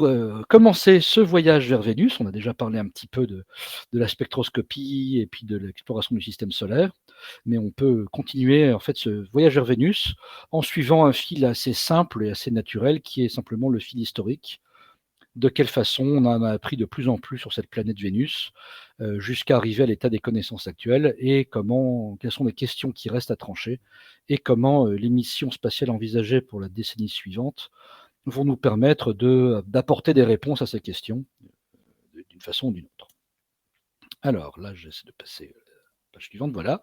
pour commencer ce voyage vers Vénus, on a déjà parlé un petit peu de la spectroscopie et puis de l'exploration du système solaire, mais on peut continuer en fait ce voyage vers Vénus en suivant un fil assez simple et assez naturel qui est simplement le fil historique. De quelle façon on en a appris de plus en plus sur cette planète Vénus, jusqu'à arriver à l'état des connaissances actuelles et quelles sont les questions qui restent à trancher et comment les missions spatiales envisagées pour la décennie suivante vont nous permettre d'apporter des réponses à ces questions d'une façon ou d'une autre. Alors là, j'essaie de passer à la page suivante, voilà.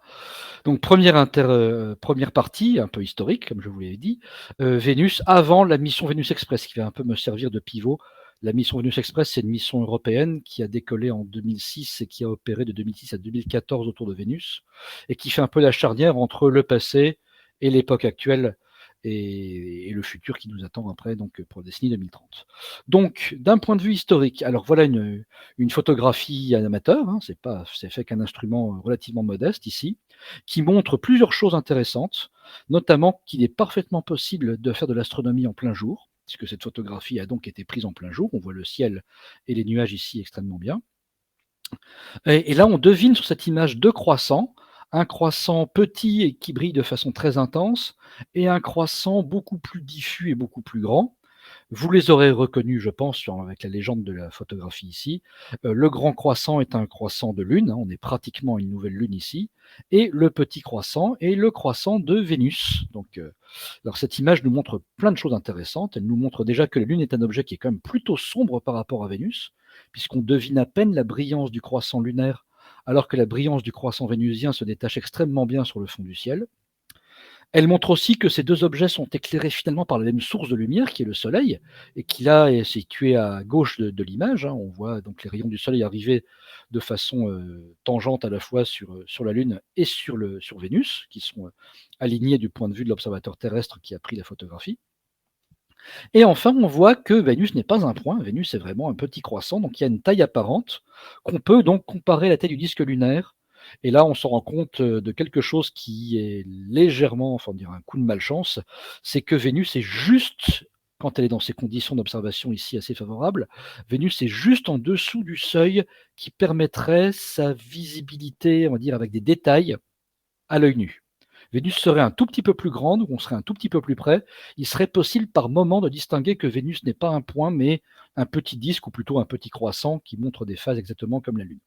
Donc première partie, un peu historique, comme je vous l'avais dit, Vénus avant la mission Vénus Express, qui va un peu me servir de pivot. La mission Vénus Express, c'est une mission européenne qui a décollé en 2006 et qui a opéré de 2006 à 2014 autour de Vénus, et qui fait un peu la charnière entre le passé et l'époque actuelle, et le futur qui nous attend après, donc pour la décennie 2030. Donc, d'un point de vue historique, alors voilà une photographie amateur, hein, c'est fait qu'un instrument relativement modeste ici, qui montre plusieurs choses intéressantes, notamment qu'il est parfaitement possible de faire de l'astronomie en plein jour, puisque cette photographie a donc été prise en plein jour. On voit le ciel et les nuages ici extrêmement bien. Et là, on devine sur cette image deux croissants, un croissant petit et qui brille de façon très intense, et un croissant beaucoup plus diffus et beaucoup plus grand. Vous les aurez reconnus, je pense, avec la légende de la photographie ici. Le grand croissant est un croissant de Lune, hein, on est pratiquement à une nouvelle Lune ici, et le petit croissant est le croissant de Vénus. Donc, alors cette image nous montre plein de choses intéressantes. Elle nous montre déjà que la Lune est un objet qui est quand même plutôt sombre par rapport à Vénus, puisqu'on devine à peine la brillance du croissant lunaire, alors que la brillance du croissant vénusien se détache extrêmement bien sur le fond du ciel. Elle montre aussi que ces deux objets sont éclairés finalement par la même source de lumière qui est le Soleil, et qui là est situé à gauche de l'image, hein. On voit donc les rayons du Soleil arriver de façon tangente à la fois sur la Lune et sur Vénus, qui sont alignés du point de vue de l'observateur terrestre qui a pris la photographie. Et enfin, on voit que Vénus n'est pas un point, Vénus est vraiment un petit croissant, donc il y a une taille apparente qu'on peut donc comparer à la taille du disque lunaire. Et là, on se rend compte de quelque chose qui est légèrement, enfin, on dirait un coup de malchance, c'est que Vénus est juste, quand elle est dans ces conditions d'observation ici assez favorables, Vénus est juste en dessous du seuil qui permettrait sa visibilité, on va dire, avec des détails à l'œil nu. Vénus serait un tout petit peu plus grande, ou on serait un tout petit peu plus près. Il serait possible par moment de distinguer que Vénus n'est pas un point, mais un petit disque, ou plutôt un petit croissant qui montre des phases exactement comme la Lune.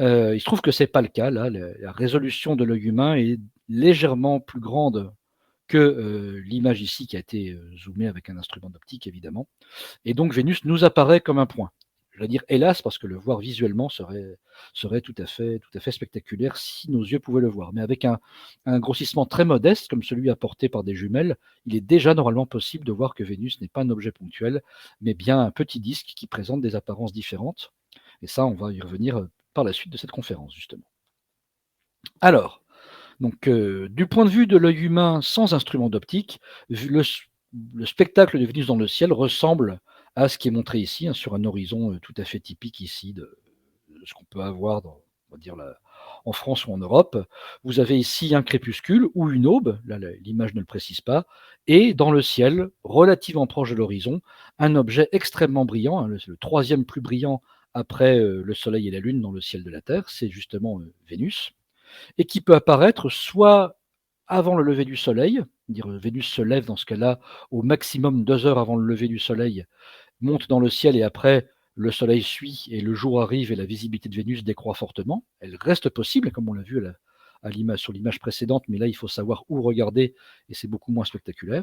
Il se trouve que ce n'est pas le cas. Là, la résolution de l'œil humain est légèrement plus grande que l'image ici qui a été zoomée avec un instrument d'optique, évidemment. Et donc Vénus nous apparaît comme un point. Je vais dire hélas, parce que le voir visuellement serait tout à fait spectaculaire si nos yeux pouvaient le voir. Mais avec un grossissement très modeste, comme celui apporté par des jumelles, il est déjà normalement possible de voir que Vénus n'est pas un objet ponctuel, mais bien un petit disque qui présente des apparences différentes. Et ça, on va y revenir par la suite de cette conférence, justement. Alors, donc, du point de vue de l'œil humain sans instrument d'optique, le spectacle de Vénus dans le ciel ressemble à ce qui est montré ici, hein, sur un horizon tout à fait typique ici de ce qu'on peut avoir on va dire en France ou en Europe. Vous avez ici un crépuscule ou une aube, là l'image ne le précise pas, et dans le ciel, relativement proche de l'horizon, un objet extrêmement brillant, hein, le troisième plus brillant après le Soleil et la Lune dans le ciel de la Terre, c'est justement Vénus, et qui peut apparaître soit avant le lever du soleil, dire Vénus se lève dans ce cas-là au maximum 2 heures avant le lever du soleil, monte dans le ciel et après le soleil suit et le jour arrive et la visibilité de Vénus décroît fortement. Elle reste possible, comme on l'a vu sur l'image précédente, mais là il faut savoir où regarder et c'est beaucoup moins spectaculaire.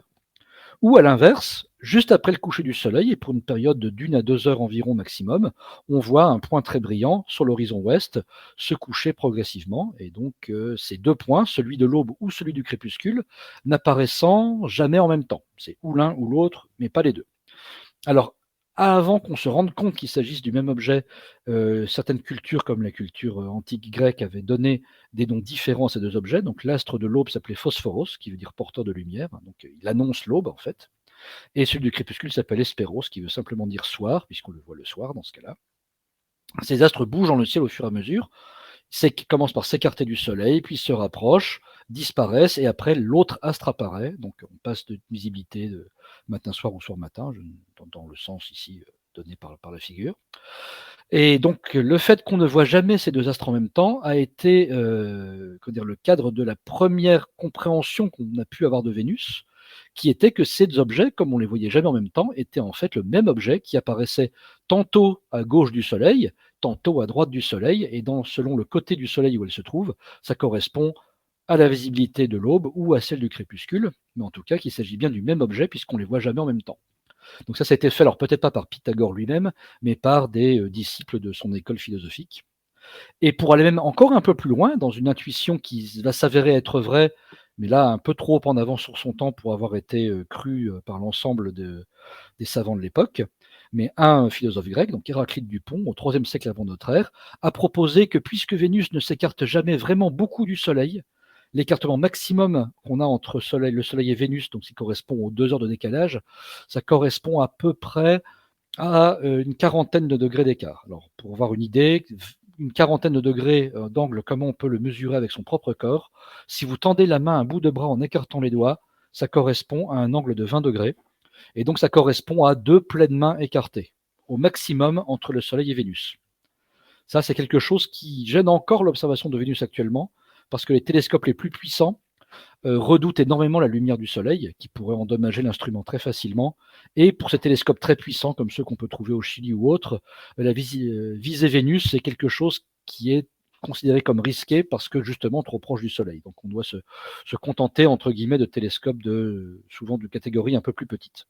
Ou à l'inverse, juste après le coucher du soleil, et pour une période d'1 à 2 heures environ maximum, on voit un point très brillant sur l'horizon ouest se coucher progressivement. Et donc ces deux points, celui de l'aube ou celui du crépuscule, n'apparaissant jamais en même temps. C'est ou l'un ou l'autre, mais pas les deux. Alors, avant qu'on se rende compte qu'il s'agisse du même objet, certaines cultures, comme la culture antique grecque, avaient donné des noms différents à ces deux objets. Donc l'astre de l'aube s'appelait Phosphoros, qui veut dire porteur de lumière. Donc il annonce l'aube, en fait. Et celui du crépuscule s'appelle Hespéros, qui veut simplement dire soir, puisqu'on le voit le soir dans ce cas-là. Ces astres bougent dans le ciel au fur et à mesure. qui commencent par s'écarter du Soleil, puis se rapprochent, disparaissent, et après l'autre astre apparaît. Donc on passe de visibilité de matin-soir ou soir-matin, dans le sens ici donné par la figure. Et donc le fait qu'on ne voit jamais ces deux astres en même temps a été le cadre de la première compréhension qu'on a pu avoir de Vénus, qui était que ces objets, comme on les voyait jamais en même temps, étaient en fait le même objet qui apparaissait tantôt à gauche du Soleil, tantôt à droite du Soleil, et selon le côté du Soleil où elle se trouve, ça correspond à la visibilité de l'aube ou à celle du crépuscule, mais en tout cas qu'il s'agit bien du même objet puisqu'on les voit jamais en même temps. Donc ça a été fait, alors peut-être pas par Pythagore lui-même, mais par des disciples de son école philosophique. Et pour aller même encore un peu plus loin, dans une intuition qui va s'avérer être vraie, mais là un peu trop en avance sur son temps pour avoir été crue par l'ensemble des savants de l'époque, mais un philosophe grec, donc Héraclite du Pont, au IIIe siècle avant notre ère, a proposé que puisque Vénus ne s'écarte jamais vraiment beaucoup du Soleil, l'écartement maximum qu'on a entre le Soleil et Vénus, donc qui correspond aux 2 heures de décalage, ça correspond à peu près à une quarantaine de degrés d'écart. Alors, pour avoir une idée, une quarantaine de degrés d'angle, comment on peut le mesurer avec son propre corps? Si vous tendez la main à un bout de bras en écartant les doigts, ça correspond à un angle de 20 degrés. Et donc, ça correspond à 2 pleines mains écartées, au maximum entre le Soleil et Vénus. Ça, c'est quelque chose qui gêne encore l'observation de Vénus actuellement, parce que les télescopes les plus puissants redoutent énormément la lumière du Soleil, qui pourrait endommager l'instrument très facilement. Et pour ces télescopes très puissants, comme ceux qu'on peut trouver au Chili ou autres, viser Vénus, c'est quelque chose qui est considéré comme risqué parce que justement trop proche du Soleil. Donc on doit se contenter, entre guillemets, de télescopes souvent de catégorie un peu plus petite.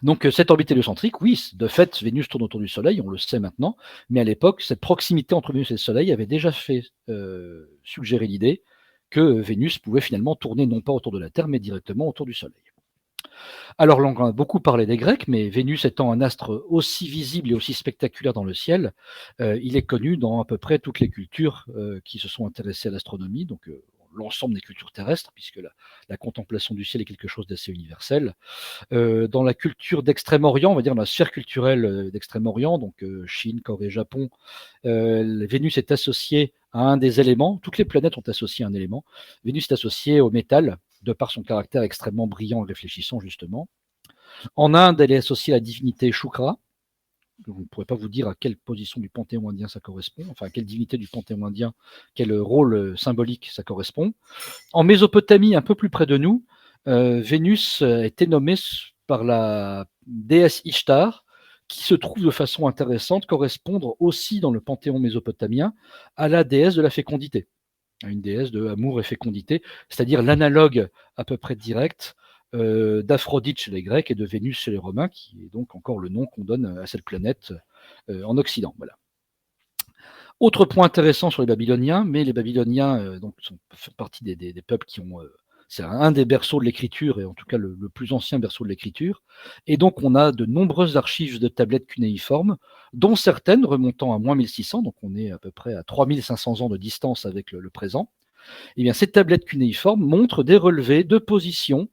Donc cette orbite héliocentrique, oui, de fait, Vénus tourne autour du Soleil, on le sait maintenant, mais à l'époque, cette proximité entre Vénus et le Soleil avait déjà fait suggérer l'idée que Vénus pouvait finalement tourner non pas autour de la Terre, mais directement autour du Soleil. Alors, on a beaucoup parlé des Grecs, mais Vénus étant un astre aussi visible et aussi spectaculaire dans le ciel, il est connu dans à peu près toutes les cultures qui se sont intéressées à l'astronomie, donc l'ensemble des cultures terrestres, puisque la contemplation du ciel est quelque chose d'assez universel. Dans la culture d'Extrême-Orient, on va dire dans la sphère culturelle d'Extrême-Orient, donc Chine, Corée, Japon, Vénus est associée à un des éléments, toutes les planètes ont associé un élément. Vénus est associée au métal, de par son caractère extrêmement brillant et réfléchissant, justement. En Inde, elle est associée à la divinité Shukra. Je ne pourrais pas vous dire à quelle position du panthéon indien ça correspond, enfin à quelle divinité du panthéon indien, quel rôle symbolique ça correspond. En Mésopotamie, un peu plus près de nous, Vénus a été nommée par la déesse Ishtar, qui se trouve de façon intéressante correspondre aussi dans le panthéon mésopotamien à la déesse de la fécondité, à une déesse de amour et fécondité, c'est-à-dire l'analogue à peu près direct d'Aphrodite chez les Grecs et de Vénus chez les Romains, qui est donc encore le nom qu'on donne à cette planète en Occident. Voilà. Autre point intéressant sur les Babyloniens, mais les Babyloniens font partie des peuples qui ont c'est un des berceaux de l'écriture, et en tout cas le plus ancien berceau de l'écriture. Et donc on a de nombreuses archives de tablettes cunéiformes, dont certaines remontant à moins 1600, donc on est à peu près à 3500 ans de distance avec le présent. Et bien ces tablettes cunéiformes montrent des relevés de position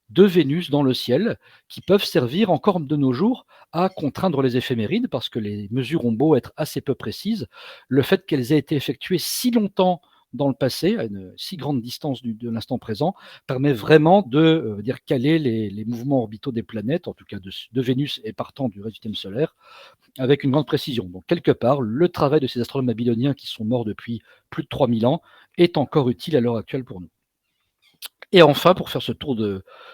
de Vénus dans le ciel, qui peuvent servir encore de nos jours à contraindre les éphémérides, parce que les mesures ont beau être assez peu précises, le fait qu'elles aient été effectuées si longtemps dans le passé, à une si grande distance de l'instant présent, permet vraiment de caler les mouvements orbitaux des planètes, en tout cas de Vénus et partant du reste du système solaire, avec une grande précision. Donc quelque part, le travail de ces astronomes babyloniens qui sont morts depuis plus de 3000 ans est encore utile à l'heure actuelle pour nous. Et enfin, pour faire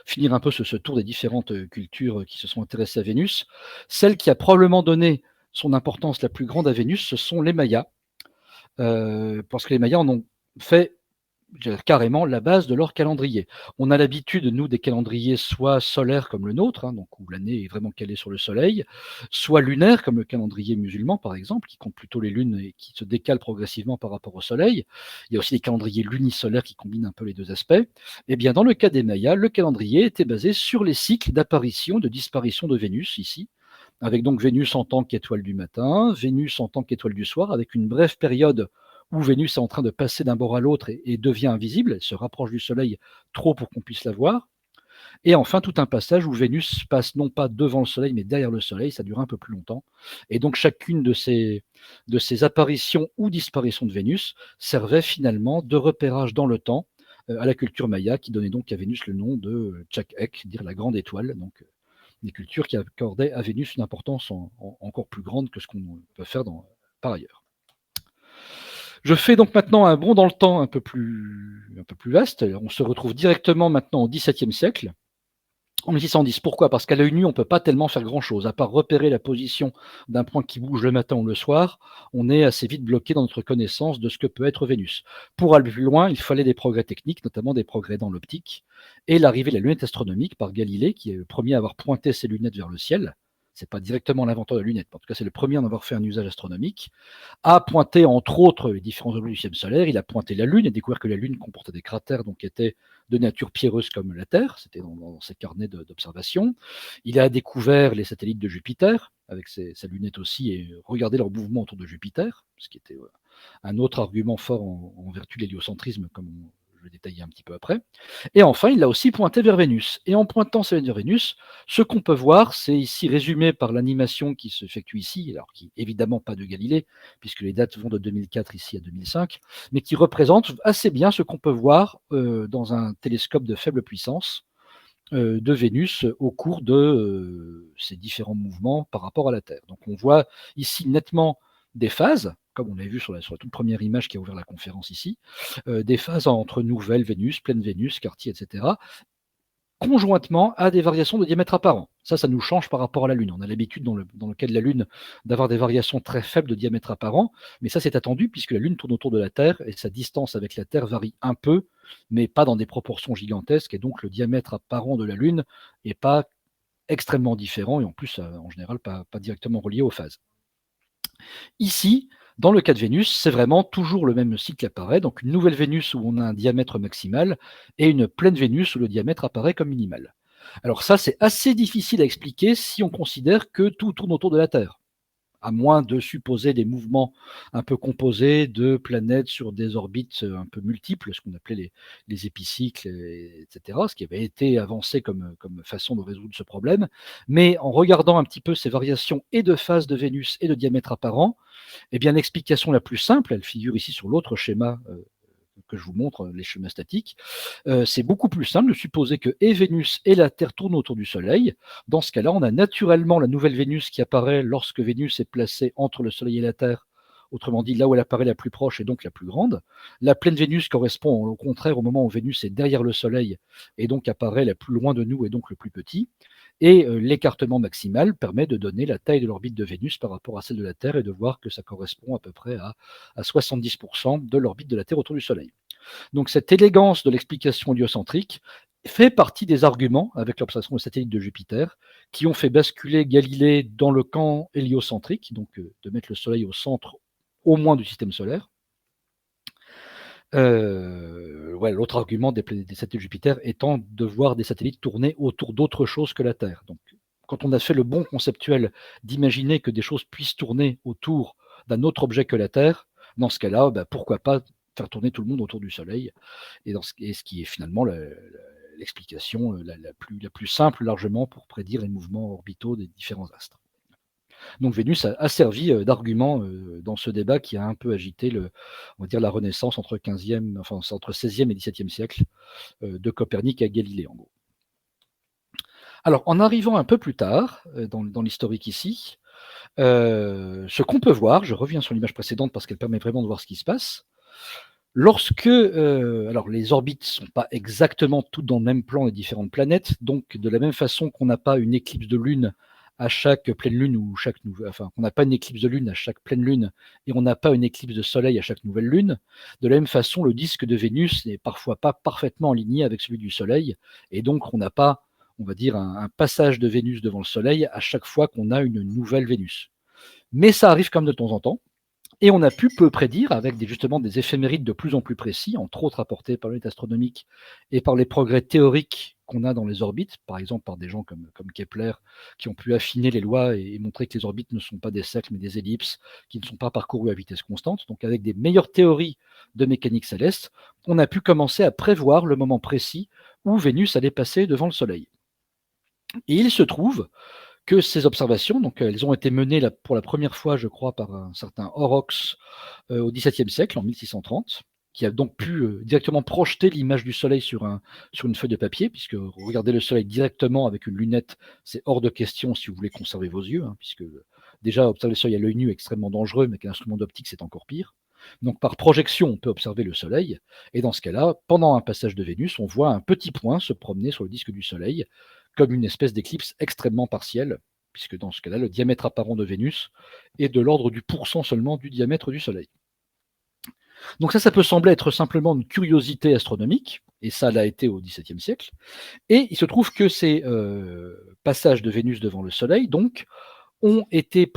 finir un peu ce tour des différentes cultures qui se sont intéressées à Vénus, celle qui a probablement donné son importance la plus grande à Vénus, ce sont les Mayas, parce que les Mayas en ont fait carrément la base de leur calendrier. On a l'habitude, nous, des calendriers soit solaires comme le nôtre, donc où l'année est vraiment calée sur le soleil, soit lunaires comme le calendrier musulman, par exemple, qui compte plutôt les lunes et qui se décale progressivement par rapport au soleil. Il y a aussi des calendriers lunisolaires qui combinent un peu les deux aspects. Eh bien, dans le cas des Mayas, le calendrier était basé sur les cycles d'apparition, de disparition de Vénus, ici, avec donc Vénus en tant qu'étoile du matin, Vénus en tant qu'étoile du soir, avec une brève période où Vénus est en train de passer d'un bord à l'autre et devient invisible, elle se rapproche du Soleil trop pour qu'on puisse la voir. Et enfin, tout un passage où Vénus passe non pas devant le Soleil, mais derrière le Soleil, ça dure un peu plus longtemps. Et donc chacune de ces apparitions ou disparitions de Vénus servait finalement de repérage dans le temps à la culture maya, qui donnait donc à Vénus le nom de Chak'ek, dire la grande étoile, donc des cultures qui accordaient à Vénus une importance encore plus grande que ce qu'on peut faire par ailleurs. Je fais donc maintenant un bond dans le temps un peu plus vaste. On se retrouve directement maintenant au XVIIe siècle. En 1610, pourquoi? Parce qu'à l'œil nu, on ne peut pas tellement faire grand-chose, à part repérer la position d'un point qui bouge le matin ou le soir. On est assez vite bloqué dans notre connaissance de ce que peut être Vénus. Pour aller plus loin, il fallait des progrès techniques, notamment des progrès dans l'optique, et l'arrivée de la lunette astronomique par Galilée, qui est le premier à avoir pointé ses lunettes vers le ciel. C'est pas directement l'inventeur de la lunette, mais en tout cas c'est le premier à en avoir fait un usage astronomique, a pointé entre autres les différents objets du système solaire. Il a pointé la Lune et découvert que la Lune comportait des cratères, donc était de nature pierreuse comme la Terre. C'était dans ses carnets d'observation. Il a découvert les satellites de Jupiter avec sa lunette aussi et regardé leur mouvement autour de Jupiter, ce qui était un autre argument fort en vertu de l'héliocentrisme, comme je vais détailler un petit peu après. Et enfin, il a aussi pointé vers Vénus. Et en pointant vers Vénus, ce qu'on peut voir, c'est ici résumé par l'animation qui s'effectue ici, alors qui évidemment pas de Galilée, puisque les dates vont de 2004 ici à 2005, mais qui représente assez bien ce qu'on peut voir dans un télescope de faible puissance de Vénus au cours de ces différents mouvements par rapport à la Terre. Donc on voit ici nettement des phases, comme on l'a vu sur la toute première image qui a ouvert la conférence ici, des phases entre nouvelle Vénus, pleine Vénus, quartier, etc., conjointement à des variations de diamètre apparent. Ça nous change par rapport à la Lune. On a l'habitude dans le cas de la Lune d'avoir des variations très faibles de diamètre apparent, mais ça c'est attendu puisque la Lune tourne autour de la Terre et sa distance avec la Terre varie un peu, mais pas dans des proportions gigantesques, et donc le diamètre apparent de la Lune n'est pas extrêmement différent et en plus en général pas directement relié aux phases. Ici, dans le cas de Vénus, c'est vraiment toujours le même cycle qui apparaît, donc une nouvelle Vénus où on a un diamètre maximal et une pleine Vénus où le diamètre apparaît comme minimal. Alors ça, c'est assez difficile à expliquer si on considère que tout tourne autour de la Terre, à moins de supposer des mouvements un peu composés de planètes sur des orbites un peu multiples, ce qu'on appelait les épicycles, etc., ce qui avait été avancé comme façon de résoudre ce problème. Mais en regardant un petit peu ces variations et de phase de Vénus et de diamètre apparent, eh bien, l'explication la plus simple, elle figure ici sur l'autre schéma que je vous montre, les schémas statiques, c'est beaucoup plus simple de supposer que et Vénus et la Terre tournent autour du Soleil. Dans ce cas-là, on a naturellement la nouvelle Vénus qui apparaît lorsque Vénus est placée entre le Soleil et la Terre, autrement dit là où elle apparaît la plus proche et donc la plus grande. La pleine Vénus correspond au contraire au moment où Vénus est derrière le Soleil et donc apparaît la plus loin de nous et donc le plus petit. Et l'écartement maximal permet de donner la taille de l'orbite de Vénus par rapport à celle de la Terre et de voir que ça correspond à peu près à 70% de l'orbite de la Terre autour du Soleil. Donc cette élégance de l'explication héliocentrique fait partie des arguments, avec l'observation des satellites de Jupiter, qui ont fait basculer Galilée dans le camp héliocentrique, donc de mettre le Soleil au centre au moins du système solaire. L'autre argument des satellites de Jupiter étant de voir des satellites tourner autour d'autre chose que la Terre. Donc, quand on a fait le bond conceptuel d'imaginer que des choses puissent tourner autour d'un autre objet que la Terre, dans ce cas-là, pourquoi pas faire tourner tout le monde autour du Soleil, et ce qui est finalement l'explication la plus simple largement pour prédire les mouvements orbitaux des différents astres. Donc Vénus a servi d'argument dans ce débat qui a un peu agité on va dire la Renaissance entre 15e, enfin entre 16e et 17e siècle, de Copernic à Galilée en gros. Alors en arrivant un peu plus tard dans l'historique ici, ce qu'on peut voir, je reviens sur l'image précédente parce qu'elle permet vraiment de voir ce qui se passe. Lorsque, alors les orbites sont pas exactement toutes dans le même plan des différentes planètes, donc de la même façon qu'on n'a pas une éclipse de lune à chaque pleine lune ou on n'a pas une éclipse de lune à chaque pleine lune et on n'a pas une éclipse de soleil à chaque nouvelle lune, de la même façon le disque de Vénus n'est parfois pas parfaitement aligné avec celui du Soleil et donc on n'a pas, on va dire, un passage de Vénus devant le Soleil à chaque fois qu'on a une nouvelle Vénus. Mais ça arrive comme de temps en temps. Et on a pu peu prédire, avec justement des éphémérides de plus en plus précis, entre autres apportés par l'unité astronomique et par les progrès théoriques qu'on a dans les orbites, par exemple par des gens comme Kepler, qui ont pu affiner les lois et montrer que les orbites ne sont pas des cercles mais des ellipses, qui ne sont pas parcourues à vitesse constante. Donc avec des meilleures théories de mécanique céleste, on a pu commencer à prévoir le moment précis où Vénus allait passer devant le Soleil. Et il se trouve que ces observations, donc elles ont été menées pour la première fois, je crois, par un certain Horrocks au XVIIe siècle, en 1630, qui a donc pu directement projeter l'image du Soleil sur une feuille de papier, puisque regarder le Soleil directement avec une lunette, c'est hors de question si vous voulez conserver vos yeux, hein, puisque déjà observer le Soleil à l'œil nu est extrêmement dangereux, mais avec un instrument d'optique, c'est encore pire. Donc par projection, on peut observer le Soleil, et dans ce cas-là, pendant un passage de Vénus, on voit un petit point se promener sur le disque du Soleil, comme une espèce d'éclipse extrêmement partielle, puisque dans ce cas-là, le diamètre apparent de Vénus est de l'ordre du pourcent seulement du diamètre du Soleil. Donc ça peut sembler être simplement une curiosité astronomique, et ça l'a été au XVIIe siècle, et il se trouve que ces passages de Vénus devant le Soleil, donc, ont été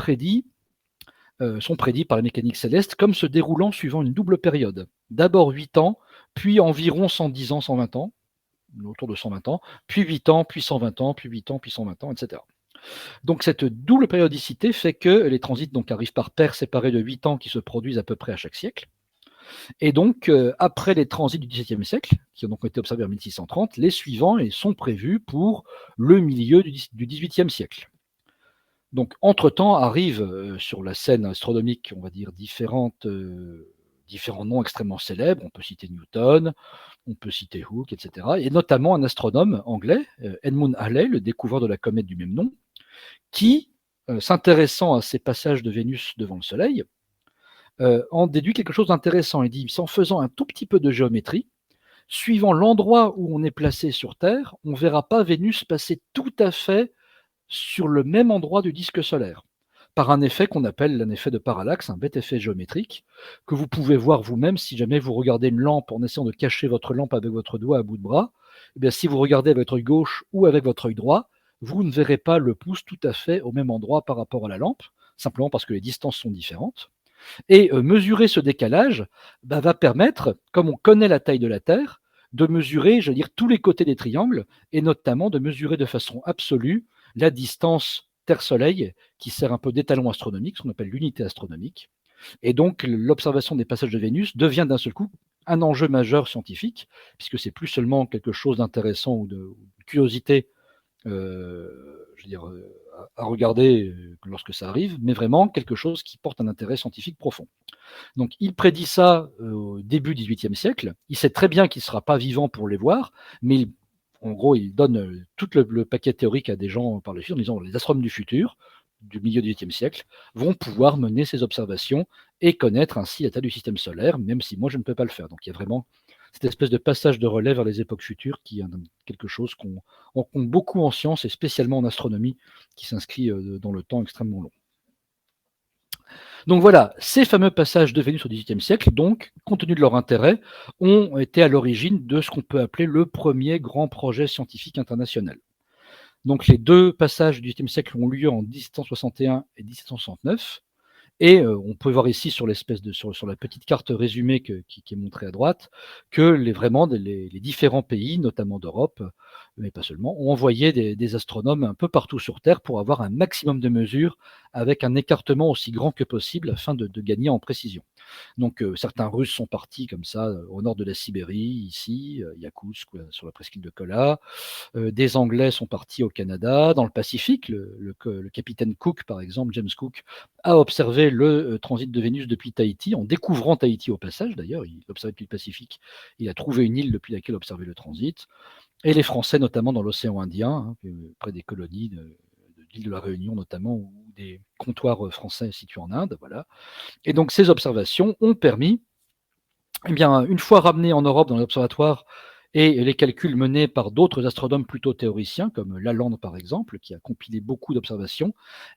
sont prédits par la mécanique céleste comme se déroulant suivant une double période. D'abord 8 ans, puis environ 110 ans, 120 ans, autour de 120 ans, puis 8 ans, puis 120 ans, puis 8 ans, puis 120 ans, etc. Donc cette double périodicité fait que les transits donc, arrivent par paires séparées de 8 ans qui se produisent à peu près à chaque siècle. Et donc, après les transits du XVIIe siècle, qui ont donc été observés en 1630, les suivants sont prévus pour le milieu du XVIIIe siècle. Donc, entre-temps, arrivent sur la scène astronomique, on va dire, différents noms extrêmement célèbres. On peut citer Newton, on peut citer Hooke, etc. Et notamment un astronome anglais, Edmund Halley, le découvreur de la comète du même nom, qui, s'intéressant à ces passages de Vénus devant le Soleil, en déduit quelque chose d'intéressant. Il dit, en faisant un tout petit peu de géométrie, suivant l'endroit où on est placé sur Terre, on ne verra pas Vénus passer tout à fait sur le même endroit du disque solaire, par un effet qu'on appelle un effet de parallaxe, un bête effet géométrique, que vous pouvez voir vous-même si jamais vous regardez une lampe en essayant de cacher votre lampe avec votre doigt à bout de bras. Eh bien, si vous regardez avec votre œil gauche ou avec votre œil droit, vous ne verrez pas le pouce tout à fait au même endroit par rapport à la lampe, simplement parce que les distances sont différentes. Et mesurer ce décalage va permettre, comme on connaît la taille de la Terre, de mesurer, je veux dire, tous les côtés des triangles, et notamment de mesurer de façon absolue la distance Terre-Soleil, qui sert un peu d'étalon astronomique, ce qu'on appelle l'unité astronomique. Et donc, l'observation des passages de Vénus devient d'un seul coup un enjeu majeur scientifique, puisque c'est plus seulement quelque chose d'intéressant ou de curiosité je veux dire, à regarder lorsque ça arrive, mais vraiment quelque chose qui porte un intérêt scientifique profond. Donc il prédit ça au début du XVIIIe siècle. Il sait très bien qu'il ne sera pas vivant pour les voir, mais en gros, il donne tout le paquet théorique à des gens par le suite en disant les astronomes du futur, du milieu du XVIIIe siècle, vont pouvoir mener ces observations et connaître ainsi l'état du système solaire, même si moi je ne peux pas le faire. Donc il y a vraiment cette espèce de passage de relais vers les époques futures qui est quelque chose qu'on compte beaucoup en sciences et spécialement en astronomie qui s'inscrit dans le temps extrêmement long. Donc voilà, ces fameux passages de Vénus au XVIIIe siècle, donc, compte tenu de leur intérêt, ont été à l'origine de ce qu'on peut appeler le premier grand projet scientifique international. Donc les deux passages du XVIIIe siècle ont lieu en 1761 et 1769. Et on peut voir ici sur la petite carte résumée qui est montrée à droite que les différents pays, notamment d'Europe, mais pas seulement, ont envoyé des astronomes un peu partout sur Terre pour avoir un maximum de mesures avec un écartement aussi grand que possible afin de gagner en précision. Donc certains Russes sont partis comme ça au nord de la Sibérie, ici, Yakoutsk, sur la presqu'île de Kola. Des Anglais sont partis au Canada, dans le Pacifique. Le capitaine Cook, par exemple, James Cook, a observé le transit de Vénus depuis Tahiti, en découvrant Tahiti au passage d'ailleurs. Il observait depuis le Pacifique. Il a trouvé une île depuis laquelle observer le transit. Et les Français, notamment dans l'océan Indien, hein, près des colonies de l'île de la Réunion notamment, ou des comptoirs français situés en Inde. Voilà. Et donc ces observations ont permis, eh bien, une fois ramenés en Europe dans les observatoires et les calculs menés par d'autres astronomes plutôt théoriciens, comme Lalande par exemple, qui a compilé beaucoup d'observations,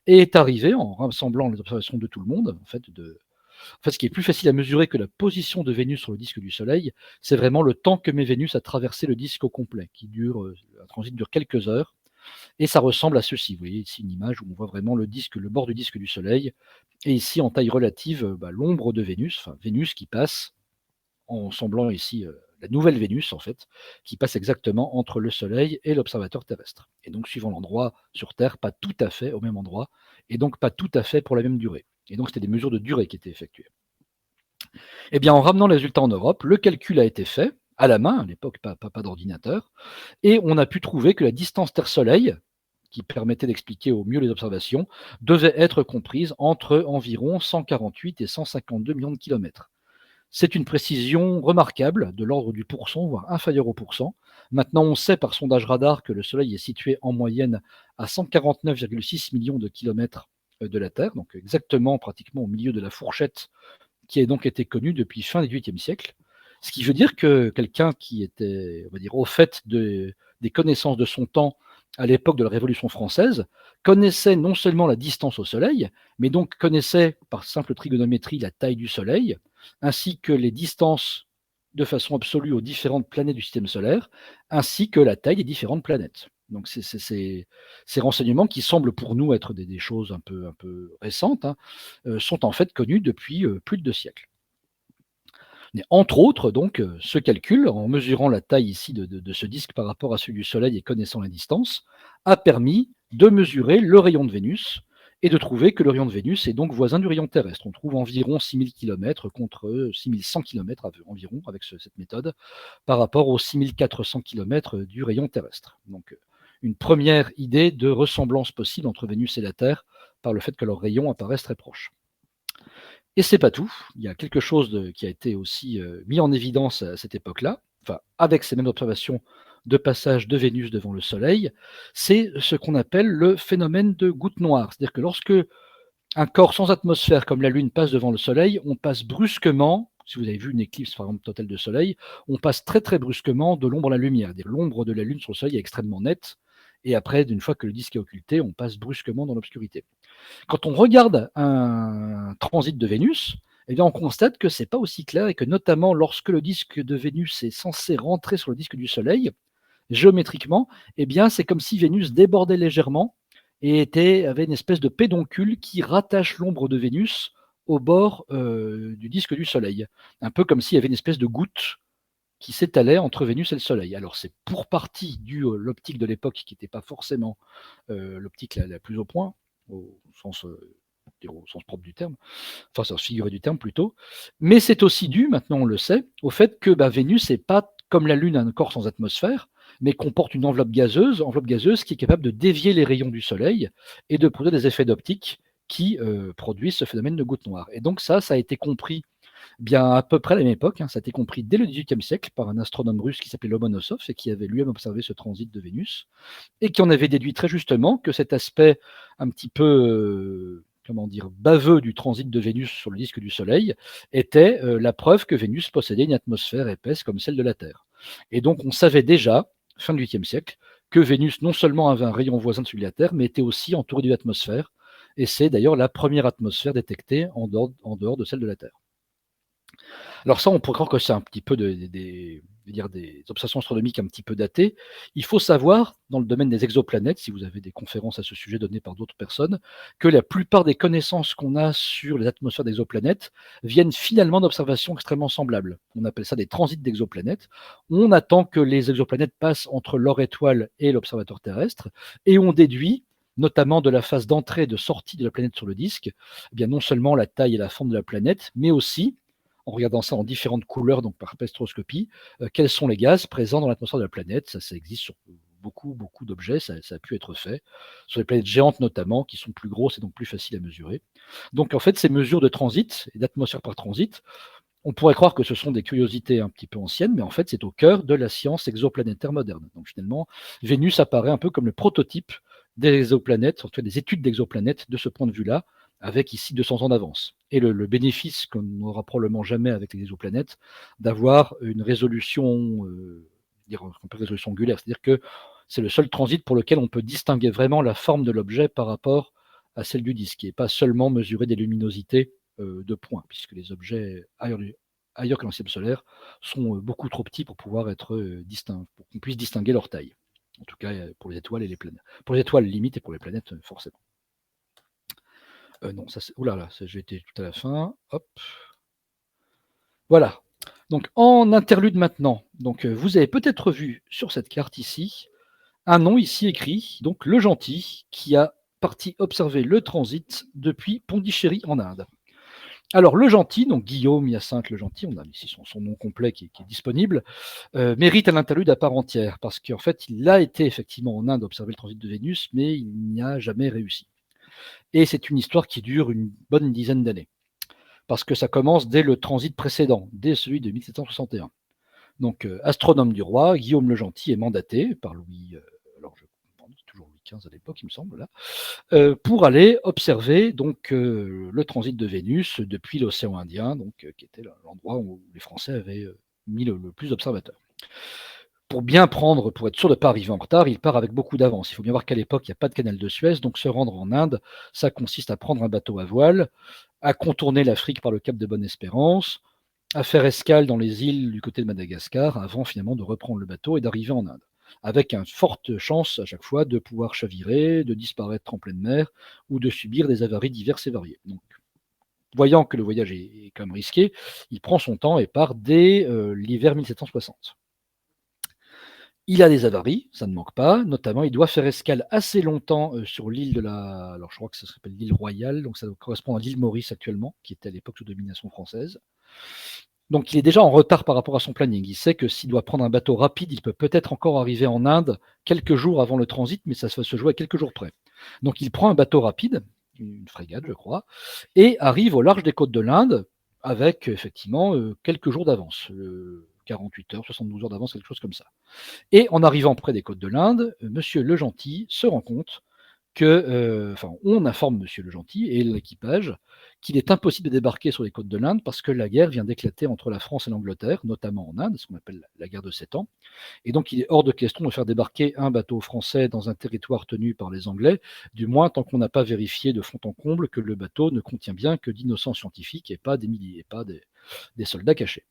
et est arrivé, en rassemblant les observations de tout le monde, ce qui est plus facile à mesurer que la position de Vénus sur le disque du Soleil, c'est vraiment le temps que met Vénus à traverser le disque au complet, un transit dure quelques heures, et ça ressemble à ceci. Vous voyez ici une image où on voit vraiment le bord du disque du Soleil, et ici en taille relative, l'ombre de Vénus, enfin Vénus qui passe en semblant ici la nouvelle Vénus, en fait, qui passe exactement entre le Soleil et l'observateur terrestre. Et donc, suivant l'endroit sur Terre, pas tout à fait au même endroit, et donc pas tout à fait pour la même durée. Et donc, c'était des mesures de durée qui étaient effectuées. Eh bien, en ramenant les résultats en Europe, le calcul a été fait à la main, à l'époque pas d'ordinateur, et on a pu trouver que la distance Terre-Soleil, qui permettait d'expliquer au mieux les observations, devait être comprise entre environ 148 et 152 millions de kilomètres. C'est une précision remarquable, de l'ordre du pourcent, voire inférieur au pourcent. Maintenant, on sait par sondage radar que le Soleil est situé en moyenne à 149,6 millions de kilomètres de la Terre, donc exactement pratiquement au milieu de la fourchette qui a donc été connue depuis fin du XVIIIe siècle. Ce qui veut dire que quelqu'un qui était, on va dire, au fait des connaissances de son temps à l'époque de la Révolution française connaissait non seulement la distance au Soleil, mais donc connaissait par simple trigonométrie la taille du Soleil, ainsi que les distances de façon absolue aux différentes planètes du système solaire, ainsi que la taille des différentes planètes. Donc ces renseignements qui semblent pour nous être des choses un peu récentes, hein, sont en fait connus depuis plus de 2 siècles. Mais entre autres, donc, ce calcul, en mesurant la taille ici de ce disque par rapport à celui du Soleil et connaissant la distance, a permis de mesurer le rayon de Vénus et de trouver que le rayon de Vénus est donc voisin du rayon terrestre. On trouve environ 6000 km contre 6100 km environ avec cette méthode par rapport aux 6400 km du rayon terrestre. Donc, une première idée de ressemblance possible entre Vénus et la Terre par le fait que leurs rayons apparaissent très proches. Et c'est pas tout. Il y a quelque chose qui a été aussi mis en évidence à cette époque-là, enfin, avec ces mêmes observations de passage de Vénus devant le Soleil, c'est ce qu'on appelle le phénomène de goutte noire. C'est-à-dire que lorsque un corps sans atmosphère comme la Lune passe devant le Soleil, on passe brusquement, si vous avez vu une éclipse par exemple totale de Soleil, on passe très très brusquement de l'ombre à la lumière. C'est-à-dire l'ombre de la Lune sur le Soleil est extrêmement nette, et après, d'une fois que le disque est occulté, on passe brusquement dans l'obscurité. Quand on regarde un transit de Vénus, eh bien, on constate que c'est pas aussi clair et que notamment lorsque le disque de Vénus est censé rentrer sur le disque du Soleil, géométriquement, eh bien, c'est comme si Vénus débordait légèrement et avait une espèce de pédoncule qui rattache l'ombre de Vénus au bord du disque du Soleil. Un peu comme s'il y avait une espèce de goutte qui s'étalait entre Vénus et le Soleil. Alors c'est pour partie dû à l'optique de l'époque qui n'était pas forcément l'optique la plus au point, au sens, au sens propre du terme, enfin sens figuré du terme plutôt, mais c'est aussi dû, maintenant on le sait, au fait que Vénus n'est pas comme la Lune un corps sans atmosphère, mais comporte une enveloppe gazeuse qui est capable de dévier les rayons du Soleil et de produire des effets d'optique qui produisent ce phénomène de goutte noire. Et donc ça a été compris bien à peu près à la même époque, hein, ça a été compris dès le XVIIIe siècle par un astronome russe qui s'appelait Lomonosov et qui avait lui-même observé ce transit de Vénus et qui en avait déduit très justement que cet aspect un petit peu baveux du transit de Vénus sur le disque du Soleil était la preuve que Vénus possédait une atmosphère épaisse comme celle de la Terre. Et donc on savait déjà, fin du VIIIe siècle, que Vénus non seulement avait un rayon voisin de celui de la Terre, mais était aussi entourée d'une atmosphère. Et c'est d'ailleurs la première atmosphère détectée en dehors de celle de la Terre. Alors ça, on pourrait croire que c'est un petit peu des observations astronomiques un petit peu datées. Il faut savoir, dans le domaine des exoplanètes, si vous avez des conférences à ce sujet données par d'autres personnes, que la plupart des connaissances qu'on a sur les atmosphères d'exoplanètes viennent finalement d'observations extrêmement semblables. On appelle ça des transits d'exoplanètes. On attend que les exoplanètes passent entre leur étoile et l'observateur terrestre, et on déduit notamment de la phase d'entrée et de sortie de la planète sur le disque, eh bien non seulement la taille et la forme de la planète, mais aussi en regardant ça en différentes couleurs, donc par spectroscopie, quels sont les gaz présents dans l'atmosphère de la planète. Ça existe sur beaucoup d'objets, ça a pu être fait, sur les planètes géantes notamment, qui sont plus grosses et donc plus faciles à mesurer. Donc en fait, ces mesures de transit et d'atmosphère par transit, on pourrait croire que ce sont des curiosités un petit peu anciennes, mais en fait, c'est au cœur de la science exoplanétaire moderne. Donc finalement, Vénus apparaît un peu comme le prototype des exoplanètes, en tout cas des études d'exoplanètes de ce point de vue-là, avec ici 200 ans d'avance. Et le bénéfice qu'on n'aura probablement jamais avec les exoplanètes, d'avoir une résolution, résolution angulaire, c'est-à-dire que c'est le seul transit pour lequel on peut distinguer vraiment la forme de l'objet par rapport à celle du disque, et pas seulement mesurer des luminosités de points, puisque les objets ailleurs que dans le système solaire sont beaucoup trop petits pour pouvoir être distincts, pour qu'on puisse distinguer leur taille. En tout cas, pour les étoiles et les planètes. Pour les étoiles, limite, et pour les planètes, forcément. Non, ça c'est. Ouh là là, j'ai été tout à la fin. Hop. Voilà. Donc en interlude maintenant. Donc vous avez peut-être vu sur cette carte ici un nom ici écrit, donc le Gentil, qui a parti observer le transit depuis Pondichéry en Inde. Alors le Gentil, donc Guillaume Hyacinthe le Gentil, on a ici son nom complet qui est disponible, mérite un interlude à part entière parce qu'en fait, il a été effectivement en Inde observer le transit de Vénus, mais il n'y a jamais réussi. Et c'est une histoire qui dure une bonne dizaine d'années, parce que ça commence dès le transit précédent, dès celui de 1761. Donc, astronome du roi, Guillaume le Gentil est mandaté par Louis, alors je toujours Louis XV à l'époque, il me semble, là, pour aller observer donc le transit de Vénus depuis l'océan Indien, donc qui était l'endroit où les Français avaient mis le plus d'observateurs. Pour bien prendre, pour être sûr de ne pas arriver en retard, il part avec beaucoup d'avance. Il faut bien voir qu'à l'époque, il n'y a pas de canal de Suez, donc se rendre en Inde, ça consiste à prendre un bateau à voile, à contourner l'Afrique par le cap de Bonne-Espérance, à faire escale dans les îles du côté de Madagascar, avant finalement de reprendre le bateau et d'arriver en Inde, avec une forte chance à chaque fois de pouvoir chavirer, de disparaître en pleine mer ou de subir des avaries diverses et variées. Donc, voyant que le voyage est quand même risqué, il prend son temps et part dès l'hiver 1760. Il a des avaries, ça ne manque pas, notamment il doit faire escale assez longtemps sur l'île de la. Alors je crois que ça s'appelle l'île Royale, donc ça doit correspondre à l'île Maurice actuellement, qui était à l'époque sous domination française. Donc il est déjà en retard par rapport à son planning. Il sait que s'il doit prendre un bateau rapide, il peut peut-être encore arriver en Inde quelques jours avant le transit, mais ça va se jouer à quelques jours près. Donc il prend un bateau rapide, une frégate je crois, et arrive au large des côtes de l'Inde avec effectivement quelques jours d'avance, 48 heures, 72 heures d'avance, quelque chose comme ça. Et en arrivant près des côtes de l'Inde, Monsieur le Gentil se rend compte que, enfin, on informe Monsieur le Gentil et l'équipage qu'il est impossible de débarquer sur les côtes de l'Inde parce que la guerre vient d'éclater entre la France et l'Angleterre, notamment en Inde, ce qu'on appelle la guerre de 7 ans. Et donc, il est hors de question de faire débarquer un bateau français dans un territoire tenu par les Anglais, du moins tant qu'on n'a pas vérifié de fond en comble que le bateau ne contient bien que d'innocents scientifiques et pas des milliers, et pas des soldats cachés.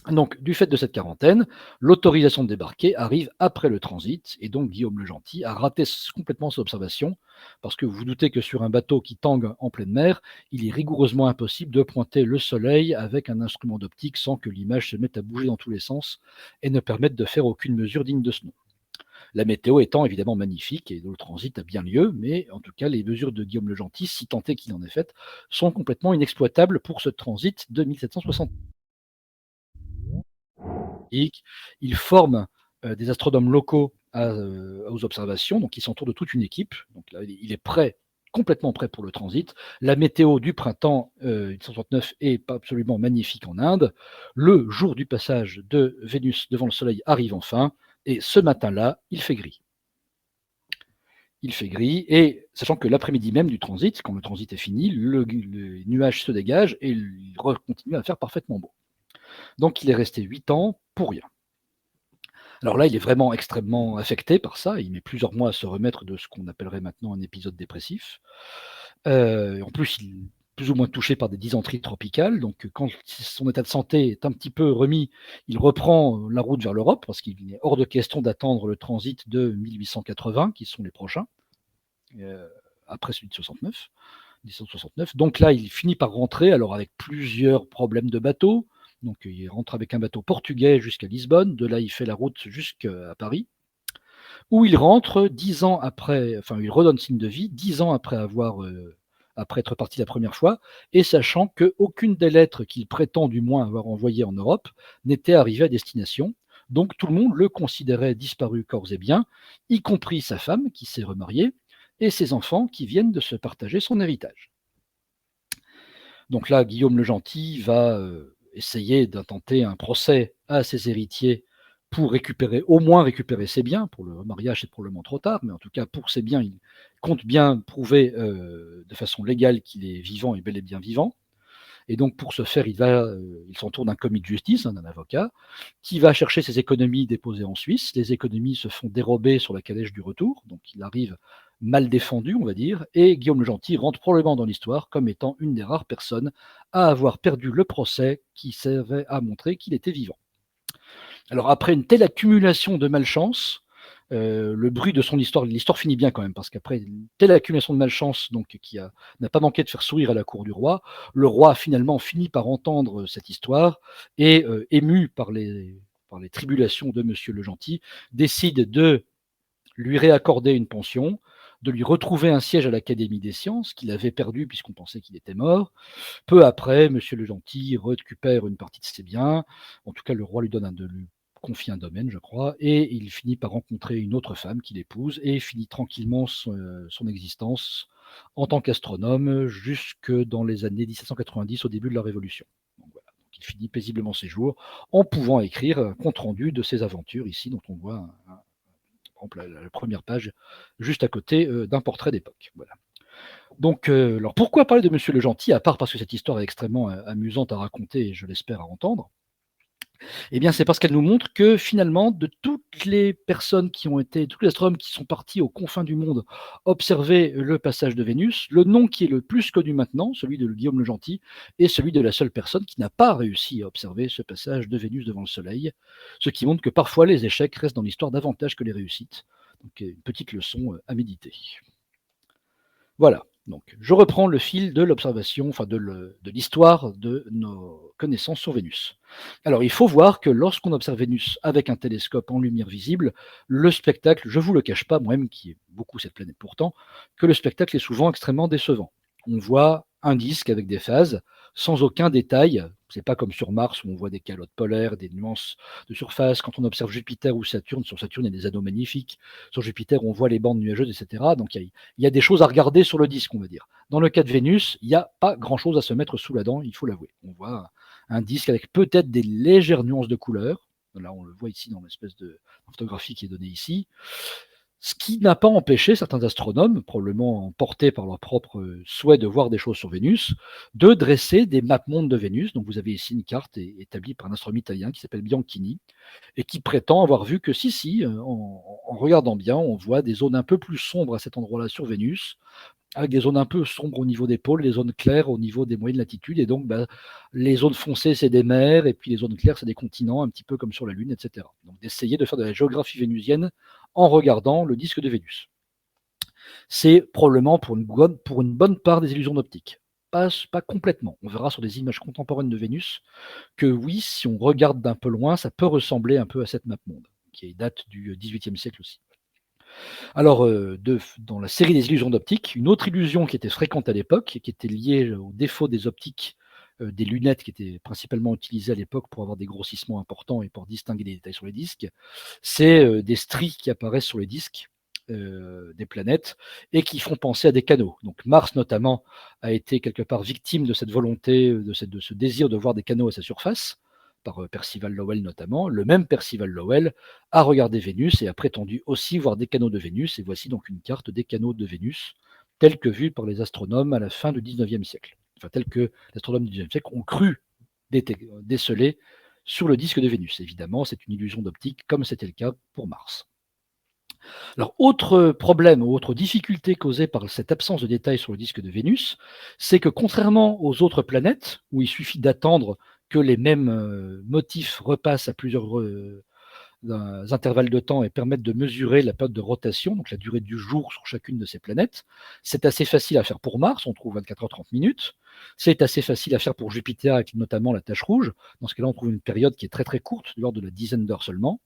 Donc, du fait de cette quarantaine, l'autorisation de débarquer arrive après le transit, et donc Guillaume le Gentil a raté complètement ses observations, parce que vous vous doutez que sur un bateau qui tangue en pleine mer, il est rigoureusement impossible de pointer le soleil avec un instrument d'optique sans que l'image se mette à bouger dans tous les sens et ne permette de faire aucune mesure digne de ce nom. La météo étant évidemment magnifique et le transit a bien lieu, mais en tout cas les mesures de Guillaume le Gentil, si tant est qu'il en ait fait, sont complètement inexploitables pour ce transit de 1760. Il forme des astronomes locaux aux observations, donc il s'entoure de toute une équipe. Donc là, il est prêt, complètement prêt pour le transit. La météo du printemps 1969 est absolument magnifique en Inde. Le jour du passage de Vénus devant le Soleil arrive enfin, et ce matin-là, il fait gris. Il fait gris, et sachant que l'après-midi même du transit, quand le transit est fini, le nuage se dégage et il continue à faire parfaitement beau. Donc il est resté 8 ans pour rien. Alors là, il est vraiment extrêmement affecté par ça. Il met plusieurs mois à se remettre de ce qu'on appellerait maintenant un épisode dépressif. En plus, il est plus ou moins touché par des dysenteries tropicales. Donc, quand son état de santé est un petit peu remis, il reprend la route vers l'Europe parce qu'il est hors de question d'attendre le transit de 1880, qui sont les prochains, euh, après celui de 69, 1769. Donc là, il finit par rentrer, alors avec plusieurs problèmes de bateau. Donc il rentre avec un bateau portugais jusqu'à Lisbonne. De là, il fait la route jusqu'à Paris, où il rentre 10 ans après, enfin, il redonne signe de vie 10 ans après après être parti la première fois, et sachant qu'aucune des lettres qu'il prétend du moins avoir envoyées en Europe n'était arrivée à destination. Donc tout le monde le considérait disparu corps et biens, y compris sa femme qui s'est remariée et ses enfants qui viennent de se partager son héritage. Donc là, Guillaume le Gentil va essayer d'intenter un procès à ses héritiers pour récupérer, au moins récupérer ses biens. Pour le mariage, c'est probablement trop tard, mais en tout cas, pour ses biens, il compte bien prouver de façon légale qu'il est vivant et bel et bien vivant. Et donc, pour ce faire, il s'entoure d'un commis de justice, d'un avocat, qui va chercher ses économies déposées en Suisse. Les économies se font dérober sur la calèche du retour, donc il arrive mal défendu, on va dire, et Guillaume le Gentil rentre probablement dans l'histoire comme étant une des rares personnes à avoir perdu le procès qui servait à montrer qu'il était vivant. Alors, après une telle accumulation de malchance, le bruit de son histoire, l'histoire finit bien quand même, parce qu'après une telle accumulation de malchance, donc n'a pas manqué de faire sourire à la cour du roi, le roi finalement finit par entendre cette histoire et, ému par les tribulations de Monsieur le Gentil, décide de lui réaccorder une pension, de lui retrouver un siège à l'Académie des sciences, qu'il avait perdu puisqu'on pensait qu'il était mort. Peu après, Monsieur le Gentil récupère une partie de ses biens. En tout cas, le roi lui confie un domaine, je crois, et il finit par rencontrer une autre femme qu'il épouse et finit tranquillement son existence en tant qu'astronome jusque dans les années 1790, au début de la Révolution. Donc voilà, donc il finit paisiblement ses jours en pouvant écrire un compte-rendu de ses aventures ici, dont on voit par exemple la première page juste à côté d'un portrait d'époque. Voilà. Donc, alors pourquoi parler de Monsieur le Gentil, à part parce que cette histoire est extrêmement amusante à raconter et je l'espère à entendre. Eh bien, c'est parce qu'elle nous montre que finalement, de toutes les personnes qui ont été, tous les astronomes qui sont partis aux confins du monde observer le passage de Vénus, le nom qui est le plus connu maintenant, celui de Guillaume le Gentil, est celui de la seule personne qui n'a pas réussi à observer ce passage de Vénus devant le Soleil, ce qui montre que parfois les échecs restent dans l'histoire davantage que les réussites. Donc, une petite leçon à méditer. Voilà. Donc, je reprends le fil de l'observation, enfin de l'histoire de nos connaissances sur Vénus. Alors, il faut voir que lorsqu'on observe Vénus avec un télescope en lumière visible, le spectacle, je ne vous le cache pas, moi-même qui ai beaucoup cette planète pourtant, que le spectacle est souvent extrêmement décevant. On voit un disque avec des phases, sans aucun détail. C'est pas comme sur Mars où on voit des calottes polaires, des nuances de surface. Quand on observe Jupiter ou Saturne, sur Saturne, il y a des anneaux magnifiques. Sur Jupiter, on voit les bandes nuageuses, etc. Donc, il y a des choses à regarder sur le disque, on va dire. Dans le cas de Vénus, il n'y a pas grand-chose à se mettre sous la dent, il faut l'avouer. On voit un disque avec peut-être des légères nuances de couleurs. Là, on le voit ici dans l'espèce de photographie qui est donnée ici. Ce qui n'a pas empêché certains astronomes, probablement emportés par leur propre souhait de voir des choses sur Vénus, de dresser des mapmondes de Vénus. Donc vous avez ici une carte établie par un astronome italien qui s'appelle Bianchini et qui prétend avoir vu que si, en regardant bien, on voit des zones un peu plus sombres à cet endroit-là sur Vénus, avec des zones un peu sombres au niveau des pôles, les zones claires au niveau des moyennes latitudes, et donc les zones foncées, c'est des mers, et puis les zones claires, c'est des continents, un petit peu comme sur la Lune, etc. Donc d'essayer de faire de la géographie vénusienne en regardant le disque de Vénus. C'est probablement pour une bonne part des illusions d'optique. Pas complètement. On verra sur des images contemporaines de Vénus que oui, si on regarde d'un peu loin, ça peut ressembler un peu à cette map monde, qui date du XVIIIe siècle aussi. Alors, dans la série des illusions d'optique, une autre illusion qui était fréquente à l'époque et qui était liée au défaut des optiques, des lunettes qui étaient principalement utilisées à l'époque pour avoir des grossissements importants et pour distinguer les détails sur les disques, c'est des stries qui apparaissent sur les disques des planètes et qui font penser à des canaux. Donc Mars notamment a été quelque part victime de cette volonté, de ce désir de voir des canaux à sa surface, par Percival Lowell notamment. Le même Percival Lowell a regardé Vénus et a prétendu aussi voir des canaux de Vénus. Et voici donc une carte des canaux de Vénus, telle que vue par les astronomes à la fin du XIXe siècle. Enfin, telle que les astronomes du XIXe siècle ont cru déceler sur le disque de Vénus. Évidemment, c'est une illusion d'optique, comme c'était le cas pour Mars. Alors, autre problème ou autre difficulté causée par cette absence de détails sur le disque de Vénus, c'est que contrairement aux autres planètes, où il suffit d'attendre que les mêmes motifs repassent à plusieurs intervalles de temps et permettent de mesurer la période de rotation, donc la durée du jour sur chacune de ces planètes. C'est assez facile à faire pour Mars, on trouve 24 h 30 minutes. C'est assez facile à faire pour Jupiter, avec notamment la tache rouge. Dans ce cas-là, on trouve une période qui est très très courte, de l'ordre de la dizaine d'heures seulement.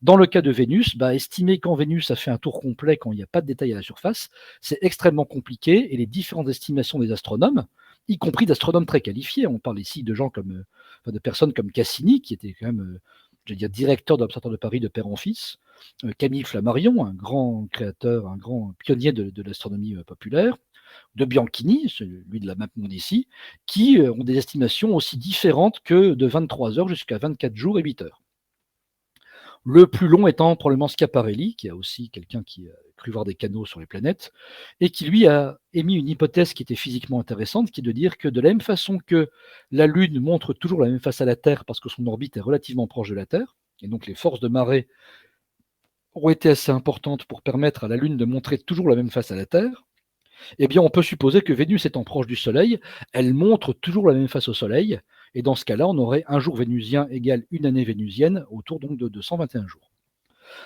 Dans le cas de Vénus, estimer quand Vénus a fait un tour complet, quand il n'y a pas de détails à la surface, c'est extrêmement compliqué et les différentes estimations des astronomes, y compris d'astronomes très qualifiés, on parle ici de gens comme, de personnes comme Cassini, qui était quand même je veux dire, directeur de l'Observatoire de Paris de père en fils, Camille Flammarion, un grand créateur, un grand pionnier de l'astronomie populaire, de Bianchini, celui de la map monde ici, qui ont des estimations aussi différentes que de 23 heures jusqu'à 24 jours et 8 heures. Le plus long étant probablement Schiaparelli, qui a aussi quelqu'un qui a cru voir des canaux sur les planètes, et qui lui a émis une hypothèse qui était physiquement intéressante, qui est de dire que de la même façon que la Lune montre toujours la même face à la Terre parce que son orbite est relativement proche de la Terre, et donc les forces de marée ont été assez importantes pour permettre à la Lune de montrer toujours la même face à la Terre, eh bien on peut supposer que Vénus étant proche du Soleil, elle montre toujours la même face au Soleil, et dans ce cas-là, on aurait un jour vénusien égale une année vénusienne, autour donc de 221 jours.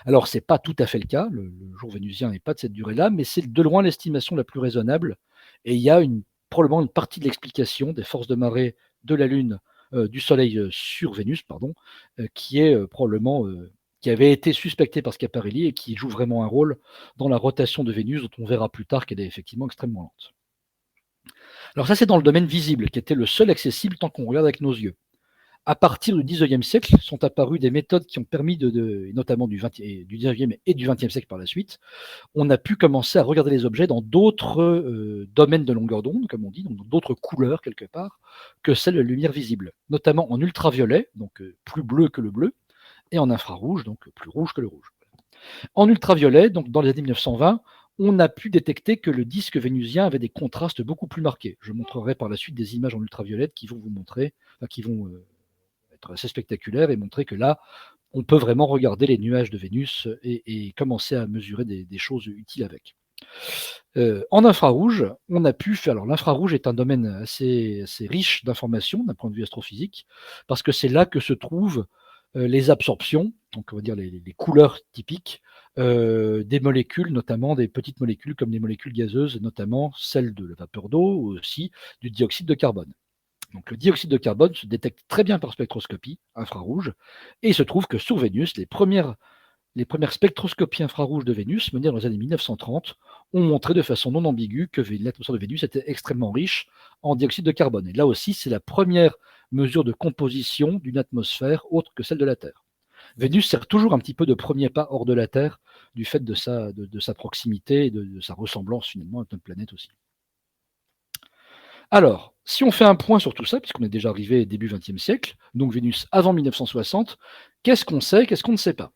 Alors, ce n'est pas tout à fait le cas, le jour vénusien n'est pas de cette durée-là, mais c'est de loin l'estimation la plus raisonnable, et il y a probablement une partie de l'explication des forces de marée de la Lune, du Soleil sur Vénus, pardon, qui est probablement qui avait été suspecté par Schiaparelli et qui joue vraiment un rôle dans la rotation de Vénus, dont on verra plus tard qu'elle est effectivement extrêmement lente. Alors ça, c'est dans le domaine visible, qui était le seul accessible tant qu'on regarde avec nos yeux. À partir du XIXe siècle, sont apparues des méthodes qui ont permis, notamment du XIXe et du XXe siècle par la suite, on a pu commencer à regarder les objets dans d'autres domaines de longueur d'onde, comme on dit, donc dans d'autres couleurs quelque part, que celle de la lumière visible, notamment en ultraviolet, donc plus bleu que le bleu, et en infrarouge, donc plus rouge que le rouge. En ultraviolet, donc dans les années 1920, on a pu détecter que le disque vénusien avait des contrastes beaucoup plus marqués. Je montrerai par la suite des images en ultraviolet qui vont vous montrer, qui vont être assez spectaculaires et montrer que là, on peut vraiment regarder les nuages de Vénus et commencer à mesurer des choses utiles avec. En infrarouge, on a pu faire. Alors, l'infrarouge est un domaine assez riche d'informations d'un point de vue astrophysique, parce que c'est là que se trouvent les absorptions, donc on va dire les couleurs typiques des molécules, notamment des petites molécules comme les molécules gazeuses, notamment celles de la vapeur d'eau ou aussi du dioxyde de carbone. Donc le dioxyde de carbone se détecte très bien par spectroscopie infrarouge, et il se trouve que sur Vénus, les premières spectroscopies infrarouges de Vénus, menées dans les années 1930, ont montré de façon non ambiguë que l'atmosphère de Vénus était extrêmement riche en dioxyde de carbone. Et là aussi, c'est la première mesure de composition d'une atmosphère autre que celle de la Terre. Vénus sert toujours un petit peu de premier pas hors de la Terre, du fait de sa proximité et de sa ressemblance finalement à notre planète aussi. Alors, si on fait un point sur tout ça, puisqu'on est déjà arrivé début XXe siècle, donc Vénus avant 1960, qu'est-ce qu'on sait, qu'est-ce qu'on ne sait pas?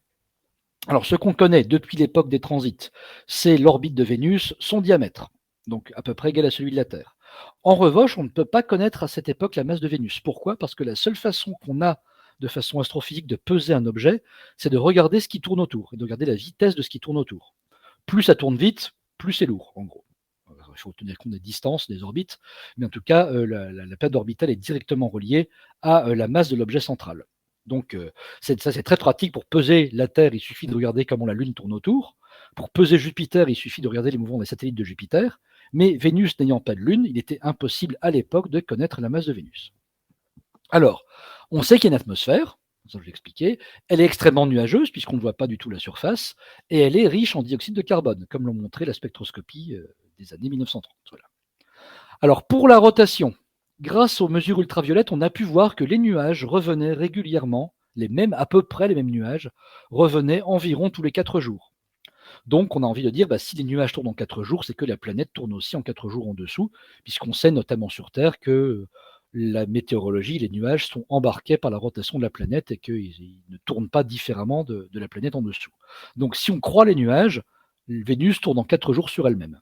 Alors, ce qu'on connaît depuis l'époque des transits, c'est l'orbite de Vénus, son diamètre, donc à peu près égal à celui de la Terre. En revanche, on ne peut pas connaître à cette époque la masse de Vénus. Pourquoi? Parce que la seule façon qu'on a, de façon astrophysique, de peser un objet, c'est de regarder ce qui tourne autour, et de regarder la vitesse de ce qui tourne autour. Plus ça tourne vite, plus c'est lourd, en gros. Il faut tenir compte des distances, des orbites, mais en tout cas, la période orbitale est directement reliée à la masse de l'objet central. Donc, c'est très pratique pour peser la Terre, il suffit de regarder comment la Lune tourne autour. Pour peser Jupiter, il suffit de regarder les mouvements des satellites de Jupiter. Mais Vénus n'ayant pas de Lune, il était impossible à l'époque de connaître la masse de Vénus. Alors, on sait qu'il y a une atmosphère, ça je l'ai expliqué, elle est extrêmement nuageuse puisqu'on ne voit pas du tout la surface, et elle est riche en dioxyde de carbone, comme l'ont montré la spectroscopie des années 1930. Voilà. Alors, pour la rotation, grâce aux mesures ultraviolettes, on a pu voir que les nuages revenaient régulièrement, à peu près les mêmes nuages, revenaient environ tous les 4 jours. Donc, on a envie de dire, si les nuages tournent en 4 jours, c'est que la planète tourne aussi en 4 jours en dessous, puisqu'on sait notamment sur Terre que la météorologie, les nuages sont embarqués par la rotation de la planète et qu'ils ne tournent pas différemment de la planète en dessous. Donc, si on croit les nuages, Vénus tourne en 4 jours sur elle-même.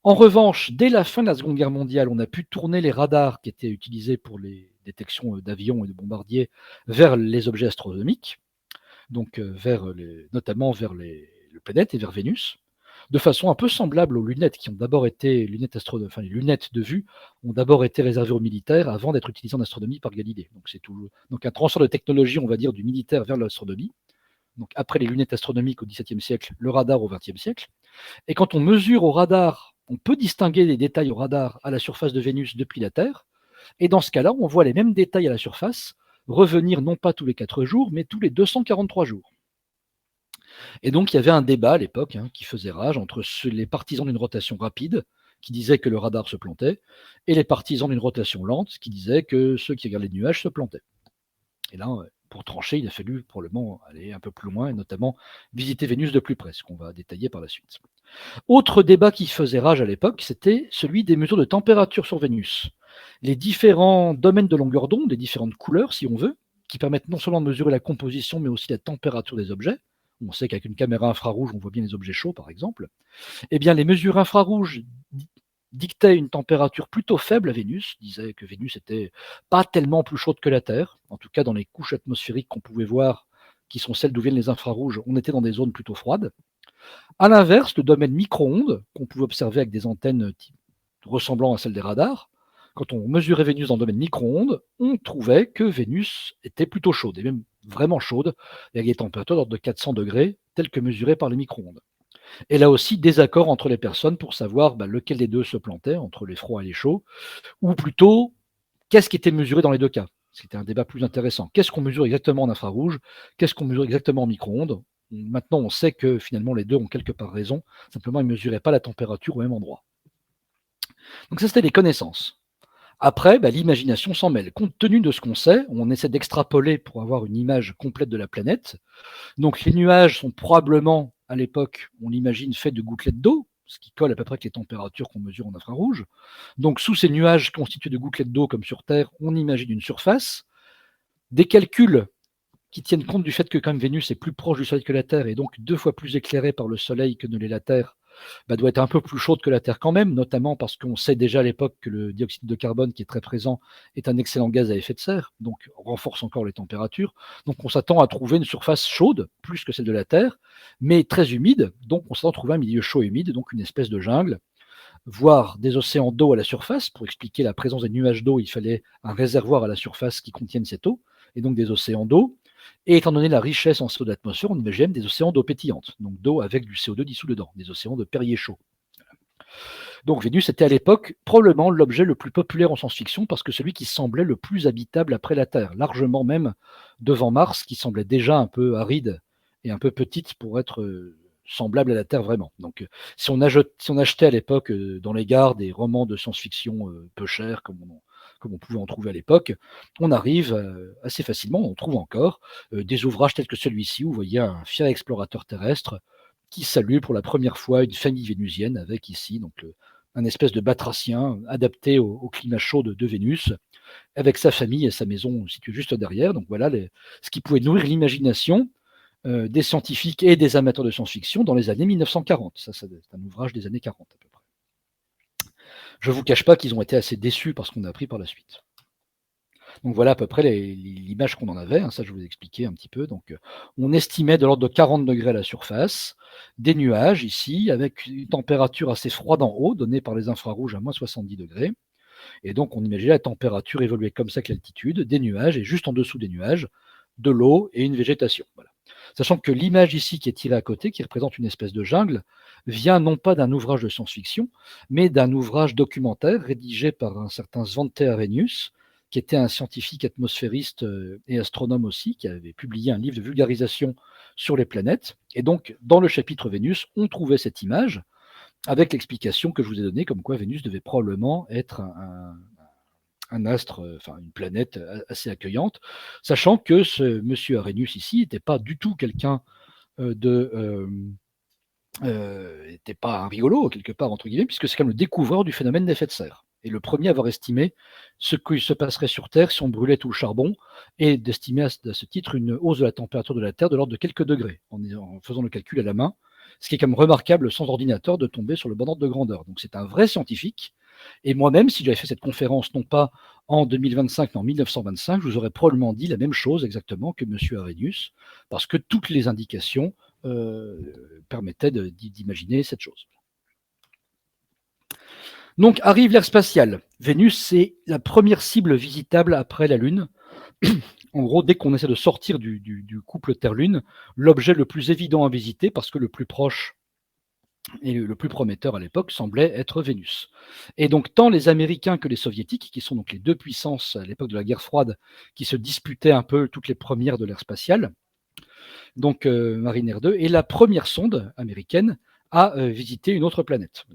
En revanche, dès la fin de la Seconde Guerre mondiale, on a pu tourner les radars qui étaient utilisés pour les détections d'avions et de bombardiers vers les objets astronomiques, donc notamment vers les planètes et vers Vénus, de façon un peu semblable aux lunettes qui ont d'abord été les lunettes de vue ont d'abord été réservées aux militaires avant d'être utilisées en astronomie par Galilée. Donc c'est donc un transfert de technologie, on va dire, du militaire vers l'astronomie. Donc après les lunettes astronomiques au XVIIe siècle, le radar au XXe siècle. Et quand on mesure au radar, on peut distinguer les détails au radar à la surface de Vénus depuis la Terre. Et dans ce cas-là, on voit les mêmes détails à la surface revenir non pas tous les 4 jours, mais tous les 243 jours. Et donc il y avait un débat à l'époque qui faisait rage entre les partisans d'une rotation rapide, qui disaient que le radar se plantait, et les partisans d'une rotation lente, qui disaient que ceux qui regardaient les nuages se plantaient. Et là, pour trancher, il a fallu probablement aller un peu plus loin, et notamment visiter Vénus de plus près, ce qu'on va détailler par la suite. Autre débat qui faisait rage à l'époque, c'était celui des mesures de température sur Vénus. Les différents domaines de longueur d'onde, les différentes couleurs, si on veut, qui permettent non seulement de mesurer la composition, mais aussi la température des objets. On sait qu'avec une caméra infrarouge, on voit bien les objets chauds, par exemple. Eh bien, les mesures infrarouges dictaient une température plutôt faible à Vénus, disaient que Vénus n'était pas tellement plus chaude que la Terre, en tout cas dans les couches atmosphériques qu'on pouvait voir, qui sont celles d'où viennent les infrarouges, on était dans des zones plutôt froides. À l'inverse, le domaine micro-ondes, qu'on pouvait observer avec des antennes ressemblant à celles des radars, quand on mesurait Vénus dans le domaine micro-ondes, on trouvait que Vénus était plutôt chaude, et même vraiment chaude, avec des températures d'ordre de 400 degrés, telles que mesurées par les micro-ondes. Et là aussi, désaccord entre les personnes pour savoir lequel des deux se plantait, entre les froids et les chauds, ou plutôt, qu'est-ce qui était mesuré dans les deux cas. C'était un débat plus intéressant. Qu'est-ce qu'on mesure exactement en infrarouge? Qu'est-ce qu'on mesure exactement en micro-ondes? Maintenant, on sait que finalement les deux ont quelque part raison. Simplement, ils ne mesuraient pas la température au même endroit. Donc ça, c'était les connaissances. Après, l'imagination s'en mêle. Compte tenu de ce qu'on sait, on essaie d'extrapoler pour avoir une image complète de la planète. Donc les nuages sont probablement, à l'époque, on l'imagine, faits de gouttelettes d'eau, ce qui colle à peu près avec les températures qu'on mesure en infrarouge. Donc sous ces nuages constitués de gouttelettes d'eau comme sur Terre, on imagine une surface. Des calculs qui tiennent compte du fait que quand même Vénus est plus proche du Soleil que la Terre et donc 2 fois plus éclairée par le Soleil que ne l'est la Terre, doit être un peu plus chaude que la Terre quand même, notamment parce qu'on sait déjà à l'époque que le dioxyde de carbone qui est très présent est un excellent gaz à effet de serre, donc renforce encore les températures. Donc on s'attend à trouver une surface chaude, plus que celle de la Terre, mais très humide, donc on s'attend à trouver un milieu chaud et humide, donc une espèce de jungle, voire des océans d'eau à la surface. Pour expliquer la présence des nuages d'eau, il fallait un réservoir à la surface qui contienne cette eau, et donc des océans d'eau. Et étant donné la richesse en CO2 de l'atmosphère, on imagine des océans d'eau pétillante, donc d'eau avec du CO2 dissous dedans, des océans de Perrier chaud. Donc Vénus était à l'époque probablement l'objet le plus populaire en science-fiction parce que celui qui semblait le plus habitable après la Terre, largement même devant Mars, qui semblait déjà un peu aride et un peu petite pour être semblable à la Terre vraiment. Donc si on achetait à l'époque dans les gares des romans de science-fiction peu chers, comme on pouvait en trouver à l'époque, on arrive assez facilement, on trouve encore des ouvrages tels que celui-ci où vous voyez un fier explorateur terrestre qui salue pour la première fois une famille vénusienne avec ici donc un espèce de batracien adapté au climat chaud de Vénus, avec sa famille et sa maison située juste derrière. Donc voilà ce qui pouvait nourrir l'imagination des scientifiques et des amateurs de science-fiction dans les années 1940. Ça, c'est un ouvrage des années 40 à peu près. Je ne vous cache pas qu'ils ont été assez déçus par ce qu'on a appris par la suite. Donc voilà à peu près l'image qu'on en avait, hein, ça je vous ai expliqué un petit peu. Donc on estimait de l'ordre de 40 degrés à la surface, des nuages ici, avec une température assez froide en haut, donnée par les infrarouges à moins 70 degrés. Et donc on imaginait la température évoluer comme ça avec l'altitude, des nuages, et juste en dessous des nuages, de l'eau et une végétation. Voilà. Sachant que l'image ici qui est tirée à côté, qui représente une espèce de jungle, vient non pas d'un ouvrage de science-fiction, mais d'un ouvrage documentaire rédigé par un certain Svante Arrhenius, qui était un scientifique atmosphériste et astronome aussi, qui avait publié un livre de vulgarisation sur les planètes. Et donc, dans le chapitre Vénus, on trouvait cette image avec l'explication que je vous ai donnée, comme quoi Vénus devait probablement être un astre, enfin une planète assez accueillante, sachant que ce monsieur Arrhenius ici n'était pas du tout quelqu'un n'était pas un rigolo, quelque part, entre guillemets, puisque c'est quand même le découvreur du phénomène d'effet de serre. Et le premier à avoir estimé ce qu'il se passerait sur Terre si on brûlait tout le charbon, et d'estimer à ce titre une hausse de la température de la Terre de l'ordre de quelques degrés, en faisant le calcul à la main, ce qui est quand même remarquable sans ordinateur de tomber sur le bon ordre de grandeur. Donc c'est un vrai scientifique. Et moi-même, si j'avais fait cette conférence, non pas en 2025, mais en 1925, je vous aurais probablement dit la même chose exactement que M. Arrhenius, parce que toutes les indications permettaient d'imaginer cette chose. Donc arrive l'ère spatiale. Vénus, c'est la première cible visitable après la Lune. En gros, dès qu'on essaie de sortir du couple Terre-Lune, l'objet le plus évident à visiter, parce que le plus proche et le plus prometteur à l'époque semblait être Vénus. Et donc tant les Américains que les Soviétiques, qui sont donc les deux puissances à l'époque de la guerre froide, qui se disputaient un peu toutes les premières de l'ère spatiale, donc Mariner 2, est la première sonde américaine à visiter une autre planète.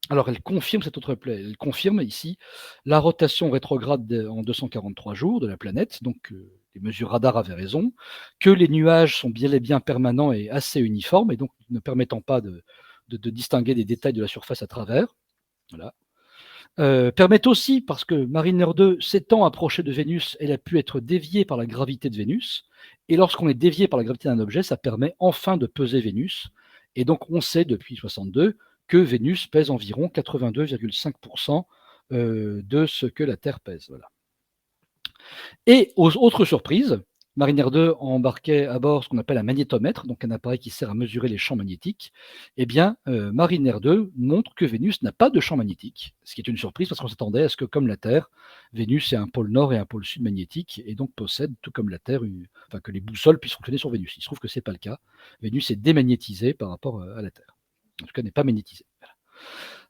Alors elle confirme cette autre planète, elle confirme ici la rotation rétrograde en 243 jours de la planète, donc les mesures radar avaient raison, que les nuages sont bien et bien permanents et assez uniformes, et donc ne permettant pas de distinguer des détails de la surface à travers. Voilà. Permettent aussi, parce que Mariner 2 s'étant approché de Vénus, elle a pu être déviée par la gravité de Vénus, et lorsqu'on est dévié par la gravité d'un objet, ça permet enfin de peser Vénus, et donc on sait depuis 62 que Vénus pèse environ 82,5% de ce que la Terre pèse. Voilà. Et autre surprise, Mariner 2 embarquait à bord ce qu'on appelle un magnétomètre, donc un appareil qui sert à mesurer les champs magnétiques. Eh bien, Mariner 2 montre que Vénus n'a pas de champ magnétique, ce qui est une surprise parce qu'on s'attendait à ce que, comme la Terre, Vénus ait un pôle nord et un pôle sud magnétique, et donc possède, tout comme la Terre, que les boussoles puissent fonctionner sur Vénus. Il se trouve que ce n'est pas le cas. Vénus est démagnétisée par rapport à la Terre. En tout cas, n'est pas magnétisée. Voilà.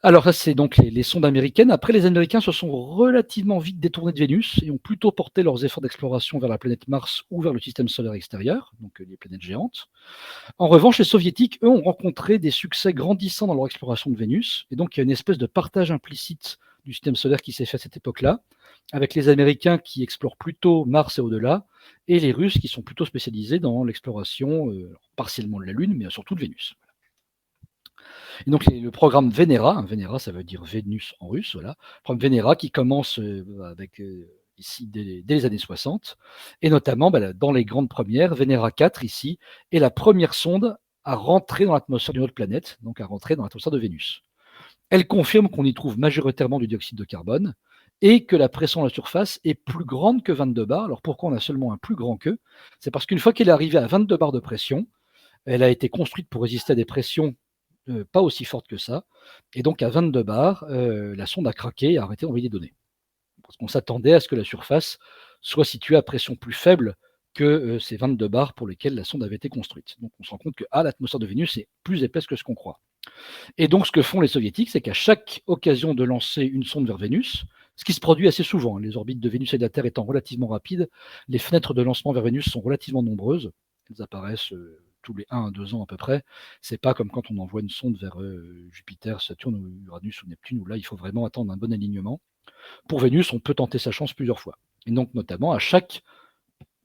Alors ça, c'est donc les sondes américaines. Après, les Américains se sont relativement vite détournés de Vénus et ont plutôt porté leurs efforts d'exploration vers la planète Mars ou vers le système solaire extérieur, donc les planètes géantes. En revanche, les Soviétiques, eux, ont rencontré des succès grandissants dans leur exploration de Vénus, et donc il y a une espèce de partage implicite du système solaire qui s'est fait à cette époque-là, avec les Américains qui explorent plutôt Mars et au-delà, et les Russes qui sont plutôt spécialisés dans l'exploration partiellement de la Lune, mais surtout de Vénus. Et donc le programme Venera, Venera ça veut dire Vénus en russe, voilà, le programme Venera qui commence avec ici dès les années 60, et notamment dans les grandes premières, Venera 4 ici est la première sonde à rentrer dans l'atmosphère d'une autre planète, donc à rentrer dans l'atmosphère de Vénus. Elle confirme qu'on y trouve majoritairement du dioxyde de carbone et que la pression à la surface est plus grande que 22 bars. Alors pourquoi on a seulement un plus grand que? C'est parce qu'une fois qu'elle est arrivée à 22 bars de pression, elle a été construite pour résister à des pressions pas aussi fortes que ça. Et donc à 22 bars, la sonde a craqué et a arrêté d'envoyer des données. Parce qu'on s'attendait à ce que la surface soit située à pression plus faible que ces 22 bars pour lesquels la sonde avait été construite. Donc on se rend compte que l'atmosphère de Vénus est plus épaisse que ce qu'on croit. Et donc ce que font les soviétiques, c'est qu'à chaque occasion de lancer une sonde vers Vénus, ce qui se produit assez souvent, les orbites de Vénus et de la Terre étant relativement rapides, les fenêtres de lancement vers Vénus sont relativement nombreuses. Elles apparaissent tous les 1 à 2 ans à peu près. C'est pas comme quand on envoie une sonde vers Jupiter, Saturne, ou Uranus ou Neptune, où là il faut vraiment attendre un bon alignement. Pour Vénus, on peut tenter sa chance plusieurs fois. Et donc notamment à chaque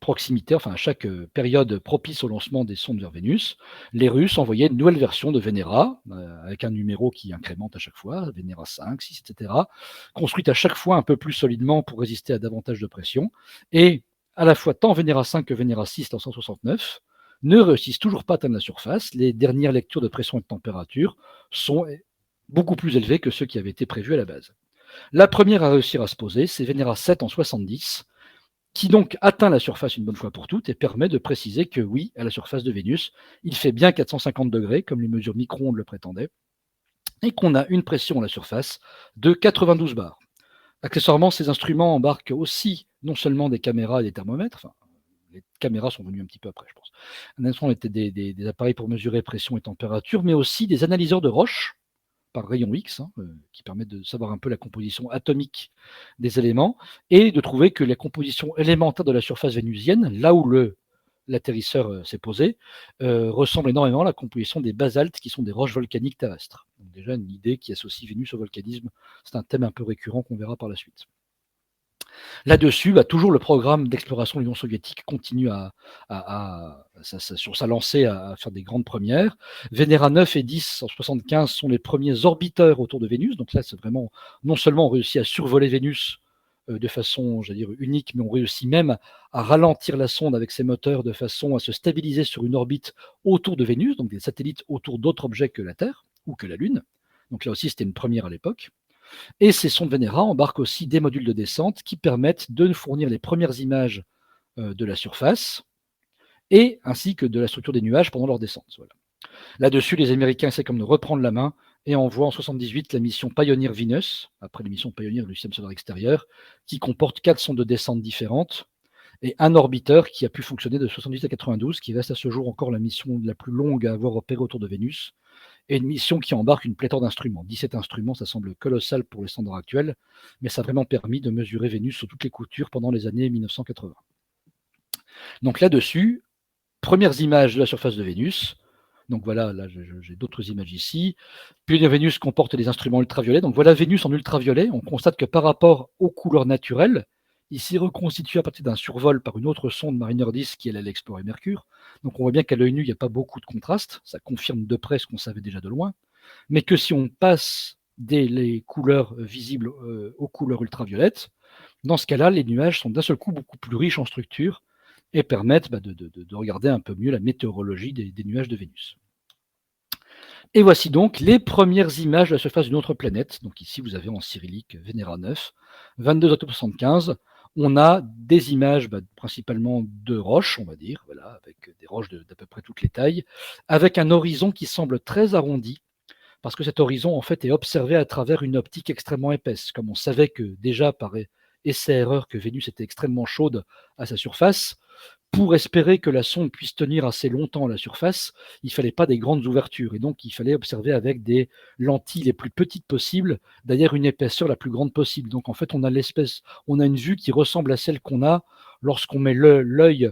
proximité, enfin à chaque période propice au lancement des sondes vers Vénus, les Russes envoyaient une nouvelle version de Venera, avec un numéro qui incrémente à chaque fois, Venera 5, 6, etc., construite à chaque fois un peu plus solidement pour résister à davantage de pression. Et à la fois tant Venera 5 que Venera 6 en 169 ne réussissent toujours pas à atteindre la surface. Les dernières lectures de pression et de température sont beaucoup plus élevées que ceux qui avaient été prévus à la base. La première à réussir à se poser, c'est Venera 7 en 70, qui donc atteint la surface une bonne fois pour toutes et permet de préciser que oui, à la surface de Vénus, il fait bien 450 degrés, comme les mesures micro-ondes le prétendaient, et qu'on a une pression à la surface de 92 bars. Accessoirement, ces instruments embarquent aussi non seulement des caméras et des thermomètres, enfin, les caméras sont venues un petit peu après, je pense. Un instrument était des appareils pour mesurer pression et température, mais aussi des analyseurs de roches, par rayon X, qui permettent de savoir un peu la composition atomique des éléments, et de trouver que la composition élémentaire de la surface vénusienne, là où l'atterrisseur s'est posé, ressemble énormément à la composition des basaltes, qui sont des roches volcaniques terrestres. Donc déjà une idée qui associe Vénus au volcanisme, c'est un thème un peu récurrent qu'on verra par la suite. Là-dessus, toujours le programme d'exploration de l'Union soviétique continue sur sa lancée à faire des grandes premières. Venera 9 et 10 en 75 sont les premiers orbiteurs autour de Vénus. Donc là, c'est vraiment, non seulement on réussit à survoler Vénus de façon, j'allais dire, unique, mais on réussit même à ralentir la sonde avec ses moteurs de façon à se stabiliser sur une orbite autour de Vénus, donc des satellites autour d'autres objets que la Terre ou que la Lune. Donc là aussi, c'était une première à l'époque. Et ces sondes Venera embarquent aussi des modules de descente qui permettent de fournir les premières images de la surface et ainsi que de la structure des nuages pendant leur descente. Voilà. Là-dessus, les Américains essaient comme de reprendre la main et envoient en 78 la mission Pioneer Venus, après les missions Pioneer du système solaire extérieur, qui comporte 4 sondes de descente différentes et un orbiteur qui a pu fonctionner de 78 à 92, qui reste à ce jour encore la mission la plus longue à avoir opéré autour de Vénus, et une mission qui embarque une pléthore d'instruments. 17 instruments, ça semble colossal pour les standards actuels, mais ça a vraiment permis de mesurer Vénus sous toutes les coutures pendant les années 1980. Donc là-dessus, premières images de la surface de Vénus. Donc voilà, là j'ai d'autres images ici. Puis Vénus comporte des instruments ultraviolets. Donc voilà Vénus en ultraviolet. On constate que par rapport aux couleurs naturelles, il s'est reconstitué à partir d'un survol par une autre sonde Mariner 10 qui allait explorer Mercure. Donc on voit bien qu'à l'œil nu, il n'y a pas beaucoup de contraste. Ça confirme de près ce qu'on savait déjà de loin. Mais que si on passe les couleurs visibles aux couleurs ultraviolettes, dans ce cas-là, les nuages sont d'un seul coup beaucoup plus riches en structure et permettent de regarder un peu mieux la météorologie des nuages de Vénus. Et voici donc les premières images de la surface d'une autre planète. Donc ici, vous avez en cyrillique Venera 9, 22 octobre 75. On a des images principalement de roches, on va dire, voilà, avec des roches d'à peu près toutes les tailles, avec un horizon qui semble très arrondi, parce que cet horizon, en fait, est observé à travers une optique extrêmement épaisse, comme on savait que déjà par essai-erreur que Vénus était extrêmement chaude à sa surface. Pour espérer que la sonde puisse tenir assez longtemps à la surface, il ne fallait pas des grandes ouvertures. Et donc, il fallait observer avec des lentilles les plus petites possibles, d'ailleurs une épaisseur la plus grande possible. Donc, en fait, on a une vue qui ressemble à celle qu'on a lorsqu'on met l'œil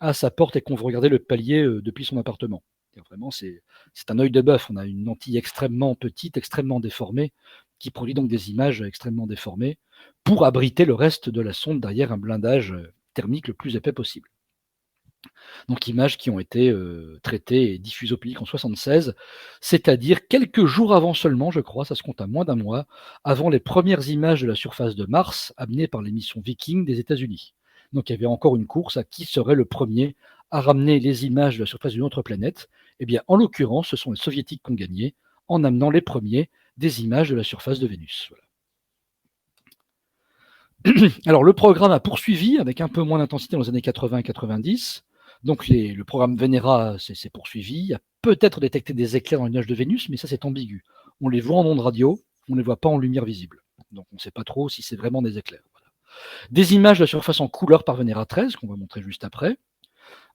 à sa porte et qu'on veut regarder le palier depuis son appartement. Et vraiment, c'est un œil de bœuf. On a une lentille extrêmement petite, extrêmement déformée, qui produit donc des images extrêmement déformées pour abriter le reste de la sonde derrière un blindage thermique le plus épais possible. Donc images qui ont été traitées et diffusées au public en 1976, c'est-à-dire quelques jours avant seulement, je crois, ça se compte à moins d'un mois, avant les premières images de la surface de Mars amenées par les missions Viking des États-Unis. Donc il y avait encore une course à qui serait le premier à ramener les images de la surface d'une autre planète. Eh bien, en l'occurrence, ce sont les Soviétiques qui ont gagné en amenant les premiers des images de la surface de Vénus. Voilà. Alors, le programme a poursuivi avec un peu moins d'intensité dans les années 80 et 90. Donc, le programme Venera s'est poursuivi. Il a peut-être détecté des éclairs dans les nuages de Vénus, mais ça, c'est ambigu. On les voit en ondes radio, on ne les voit pas en lumière visible. Donc, on ne sait pas trop si c'est vraiment des éclairs. Voilà. Des images de la surface en couleur par Venera 13, qu'on va montrer juste après.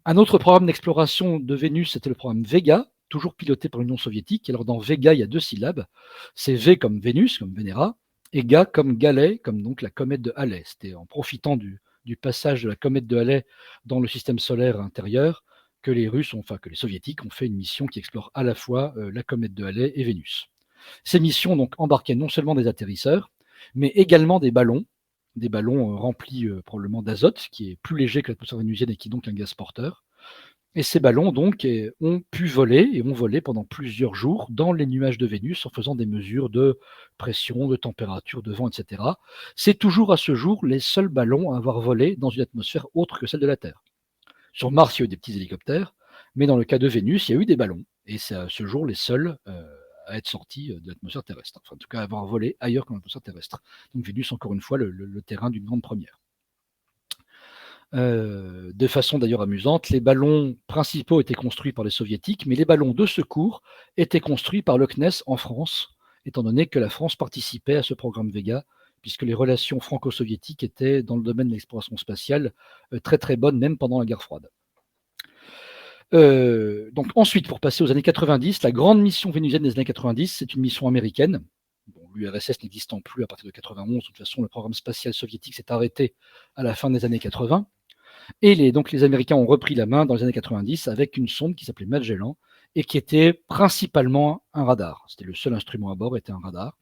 Un autre programme d'exploration de Vénus, c'était le programme Vega, toujours piloté par l'Union soviétique. Alors, dans Vega, il y a 2 syllabes. C'est V comme Vénus, comme Venera, et Ga comme Gallet, comme donc la comète de Halley. C'était en profitant du passage de la comète de Halley dans le système solaire intérieur que les Soviétiques ont fait une mission qui explore à la fois la comète de Halley et Vénus. Ces missions donc embarquaient non seulement des atterrisseurs, mais également des ballons remplis probablement d'azote, qui est plus léger que l'atmosphère vénusienne et qui est donc un gaz porteur. Et ces ballons, donc, ont pu voler et ont volé pendant plusieurs jours dans les nuages de Vénus en faisant des mesures de pression, de température, de vent, etc. C'est toujours à ce jour les seuls ballons à avoir volé dans une atmosphère autre que celle de la Terre. Sur Mars, il y a eu des petits hélicoptères, mais dans le cas de Vénus, il y a eu des ballons. Et c'est à ce jour les seuls à être sortis de l'atmosphère terrestre. Enfin, en tout cas, à avoir volé ailleurs que dans l'atmosphère terrestre. Donc Vénus, encore une fois, le terrain d'une grande première. De façon d'ailleurs amusante, les ballons principaux étaient construits par les soviétiques, mais les ballons de secours étaient construits par le CNES en France, étant donné que la France participait à ce programme Vega, puisque les relations franco-soviétiques étaient, dans le domaine de l'exploration spatiale, très très bonnes, même pendant la guerre froide. Donc ensuite, pour passer aux années 90, la grande mission vénusienne des années 90, c'est une mission américaine. Bon, l'URSS n'existant plus à partir de 91, de toute façon, le programme spatial soviétique s'est arrêté à la fin des années 80. Et donc les Américains ont repris la main dans les années 90 avec une sonde qui s'appelait Magellan et qui était principalement un radar. C'était le seul instrument à bord, était un radar.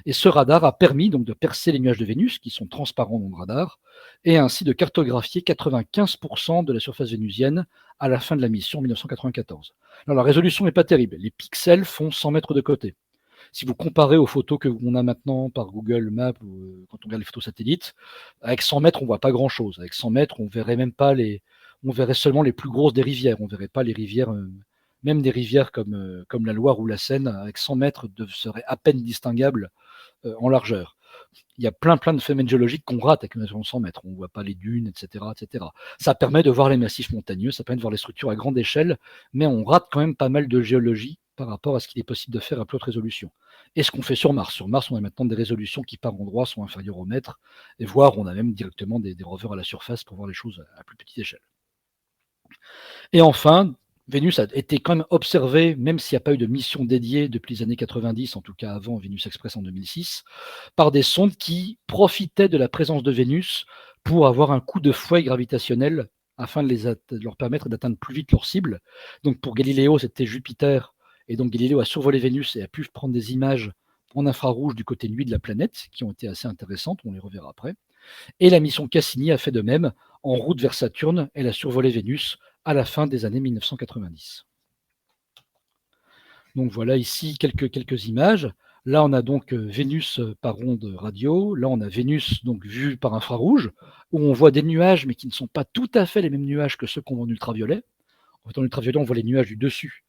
Et ce radar a permis donc de percer les nuages de Vénus, qui sont transparents dans le radar, et ainsi de cartographier 95% de la surface vénusienne à la fin de la mission en 1994. Alors la résolution n'est pas terrible. Les pixels font 100 mètres de côté. Si vous comparez aux photos qu'on a maintenant par Google Maps ou quand on regarde les photos satellites, avec 100 mètres, on ne voit pas grand-chose. Avec 100 mètres, on verrait seulement les plus grosses des rivières. On ne verrait pas les rivières, même des rivières comme la Loire ou la Seine, avec 100 mètres, seraient à peine distinguables en largeur. Il y a plein de phénomènes géologiques qu'on rate avec une résolution de 100 mètres. On ne voit pas les dunes, etc., etc. Ça permet de voir les massifs montagneux, ça permet de voir les structures à grande échelle, mais on rate quand même pas mal de géologie par rapport à ce qu'il est possible de faire à plus haute résolution. Et ce qu'on fait sur Mars. Sur Mars, on a maintenant des résolutions qui, par endroits, sont inférieures au mètre, et voire on a même directement des rovers à la surface pour voir les choses à plus petite échelle. Et enfin, Vénus a été quand même observée, même s'il n'y a pas eu de mission dédiée depuis les années 90, en tout cas avant Vénus Express en 2006, par des sondes qui profitaient de la présence de Vénus pour avoir un coup de fouet gravitationnel afin de leur permettre d'atteindre plus vite leur cible. Donc pour Galileo, c'était Jupiter, et donc Galileo a survolé Vénus et a pu prendre des images en infrarouge du côté nuit de la planète, qui ont été assez intéressantes, on les reverra après. Et la mission Cassini a fait de même. En route vers Saturne, elle a survolé Vénus à la fin des années 1990. Donc voilà ici quelques images. Là, on a donc Vénus par onde radio. Là, on a Vénus donc vue par infrarouge, où on voit des nuages, mais qui ne sont pas tout à fait les mêmes nuages que ceux qu'on voit en ultraviolet. En fait, en ultraviolet, on voit les nuages du dessus.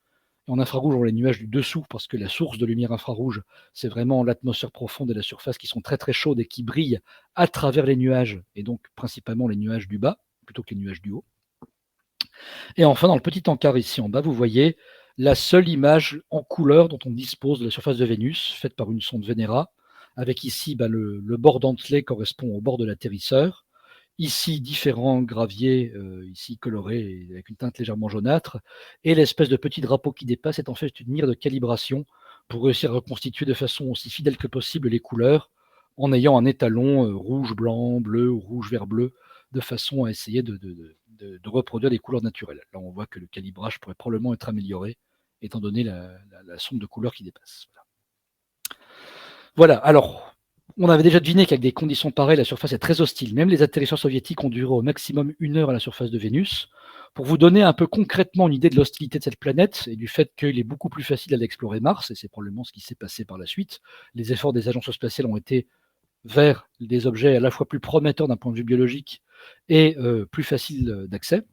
Et en infrarouge, on voit les nuages du dessous, parce que la source de lumière infrarouge, c'est vraiment l'atmosphère profonde et la surface qui sont très très chaudes et qui brillent à travers les nuages, et donc principalement les nuages du bas, plutôt que les nuages du haut. Et enfin, dans le petit encart ici en bas, vous voyez la seule image en couleur dont on dispose de la surface de Vénus, faite par une sonde Venera, avec ici le bord dentelé correspond au bord de l'atterrisseur. Ici, différents graviers, ici colorés avec une teinte légèrement jaunâtre, et l'espèce de petit drapeau qui dépasse est en fait une mire de calibration pour réussir à reconstituer de façon aussi fidèle que possible les couleurs, en ayant un étalon rouge, blanc, bleu ou rouge, vert, bleu, de façon à essayer de reproduire les couleurs naturelles. Là, on voit que le calibrage pourrait probablement être amélioré, étant donné la somme de couleurs qui dépasse. Voilà, alors, on avait déjà deviné qu'avec des conditions pareilles, la surface est très hostile. Même les atterrisseurs soviétiques ont duré au maximum 1 heure à la surface de Vénus. Pour vous donner un peu concrètement une idée de l'hostilité de cette planète et du fait qu'il est beaucoup plus facile d'aller explorer Mars, et c'est probablement ce qui s'est passé par la suite, les efforts des agences spatiales ont été vers des objets à la fois plus prometteurs d'un point de vue biologique et plus faciles d'accès.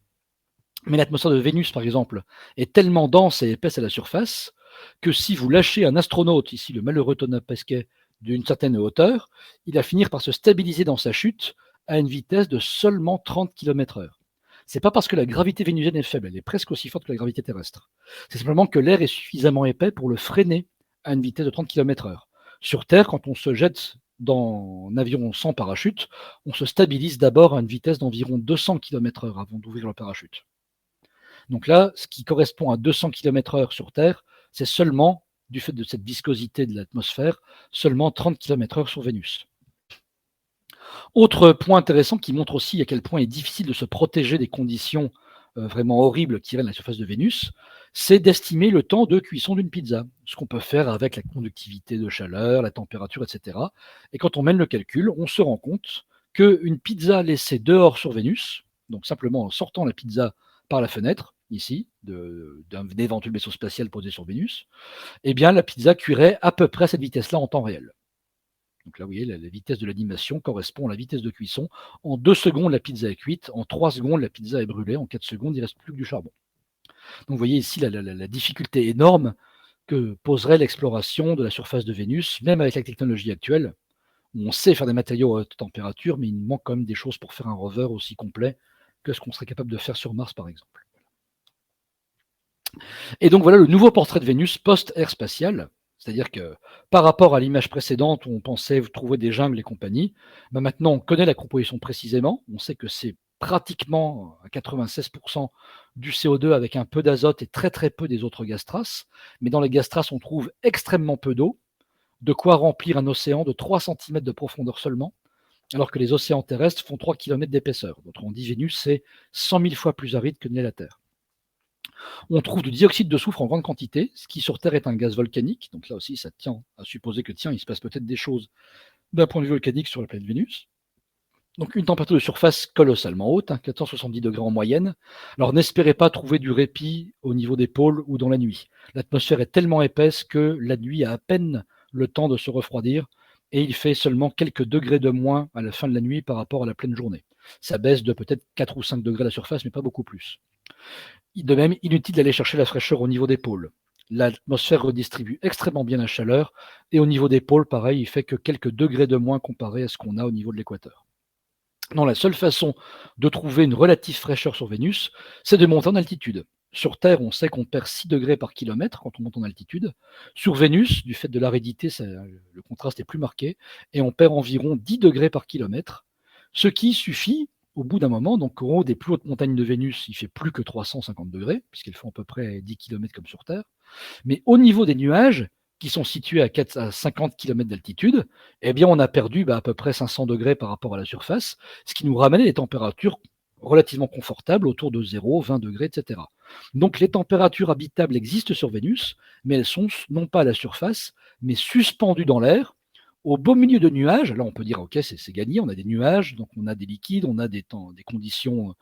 Mais l'atmosphère de Vénus, par exemple, est tellement dense et épaisse à la surface que si vous lâchez un astronaute, ici le malheureux Thomas Pesquet, d'une certaine hauteur, il va finir par se stabiliser dans sa chute à une vitesse de seulement 30 km/h. C'est pas parce que la gravité vénusienne est faible, elle est presque aussi forte que la gravité terrestre. C'est simplement que l'air est suffisamment épais pour le freiner à une vitesse de 30 km/h. Sur Terre, quand on se jette dans un avion sans parachute, on se stabilise d'abord à une vitesse d'environ 200 km/h avant d'ouvrir le parachute. Donc là, ce qui correspond à 200 km/h sur Terre, c'est seulement, du fait de cette viscosité de l'atmosphère, seulement 30 km/h sur Vénus. Autre point intéressant qui montre aussi à quel point il est difficile de se protéger des conditions vraiment horribles qui règnent à la surface de Vénus, c'est d'estimer le temps de cuisson d'une pizza. Ce qu'on peut faire avec la conductivité de chaleur, la température, etc. Et quand on mène le calcul, on se rend compte qu'une pizza laissée dehors sur Vénus, donc simplement en sortant la pizza par la fenêtre, ici, d'un éventuel vaisseau spatial posé sur Vénus, eh bien la pizza cuirait à peu près à cette vitesse-là en temps réel. Donc là, vous voyez, la vitesse de l'animation correspond à la vitesse de cuisson. En 2 secondes, la pizza est cuite. En 3 secondes, la pizza est brûlée. En 4 secondes, il ne reste plus que du charbon. Donc vous voyez ici la difficulté énorme que poserait l'exploration de la surface de Vénus, même avec la technologie actuelle, où on sait faire des matériaux à haute température, mais il manque quand même des choses pour faire un rover aussi complet que ce qu'on serait capable de faire sur Mars, par exemple. Et donc voilà le nouveau portrait de Vénus post-ère spatiale. C'est-à-dire que par rapport à l'image précédente où on pensait trouver des jungles et compagnie, ben maintenant on connaît la composition précisément. On sait que c'est pratiquement à 96% du CO2 avec un peu d'azote et très très peu des autres gaz traces. Mais dans les gaz traces, on trouve extrêmement peu d'eau, de quoi remplir un océan de 3 cm de profondeur seulement, alors que les océans terrestres font 3 km d'épaisseur. Autrement dit, Vénus, c'est 100 000 fois plus aride que n'est la Terre. On trouve du dioxyde de soufre en grande quantité, ce qui sur Terre est un gaz volcanique. Donc là aussi, ça tient à supposer que il se passe peut-être des choses d'un point de vue volcanique sur la planète Vénus. Donc une température de surface colossalement haute, 470 degrés en moyenne. Alors n'espérez pas trouver du répit au niveau des pôles ou dans la nuit. L'atmosphère est tellement épaisse que la nuit a à peine le temps de se refroidir et il fait seulement quelques degrés de moins à la fin de la nuit par rapport à la pleine journée. Ça baisse de peut-être 4 ou 5 degrés à la surface, mais pas beaucoup plus. De même, inutile d'aller chercher la fraîcheur au niveau des pôles. L'atmosphère redistribue extrêmement bien la chaleur, et au niveau des pôles, pareil, il fait que quelques degrés de moins comparé à ce qu'on a au niveau de l'équateur. Non, la seule façon de trouver une relative fraîcheur sur Vénus, c'est de monter en altitude. Sur Terre, on sait qu'on perd 6 degrés par kilomètre quand on monte en altitude. Sur Vénus, du fait de l'aridité, le contraste est plus marqué, et on perd environ 10 degrés par kilomètre, ce qui suffit au bout d'un moment. Donc, au haut des plus hautes montagnes de Vénus, il fait plus que 350 degrés, puisqu'elles font à peu près 10 km comme sur Terre. Mais au niveau des nuages, qui sont situés à 50 km d'altitude, eh bien, on a perdu à peu près 500 degrés par rapport à la surface, ce qui nous ramène à des températures relativement confortables, autour de 0, 20 degrés, etc. Donc les températures habitables existent sur Vénus, mais elles sont non pas à la surface, mais suspendues dans l'air, au beau milieu de nuages. Là, on peut dire, ok, c'est gagné, on a des nuages, donc on a des liquides, on a des conditions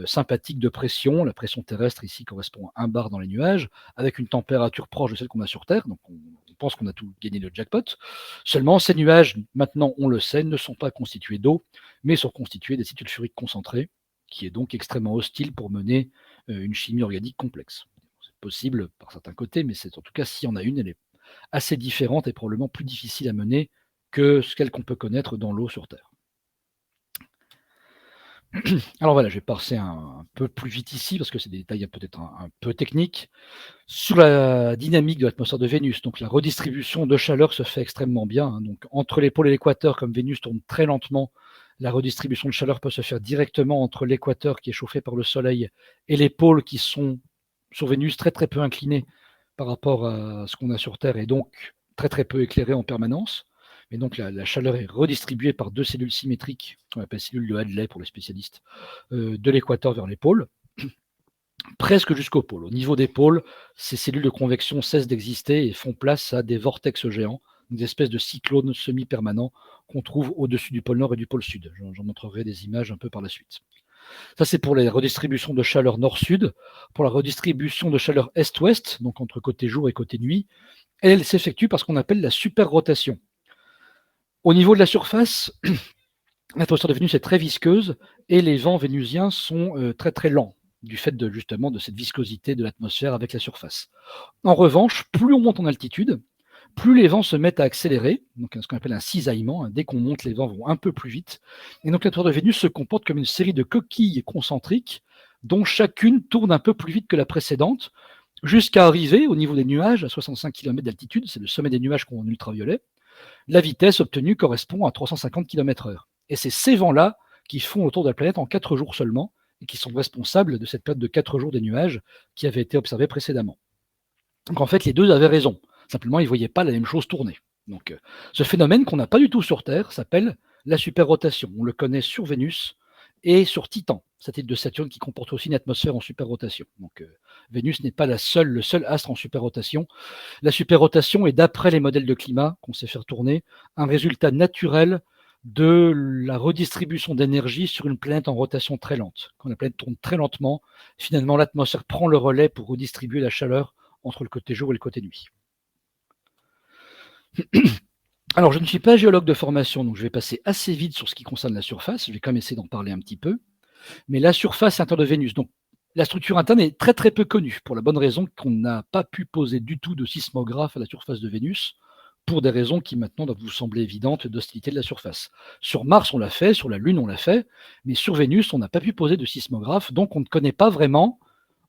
sympathiques de pression. La pression terrestre ici correspond à 1 bar dans les nuages, avec une température proche de celle qu'on a sur Terre, donc on pense qu'on a tout gagné le jackpot. Seulement, ces nuages, maintenant on le sait, ne sont pas constitués d'eau, mais sont constitués d'acide sulfurique concentré, qui est donc extrêmement hostile pour mener une chimie organique complexe. C'est possible par certains côtés, mais c'est en tout cas, s'il y en a une, elle est assez différente et probablement plus difficile à mener que celle qu'on peut connaître dans l'eau sur Terre. Alors voilà, je vais passer un peu plus vite ici parce que c'est des détails peut-être un peu techniques. Sur la dynamique de l'atmosphère de Vénus, donc la redistribution de chaleur se fait extrêmement bien, hein. Donc, entre les pôles et l'équateur, comme Vénus tourne très lentement, la redistribution de chaleur peut se faire directement entre l'équateur qui est chauffé par le Soleil et les pôles qui sont sur Vénus très très peu inclinés par rapport à ce qu'on a sur Terre et donc très très peu éclairés en permanence. Mais donc la chaleur est redistribuée par deux cellules symétriques, qu'on appelle cellules de Hadley pour les spécialistes, de l'équateur vers les pôles, presque jusqu'au pôle. Au niveau des pôles, ces cellules de convection cessent d'exister et font place à des vortex géants, des espèces de cyclones semi-permanents qu'on trouve au-dessus du pôle Nord et du pôle Sud. J'en montrerai des images un peu par la suite. Ça, c'est pour la redistribution de chaleur nord-sud. Pour la redistribution de chaleur est-ouest, donc entre côté jour et côté nuit, elle s'effectue par ce qu'on appelle la superrotation. Au niveau de la surface, l'atmosphère de Vénus est très visqueuse et les vents vénusiens sont très très lents du fait justement de cette viscosité de l'atmosphère avec la surface. En revanche, plus on monte en altitude, plus les vents se mettent à accélérer, donc ce qu'on appelle un cisaillement. Dès qu'on monte, les vents vont un peu plus vite. Et donc l'atmosphère de Vénus se comporte comme une série de coquilles concentriques dont chacune tourne un peu plus vite que la précédente, jusqu'à arriver au niveau des nuages à 65 km d'altitude, c'est le sommet des nuages qu'on voit en ultraviolet. La vitesse obtenue correspond à 350 km/h. Et c'est ces vents-là qui font autour de la planète en 4 jours seulement, et qui sont responsables de cette période de 4 jours des nuages qui avait été observée précédemment. Donc en fait, les deux avaient raison. Simplement, ils ne voyaient pas la même chose tourner. Donc ce phénomène qu'on n'a pas du tout sur Terre s'appelle la superrotation. On le connaît sur Vénus et sur Titan, satellite de Saturne qui comporte aussi une atmosphère en superrotation. Donc Vénus n'est pas le seul astre en superrotation. La superrotation est, d'après les modèles de climat qu'on sait faire tourner, un résultat naturel de la redistribution d'énergie sur une planète en rotation très lente. Quand la planète tourne très lentement, finalement l'atmosphère prend le relais pour redistribuer la chaleur entre le côté jour et le côté nuit. Alors, je ne suis pas géologue de formation, donc je vais passer assez vite sur ce qui concerne la surface. Je vais quand même essayer d'en parler un petit peu. Mais la surface interne de Vénus, donc la structure interne est très très peu connue, pour la bonne raison qu'on n'a pas pu poser du tout de sismographe à la surface de Vénus, pour des raisons qui maintenant doivent vous sembler évidentes d'hostilité de la surface. Sur Mars, on l'a fait, sur la Lune, on l'a fait, mais sur Vénus, on n'a pas pu poser de sismographe, donc on ne connaît pas vraiment,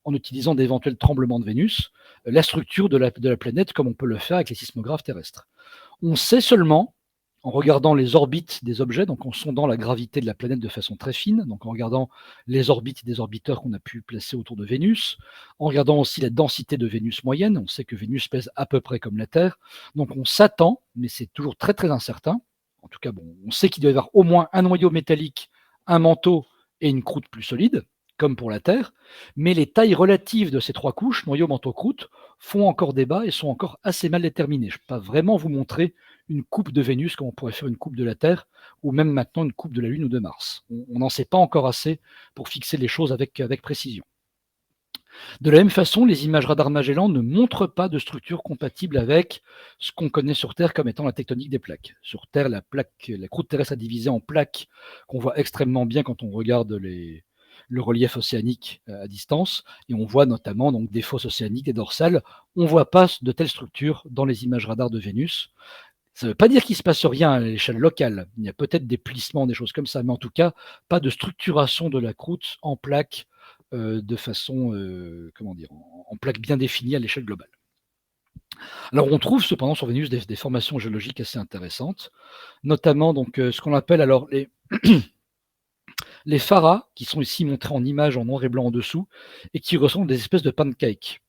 en utilisant d'éventuels tremblements de Vénus, la structure de la planète comme on peut le faire avec les sismographes terrestres. On sait seulement, en regardant les orbites des objets, donc en sondant la gravité de la planète de façon très fine, donc en regardant les orbites des orbiteurs qu'on a pu placer autour de Vénus, en regardant aussi la densité de Vénus moyenne, on sait que Vénus pèse à peu près comme la Terre, donc on s'attend, mais c'est toujours très très incertain, en tout cas bon, on sait qu'il doit y avoir au moins un noyau métallique, un manteau et une croûte plus solide, comme pour la Terre, mais les tailles relatives de ces trois couches, noyau, manteau, croûte, font encore débat et sont encore assez mal déterminées. Je ne peux pas vraiment vous montrer une coupe de Vénus comme on pourrait faire une coupe de la Terre, ou même maintenant une coupe de la Lune ou de Mars. On n'en sait pas encore assez pour fixer les choses avec précision. De la même façon, les images radar Magellan ne montrent pas de structure compatible avec ce qu'on connaît sur Terre comme étant la tectonique des plaques. Sur Terre, la croûte terrestre est divisée en plaques qu'on voit extrêmement bien quand on regarde le relief océanique à distance, et on voit notamment donc des fosses océaniques, des dorsales. On ne voit pas de telles structures dans les images radar de Vénus. Ça ne veut pas dire qu'il ne se passe rien à l'échelle locale. Il y a peut-être des plissements, des choses comme ça, mais en tout cas, pas de structuration de la croûte en plaques de façon, en plaques bien définies à l'échelle globale. Alors, on trouve cependant sur Vénus des formations géologiques assez intéressantes, notamment donc ce qu'on appelle alors les pharas, qui sont ici montrés en image en noir et blanc en dessous, et qui ressemblent à des espèces de pancakes.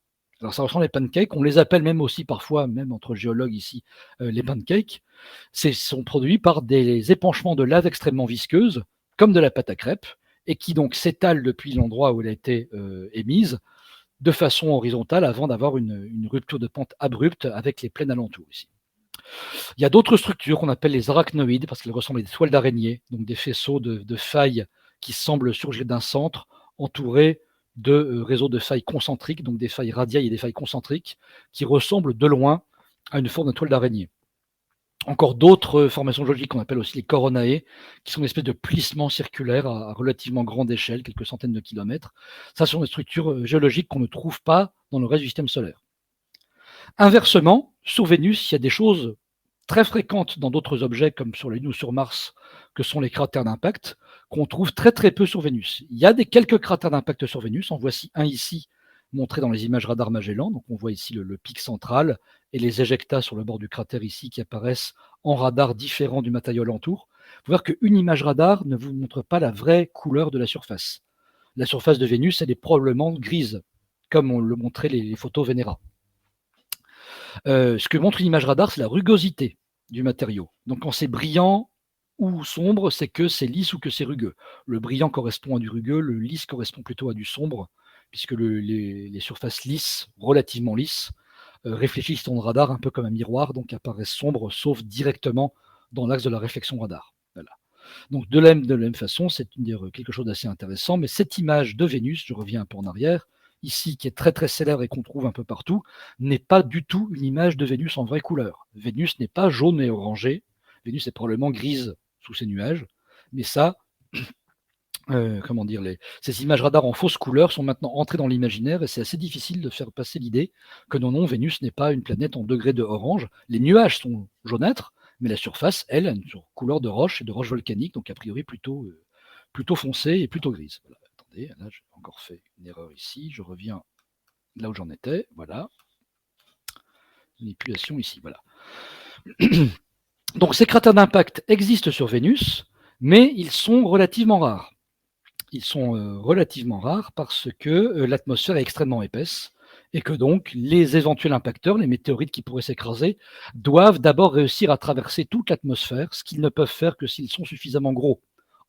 Alors ça ressemble à des pancakes, on les appelle même aussi parfois, même entre géologues ici, les pancakes. Sont produits par des épanchements de lave extrêmement visqueuses, comme de la pâte à crêpes, et qui donc s'étalent depuis l'endroit où elle a été émise, de façon horizontale, avant d'avoir une rupture de pente abrupte avec les plaines alentours ici. Il y a d'autres structures qu'on appelle les arachnoïdes, parce qu'elles ressemblent à des toiles d'araignée, donc des faisceaux de failles qui semblent surgir d'un centre, entourés de réseaux de failles concentriques, donc des failles radiales et des failles concentriques, qui ressemblent de loin à une forme de toile d'araignée. Encore d'autres formations géologiques qu'on appelle aussi les coronae, qui sont une espèce de plissements circulaires à relativement grande échelle, quelques centaines de kilomètres. Ça, ce sont des structures géologiques qu'on ne trouve pas dans le reste du système solaire. Inversement, sur Vénus, il y a des choses très fréquentes dans d'autres objets, comme sur la Lune ou sur Mars, que sont les cratères d'impact, qu'on trouve très très peu sur Vénus. Il y a quelques cratères d'impact sur Vénus, en voici un ici, montrées dans les images radar Magellan. Donc on voit ici le pic central et les éjectats sur le bord du cratère ici qui apparaissent en radar différent du matériau alentour. Il faut voir qu'une image radar ne vous montre pas la vraie couleur de la surface. La surface de Vénus, elle est probablement grise, comme on le montrait les photos Venera. Ce que montre une image radar, c'est la rugosité du matériau. Donc quand c'est brillant ou sombre, c'est que c'est lisse ou que c'est rugueux. Le brillant correspond à du rugueux, le lisse correspond plutôt à du sombre, puisque les surfaces lisses, relativement lisses, réfléchissent ton radar un peu comme un miroir, donc apparaissent sombres, sauf directement dans l'axe de la réflexion radar. Voilà. Donc de la même façon, c'est quelque chose d'assez intéressant, mais cette image de Vénus, je reviens un peu en arrière, ici, qui est très très célèbre et qu'on trouve un peu partout, n'est pas du tout une image de Vénus en vraie couleur. Vénus n'est pas jaune et orangé, Vénus est probablement grise sous ces nuages, mais ça, ces images radar en fausse couleur sont maintenant entrées dans l'imaginaire et c'est assez difficile de faire passer l'idée que non, Vénus n'est pas une planète en degré de orange. Les nuages sont jaunâtres, mais la surface, elle, a une couleur de roche et de roche volcanique, donc a priori plutôt foncée et plutôt grise. Voilà. Attendez, là j'ai encore fait une erreur ici, je reviens là où j'en étais, voilà. Manipulation ici, voilà. Donc ces cratères d'impact existent sur Vénus, mais ils sont relativement rares. Ils sont relativement rares parce que l'atmosphère est extrêmement épaisse et que donc les éventuels impacteurs, les météorites qui pourraient s'écraser, doivent d'abord réussir à traverser toute l'atmosphère, ce qu'ils ne peuvent faire que s'ils sont suffisamment gros,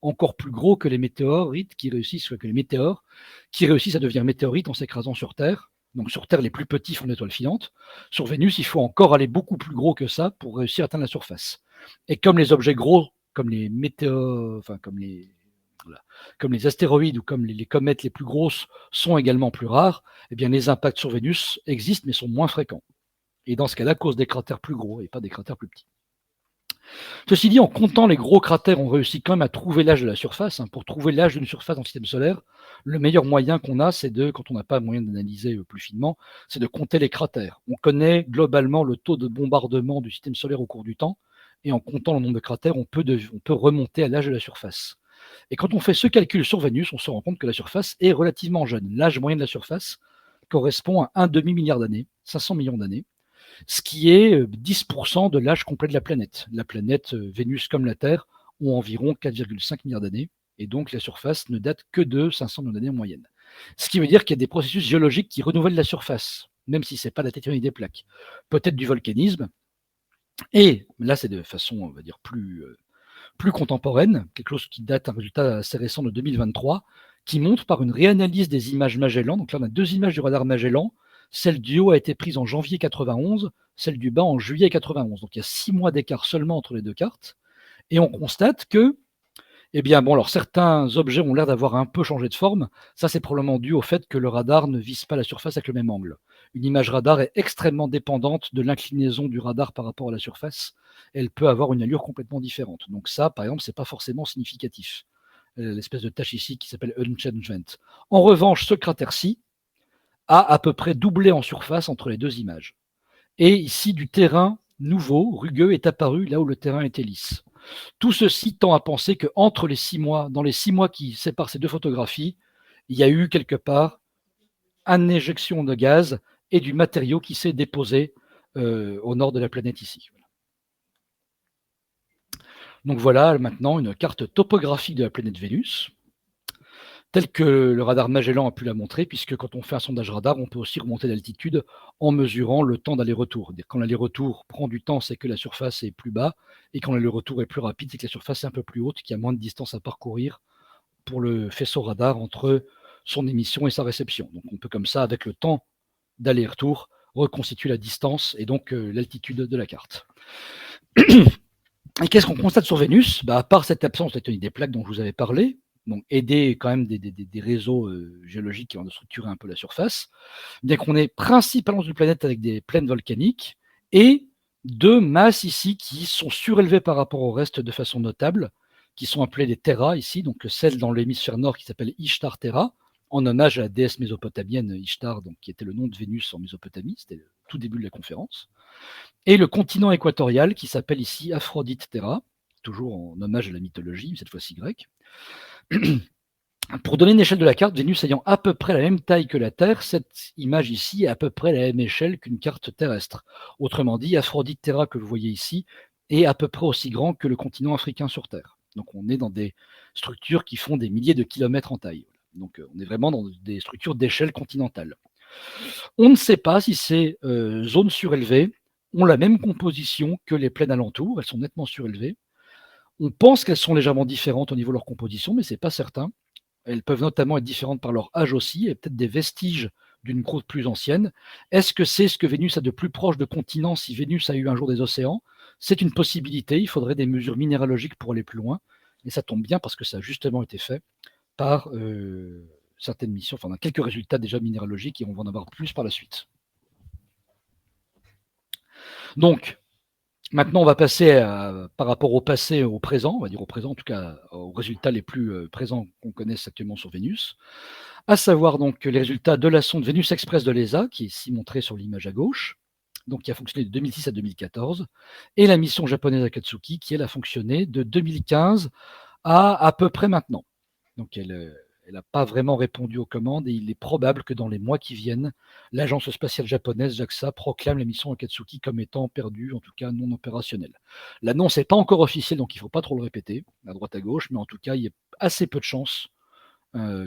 encore plus gros que les météorites qui réussissent, que les météores qui réussissent à devenir météorites en s'écrasant sur Terre. Donc sur Terre, les plus petits font l'étoile filante. Sur Vénus, il faut encore aller beaucoup plus gros que ça pour réussir à atteindre la surface. Et comme les objets gros, comme les météores, enfin comme les astéroïdes ou comme les comètes les plus grosses sont également plus rares, eh bien les impacts sur Vénus existent mais sont moins fréquents. Et dans ce cas-là, cause des cratères plus gros et pas des cratères plus petits. Ceci dit, en comptant les gros cratères, on réussit quand même à trouver l'âge de la surface. Pour trouver l'âge d'une surface dans le système solaire, le meilleur moyen qu'on a, c'est quand on n'a pas moyen d'analyser plus finement, c'est de compter les cratères. On connaît globalement le taux de bombardement du système solaire au cours du temps, et en comptant le nombre de cratères, on peut remonter à l'âge de la surface. Et quand on fait ce calcul sur Vénus, on se rend compte que la surface est relativement jeune. L'âge moyen de la surface correspond à un demi-milliard d'années, 500 millions d'années, ce qui est 10% de l'âge complet de la planète. La planète Vénus comme la Terre ont environ 4,5 milliards d'années, et donc la surface ne date que de 500 millions d'années en moyenne. Ce qui veut dire qu'il y a des processus géologiques qui renouvellent la surface, même si ce n'est pas la tectonique des plaques. Peut-être du volcanisme, et là c'est de façon, on va dire, plus contemporaine, quelque chose qui date un résultat assez récent de 2023, qui montre par une réanalyse des images Magellan. Donc là, on a deux images du radar Magellan. Celle du haut a été prise en janvier 91, celle du bas en juillet 91. Donc il y a 6 mois d'écart seulement entre les deux cartes. Et on constate que, alors certains objets ont l'air d'avoir un peu changé de forme. Ça, c'est probablement dû au fait que le radar ne vise pas la surface avec le même angle. Une image radar est extrêmement dépendante de l'inclinaison du radar par rapport à la surface. Elle peut avoir une allure complètement différente. Donc ça, par exemple, c'est pas forcément significatif. L'espèce de tache ici qui s'appelle unchangement. En revanche, ce cratère-ci a à peu près doublé en surface entre les deux images. Et ici, du terrain nouveau, rugueux, est apparu là où le terrain était lisse. Tout ceci tend à penser que dans les 6 mois qui séparent ces deux photographies, il y a eu quelque part une éjection de gaz et du matériau qui s'est déposé au nord de la planète ici. Donc voilà maintenant une carte topographique de la planète Vénus, telle que le radar Magellan a pu la montrer, puisque quand on fait un sondage radar, on peut aussi remonter d'altitude en mesurant le temps d'aller-retour. Quand l'aller-retour prend du temps, c'est que la surface est plus bas, et quand l'aller-retour est plus rapide, c'est que la surface est un peu plus haute, qu'il y a moins de distance à parcourir pour le faisceau radar entre son émission et sa réception. Donc on peut comme ça, avec le temps d'aller-retour, reconstituer la distance et donc l'altitude de la carte. Et qu'est-ce qu'on constate sur Vénus ? À part cette absence de tectonique des plaques dont je vous avais parlé, donc aider quand même des réseaux géologiques qui vont structurer un peu la surface, bien qu'on est principalement une planète avec des plaines volcaniques et deux masses ici qui sont surélevées par rapport au reste de façon notable, qui sont appelées des terras ici, donc celle dans l'hémisphère nord qui s'appelle Ishtar Terra, en hommage à la déesse mésopotamienne Ishtar, donc, qui était le nom de Vénus en Mésopotamie, c'était le tout début de la conférence, et le continent équatorial qui s'appelle ici Aphrodite Terra, toujours en hommage à la mythologie, cette fois-ci grecque. Pour donner une échelle de la carte, Vénus ayant à peu près la même taille que la Terre, cette image ici est à peu près la même échelle qu'une carte terrestre. Autrement dit, Aphrodite Terra que vous voyez ici est à peu près aussi grand que le continent africain sur Terre. Donc on est dans des structures qui font des milliers de kilomètres en taille. Donc on est vraiment dans des structures d'échelle continentale. On ne sait pas si ces zones surélevées ont la même composition que les plaines alentours, elles sont nettement surélevées. On pense qu'elles sont légèrement différentes au niveau de leur composition, mais ce n'est pas certain. Elles peuvent notamment être différentes par leur âge aussi, et peut-être des vestiges d'une croûte plus ancienne. Est-ce que c'est ce que Vénus a de plus proche de continents si Vénus a eu un jour des océans? C'est une possibilité, il faudrait des mesures minéralogiques pour aller plus loin, et ça tombe bien parce que ça a justement été fait par certaines missions, enfin on a quelques résultats déjà minéralogiques et on va en avoir plus par la suite. Donc, maintenant on va passer par rapport au passé au présent, on va dire au présent en tout cas aux résultats les plus présents qu'on connaisse actuellement sur Vénus. À savoir donc les résultats de la sonde Vénus Express de l'ESA, qui est ici montrée sur l'image à gauche, donc qui a fonctionné de 2006 à 2014, et la mission japonaise Akatsuki, qui elle a fonctionné de 2015 à peu près maintenant. Donc elle n'a pas vraiment répondu aux commandes et il est probable que dans les mois qui viennent, l'agence spatiale japonaise JAXA proclame la mission Akatsuki comme étant perdue, en tout cas non opérationnelle. L'annonce n'est pas encore officielle, donc il ne faut pas trop le répéter à droite à gauche, mais en tout cas, il y a assez peu de chances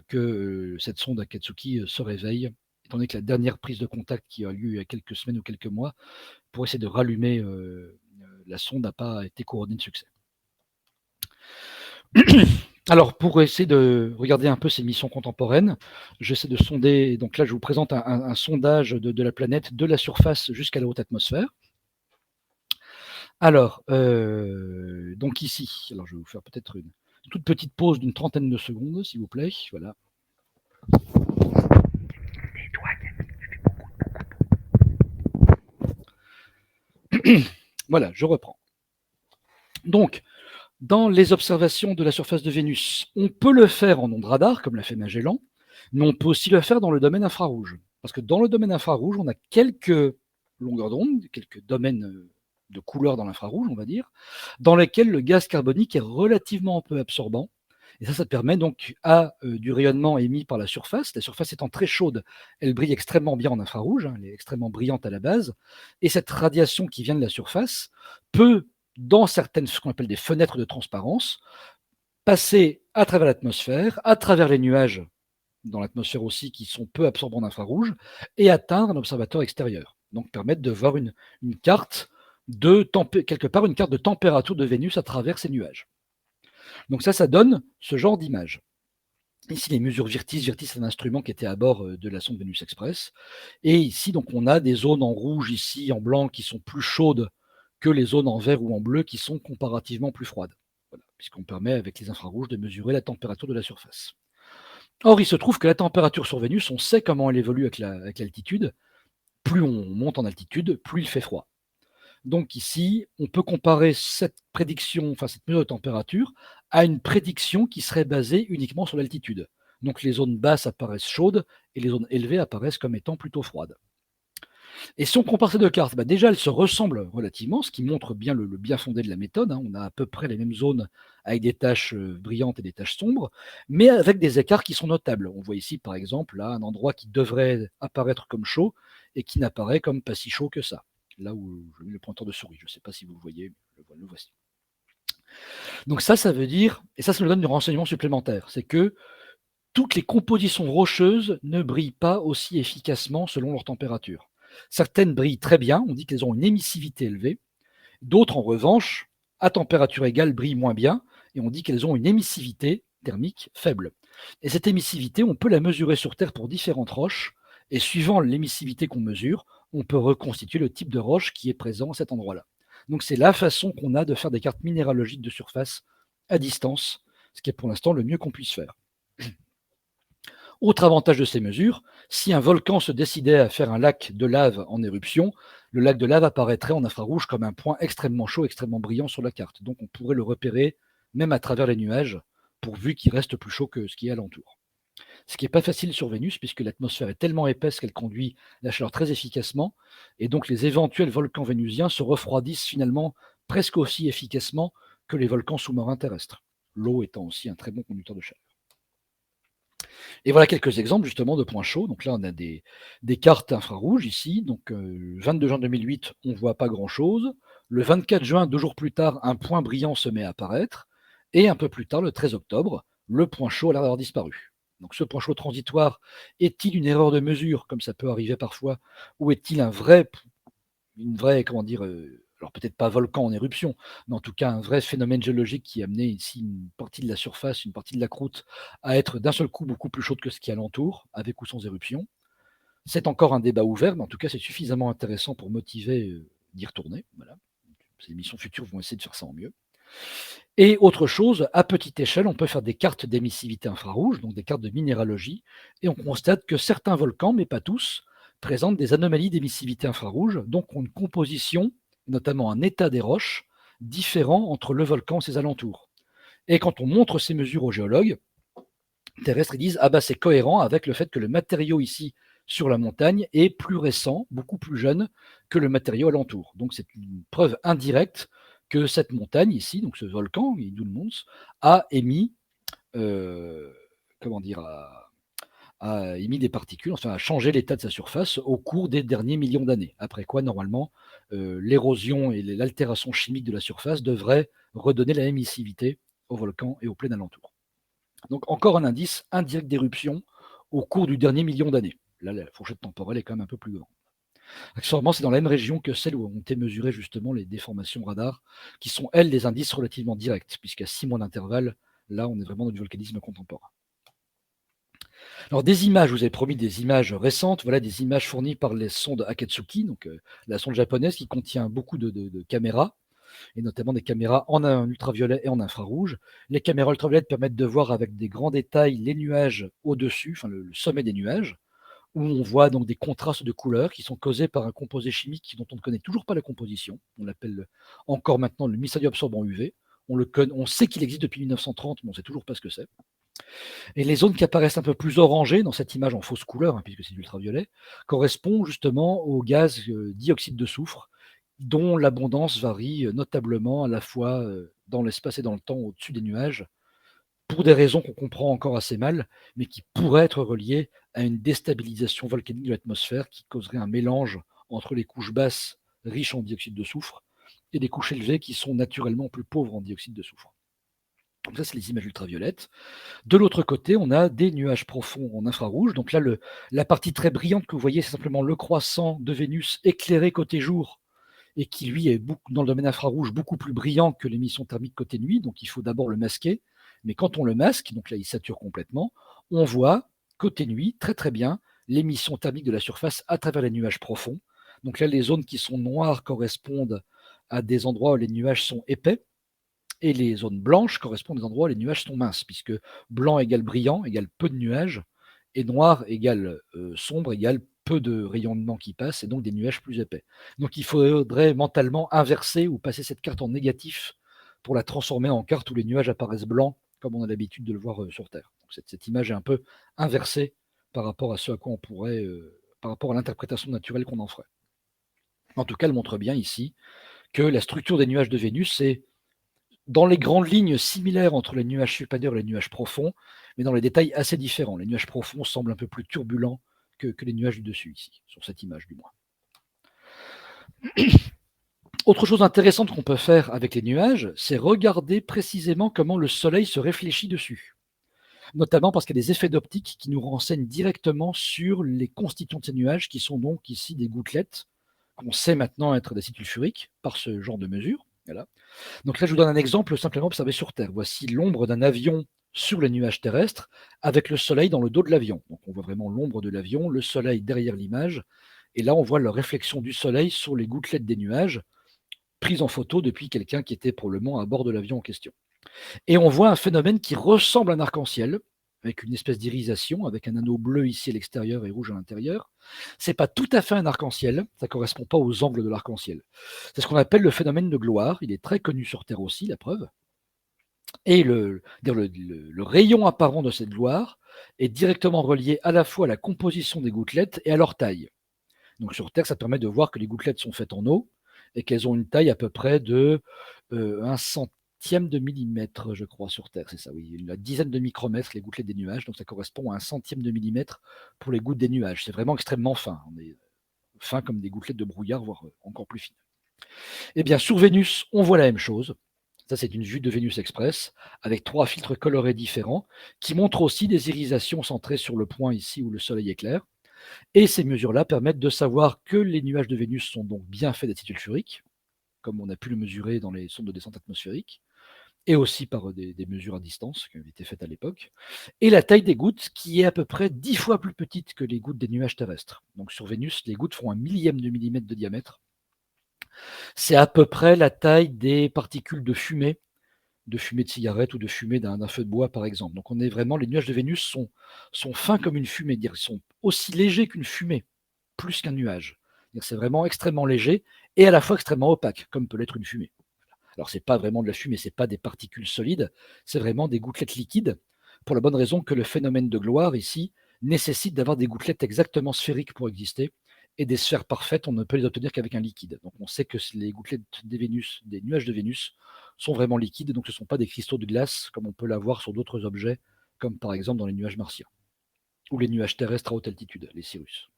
que cette sonde Akatsuki se réveille, étant donné que la dernière prise de contact qui a lieu il y a quelques semaines ou quelques mois pour essayer de rallumer la sonde n'a pas été couronnée de succès. Alors, pour essayer de regarder un peu ces missions contemporaines, j'essaie de sonder. Donc là, je vous présente un sondage de la planète de la surface jusqu'à la haute atmosphère. Alors, donc ici, alors je vais vous faire peut-être une toute petite pause d'une trentaine de secondes, s'il vous plaît. Voilà. Voilà, je reprends. Donc, dans les observations de la surface de Vénus, on peut le faire en ondes radar, comme l'a fait Magellan, mais on peut aussi le faire dans le domaine infrarouge. Parce que dans le domaine infrarouge, on a quelques longueurs d'onde, quelques domaines de couleur dans l'infrarouge, on va dire, dans lesquels le gaz carbonique est relativement peu absorbant. Et ça permet donc à du rayonnement émis par la surface. La surface étant très chaude, elle brille extrêmement bien en infrarouge, elle est extrêmement brillante à la base. Et cette radiation qui vient de la surface peut, dans certaines, ce qu'on appelle des fenêtres de transparence, passer à travers l'atmosphère, à travers les nuages dans l'atmosphère aussi, qui sont peu absorbants d'infrarouge, et atteindre un observateur extérieur. Donc permettre de voir une carte quelque part une carte de température de Vénus à travers ces nuages. Donc ça donne ce genre d'image. Ici, les mesures Virtis. Virtis, c'est un instrument qui était à bord de la sonde Vénus Express. Et ici, donc, on a des zones en rouge, ici, en blanc, qui sont plus chaudes que les zones en vert ou en bleu, qui sont comparativement plus froides. Voilà, puisqu'on permet, avec les infrarouges, de mesurer la température de la surface. Or, il se trouve que la température sur Vénus, on sait comment elle évolue avec l'altitude. Plus on monte en altitude, plus il fait froid. Donc ici, on peut comparer cette prédiction, enfin cette mesure de température, à une prédiction qui serait basée uniquement sur l'altitude. Donc les zones basses apparaissent chaudes et les zones élevées apparaissent comme étant plutôt froides. Et si on compare ces deux cartes, déjà elles se ressemblent relativement, ce qui montre bien le bien fondé de la méthode. On a à peu près les mêmes zones avec des taches brillantes et des taches sombres, mais avec des écarts qui sont notables. On voit ici par exemple là, un endroit qui devrait apparaître comme chaud et qui n'apparaît comme pas si chaud que ça. Là où je mets le pointeur de souris, je ne sais pas si vous le voyez, le voici. Donc ça veut dire, et ça nous donne du renseignement supplémentaire, c'est que toutes les compositions rocheuses ne brillent pas aussi efficacement selon leur température. Certaines brillent très bien, on dit qu'elles ont une émissivité élevée. D'autres, en revanche, à température égale, brillent moins bien, et on dit qu'elles ont une émissivité thermique faible. Et cette émissivité, on peut la mesurer sur Terre pour différentes roches, et suivant l'émissivité qu'on mesure, on peut reconstituer le type de roche qui est présent à cet endroit-là. Donc c'est la façon qu'on a de faire des cartes minéralogiques de surface à distance, ce qui est pour l'instant le mieux qu'on puisse faire. Autre avantage de ces mesures, si un volcan se décidait à faire un lac de lave en éruption, le lac de lave apparaîtrait en infrarouge comme un point extrêmement chaud, extrêmement brillant sur la carte. Donc on pourrait le repérer même à travers les nuages, pourvu qu'il reste plus chaud que ce qui est alentour. Ce qui n'est pas facile sur Vénus, puisque l'atmosphère est tellement épaisse qu'elle conduit la chaleur très efficacement, et donc les éventuels volcans vénusiens se refroidissent finalement presque aussi efficacement que les volcans sous-marins terrestres, l'eau étant aussi un très bon conducteur de chaleur. Et voilà quelques exemples justement de points chauds. Donc là, on a des cartes infrarouges ici. Donc 22 juin 2008, on ne voit pas grand-chose. Le 24 juin, 2 jours plus tard, un point brillant se met à apparaître. Et un peu plus tard, le 13 octobre, le point chaud a l'air d'avoir disparu. Donc ce point chaud transitoire, est-il une erreur de mesure, comme ça peut arriver parfois, ou est-il une vraie, comment dire, alors peut-être pas volcan en éruption, mais en tout cas un vrai phénomène géologique qui a amené ici une partie de la surface, une partie de la croûte à être d'un seul coup beaucoup plus chaude que ce qui alentour, avec ou sans éruption. C'est encore un débat ouvert, mais en tout cas c'est suffisamment intéressant pour motiver d'y retourner. Voilà. Ces missions futures vont essayer de faire ça en mieux. Et autre chose, à petite échelle, on peut faire des cartes d'émissivité infrarouge, donc des cartes de minéralogie, et on constate que certains volcans, mais pas tous, présentent des anomalies d'émissivité infrarouge, donc ont une composition, notamment un état des roches, différent entre le volcan et ses alentours. Et quand on montre ces mesures aux géologues terrestres, ils disent ah bah c'est cohérent avec le fait que le matériau ici sur la montagne est plus récent, beaucoup plus jeune que le matériau alentour. Donc c'est une preuve indirecte que cette montagne ici, donc ce volcan, Indul Mons, a émis, euh, comment dire, a émis des particules, enfin a changé l'état de sa surface au cours des derniers millions d'années. Après quoi, normalement, l'érosion et l'altération chimique de la surface devraient redonner la émissivité au volcan et aux plaines alentours. Donc encore un indice indirect d'éruption au cours du dernier million d'années. Là, la fourchette temporelle est quand même un peu plus grande. Accessoirement, c'est dans la même région que celle où ont été mesurées justement les déformations radar, qui sont, elles, des indices relativement directs, puisqu'à 6 mois d'intervalle, là, on est vraiment dans du volcanisme contemporain. Alors, des images, je vous ai promis des images récentes, voilà des images fournies par les sondes Akatsuki, donc la sonde japonaise qui contient beaucoup de caméras, et notamment des caméras en ultraviolet et en infrarouge. Les caméras ultraviolettes permettent de voir avec des grands détails les nuages au-dessus, enfin le sommet des nuages, où on voit donc des contrastes de couleurs qui sont causés par un composé chimique dont on ne connaît toujours pas la composition. On l'appelle encore maintenant le mystérieux absorbant UV. On sait qu'il existe depuis 1930, mais on ne sait toujours pas ce que c'est. Et les zones qui apparaissent un peu plus orangées dans cette image en fausse couleur, hein, puisque c'est de l'ultraviolet, correspondent justement au gaz dioxyde de soufre, dont l'abondance varie notablement à la fois dans l'espace et dans le temps au-dessus des nuages, pour des raisons qu'on comprend encore assez mal, mais qui pourraient être reliées à une déstabilisation volcanique de l'atmosphère qui causerait un mélange entre les couches basses riches en dioxyde de soufre et les couches élevées qui sont naturellement plus pauvres en dioxyde de soufre. Donc ça, c'est les images ultraviolettes. De l'autre côté, on a des nuages profonds en infrarouge. Donc là, la partie très brillante que vous voyez, c'est simplement le croissant de Vénus éclairé côté jour et qui, lui, est dans le domaine infrarouge beaucoup plus brillant que l'émission thermique côté nuit. Donc il faut d'abord le masquer. Mais quand on le masque, donc là, il sature complètement, on voit côté nuit très très bien l'émission thermique de la surface à travers les nuages profonds. Donc là, les zones qui sont noires correspondent à des endroits où les nuages sont épais et les zones blanches correspondent à des endroits où les nuages sont minces, puisque blanc égale brillant, égale peu de nuages, et noir égale sombre, égale peu de rayonnement qui passe, et donc des nuages plus épais. Donc il faudrait mentalement inverser ou passer cette carte en négatif pour la transformer en carte où les nuages apparaissent blancs, comme on a l'habitude de le voir sur Terre. Donc cette image est un peu inversée par rapport à ce à quoi on pourrait, par rapport à l'interprétation naturelle qu'on en ferait. En tout cas, elle montre bien ici que la structure des nuages de Vénus est dans les grandes lignes similaires entre les nuages supérieurs et les nuages profonds, mais dans les détails assez différents. Les nuages profonds semblent un peu plus turbulents que les nuages du dessus, ici, sur cette image du moins. Autre chose intéressante qu'on peut faire avec les nuages, c'est regarder précisément comment le Soleil se réfléchit dessus. Notamment parce qu'il y a des effets d'optique qui nous renseignent directement sur les constituants de ces nuages, qui sont donc ici des gouttelettes, qu'on sait maintenant être d'acide sulfurique par ce genre de mesure. Voilà. Donc là, je vous donne un exemple simplement observé sur Terre. Voici l'ombre d'un avion sur les nuages terrestres avec le soleil dans le dos de l'avion. Donc on voit vraiment l'ombre de l'avion, le soleil derrière l'image. Et là, on voit la réflexion du soleil sur les gouttelettes des nuages, prises en photo depuis quelqu'un qui était probablement à bord de l'avion en question. Et on voit un phénomène qui ressemble à un arc-en-ciel, avec une espèce d'irisation, avec un anneau bleu ici à l'extérieur et rouge à l'intérieur. C'est pas tout à fait un arc-en-ciel, ça correspond pas aux angles de l'arc-en-ciel. C'est ce qu'on appelle le phénomène de gloire. Il est très connu sur Terre aussi, la preuve. Et le rayon apparent de cette gloire est directement relié à la fois à la composition des gouttelettes et à leur taille. Donc sur Terre, ça permet de voir que les gouttelettes sont faites en eau et qu'elles ont une taille à peu près de 1 cm centième de millimètre, je crois, sur Terre, c'est ça, oui. Une dizaine de micromètres, les gouttelettes des nuages, donc ça correspond à un centième de millimètre pour les gouttes des nuages. C'est vraiment extrêmement fin. On est fin comme des gouttelettes de brouillard, voire encore plus fines. Eh bien, sur Vénus, on voit la même chose. Ça, c'est une vue de Vénus Express, avec 3 filtres colorés différents, qui montrent aussi des irisations centrées sur le point ici où le Soleil éclaire. Et ces mesures-là permettent de savoir que les nuages de Vénus sont donc bien faits d'acide sulfurique, comme on a pu le mesurer dans les sondes de descente atmosphérique, et aussi par des mesures à distance qui avaient été faites à l'époque. Et la taille des gouttes, qui est à peu près 10 fois plus petite que les gouttes des nuages terrestres. Donc sur Vénus, les gouttes font 1 millième de millimètre de diamètre. C'est à peu près la taille des particules de fumée de cigarette ou de fumée d'un feu de bois, par exemple. Donc on est vraiment, les nuages de Vénus sont fins comme une fumée, ils sont aussi légers qu'une fumée, plus qu'un nuage. C'est vraiment extrêmement léger et à la fois extrêmement opaque, comme peut l'être une fumée. Alors c'est pas vraiment de la fumée, c'est pas des particules solides, c'est vraiment des gouttelettes liquides, pour la bonne raison que le phénomène de gloire ici nécessite d'avoir des gouttelettes exactement sphériques pour exister, et des sphères parfaites, on ne peut les obtenir qu'avec un liquide. Donc on sait que les gouttelettes des nuages de Vénus sont vraiment liquides, donc ce ne sont pas des cristaux de glace comme on peut l'avoir sur d'autres objets, comme par exemple dans les nuages martiens, ou les nuages terrestres à haute altitude, les cirrus.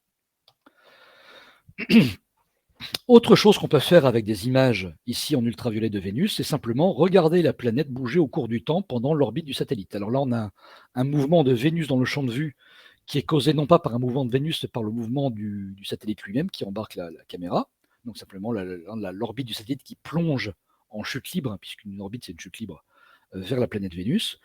Autre chose qu'on peut faire avec des images ici en ultraviolet de Vénus, c'est simplement regarder la planète bouger au cours du temps pendant l'orbite du satellite. Alors là, on a un mouvement de Vénus dans le champ de vue qui est causé non pas par un mouvement de Vénus, mais par le mouvement du satellite lui-même qui embarque la caméra. Donc simplement l'orbite du satellite qui plonge en chute libre, puisqu'une orbite c'est une chute libre, vers la planète Vénus.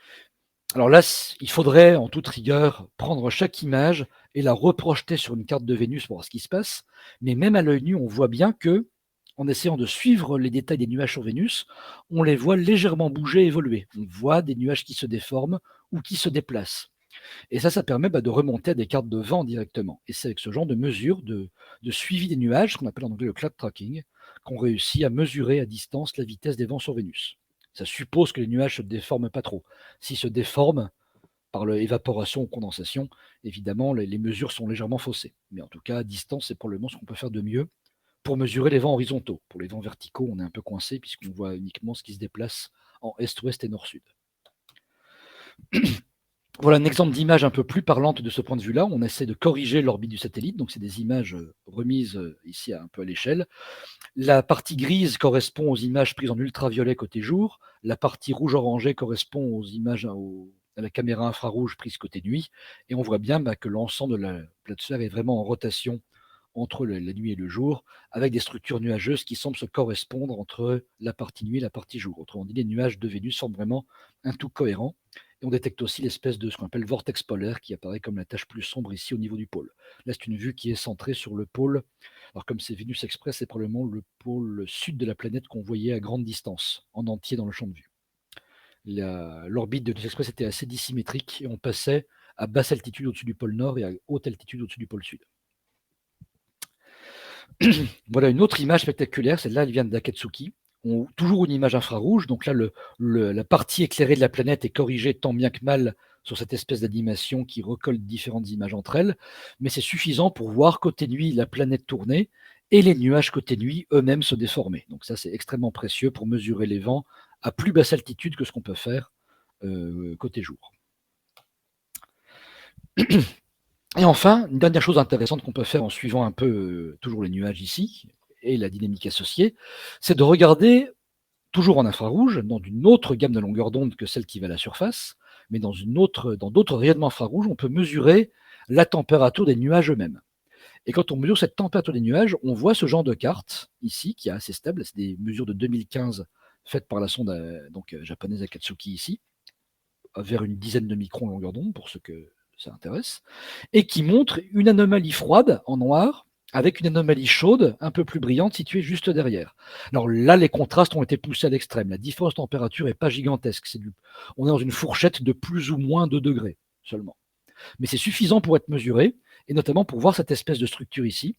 Alors là, il faudrait en toute rigueur prendre chaque image et la reprojeter sur une carte de Vénus pour voir ce qui se passe. Mais même à l'œil nu, on voit bien que, en essayant de suivre les détails des nuages sur Vénus, on les voit légèrement bouger, évoluer. On voit des nuages qui se déforment ou qui se déplacent. Et ça permet de remonter à des cartes de vent directement. Et c'est avec ce genre de mesure de suivi des nuages, ce qu'on appelle en anglais le cloud tracking, qu'on réussit à mesurer à distance la vitesse des vents sur Vénus. Ça suppose que les nuages ne se déforment pas trop. S'ils se déforment par l'évaporation ou condensation, évidemment, les mesures sont légèrement faussées. Mais en tout cas, à distance, c'est probablement ce qu'on peut faire de mieux pour mesurer les vents horizontaux. Pour les vents verticaux, on est un peu coincé puisqu'on voit uniquement ce qui se déplace en est-ouest et nord-sud. Voilà un exemple d'image un peu plus parlante de ce point de vue-là. On essaie de corriger l'orbite du satellite, donc c'est des images remises ici un peu à l'échelle. La partie grise correspond aux images prises en ultraviolet côté jour. La partie rouge-orangée correspond aux images à la caméra infrarouge prise côté nuit. Et on voit bien que l'ensemble de la plateforme est vraiment en rotation entre la nuit et le jour, avec des structures nuageuses qui semblent se correspondre entre la partie nuit et la partie jour. Autrement dit, les nuages de Vénus forment vraiment un tout cohérent. Et on détecte aussi l'espèce de ce qu'on appelle vortex polaire qui apparaît comme la tache plus sombre ici au niveau du pôle. Là, c'est une vue qui est centrée sur le pôle. Alors comme c'est Vénus Express, c'est probablement le pôle sud de la planète qu'on voyait à grande distance, en entier dans le champ de vue. L'orbite de Vénus Express était assez dissymétrique et on passait à basse altitude au-dessus du pôle nord et à haute altitude au-dessus du pôle sud. Voilà une autre image spectaculaire, celle-là elle vient d'Akatsuki. Toujours une image infrarouge, donc là la partie éclairée de la planète est corrigée tant bien que mal sur cette espèce d'animation qui recolle différentes images entre elles, mais c'est suffisant pour voir côté nuit la planète tourner et les nuages côté nuit eux-mêmes se déformer. Donc ça c'est extrêmement précieux pour mesurer les vents à plus basse altitude que ce qu'on peut faire côté jour. Et enfin, une dernière chose intéressante qu'on peut faire en suivant un peu toujours les nuages ici et la dynamique associée, c'est de regarder toujours en infrarouge, dans une autre gamme de longueur d'onde que celle qui va à la surface, mais dans d'autres rayonnements infrarouges, on peut mesurer la température des nuages eux-mêmes. Et quand on mesure cette température des nuages, on voit ce genre de carte ici, qui est assez stable. C'est des mesures de 2015 faites par la sonde japonaise Akatsuki ici, vers une dizaine de microns en longueur d'onde, pour ceux que ça intéresse, et qui montre une anomalie froide en noir, avec une anomalie chaude, un peu plus brillante, située juste derrière. Alors là, les contrastes ont été poussés à l'extrême. La différence de température n'est pas gigantesque. On est dans une fourchette de plus ou moins 2 degrés seulement. Mais c'est suffisant pour être mesuré, et notamment pour voir cette espèce de structure ici.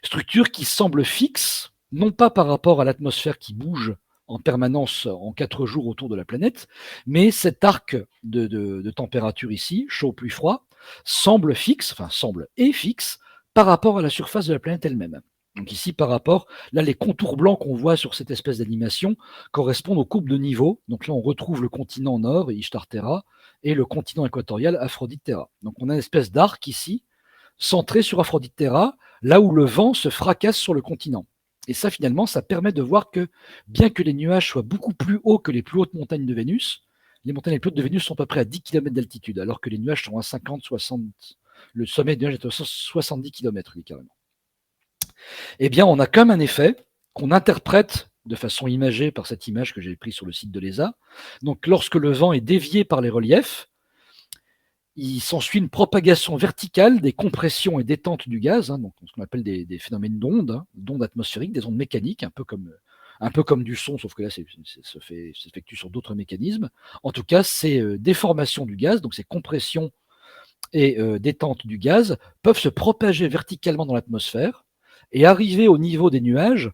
Structure qui semble fixe, non pas par rapport à l'atmosphère qui bouge en permanence en 4 jours autour de la planète, mais cet arc de température ici, chaud puis froid, semble fixe par rapport à la surface de la planète elle-même. Donc ici, par rapport, là, les contours blancs qu'on voit sur cette espèce d'animation correspondent aux courbes de niveau. Donc là, on retrouve le continent nord, Ishtar Terra, et le continent équatorial, Aphrodite Terra. Donc on a une espèce d'arc ici, centré sur Aphrodite Terra, là où le vent se fracasse sur le continent. Et ça, finalement, ça permet de voir que, bien que les nuages soient beaucoup plus hauts que les plus hautes montagnes de Vénus, les montagnes les plus hautes de Vénus sont à peu près à 10 km d'altitude, alors que les nuages sont à 50, 60. Le sommet des nuages est à 70 km, carrément. Eh bien, on a comme un effet qu'on interprète de façon imagée par cette image que j'ai prise sur le site de l'ESA. Donc, lorsque le vent est dévié par les reliefs, il s'ensuit une propagation verticale des compressions et détentes du gaz, donc ce qu'on appelle des phénomènes d'ondes, d'ondes atmosphériques, des ondes mécaniques, un peu comme du son, sauf que là, s'effectue sur d'autres mécanismes. En tout cas, ces déformations du gaz, donc ces compressions et détentes du gaz, peuvent se propager verticalement dans l'atmosphère et arriver au niveau des nuages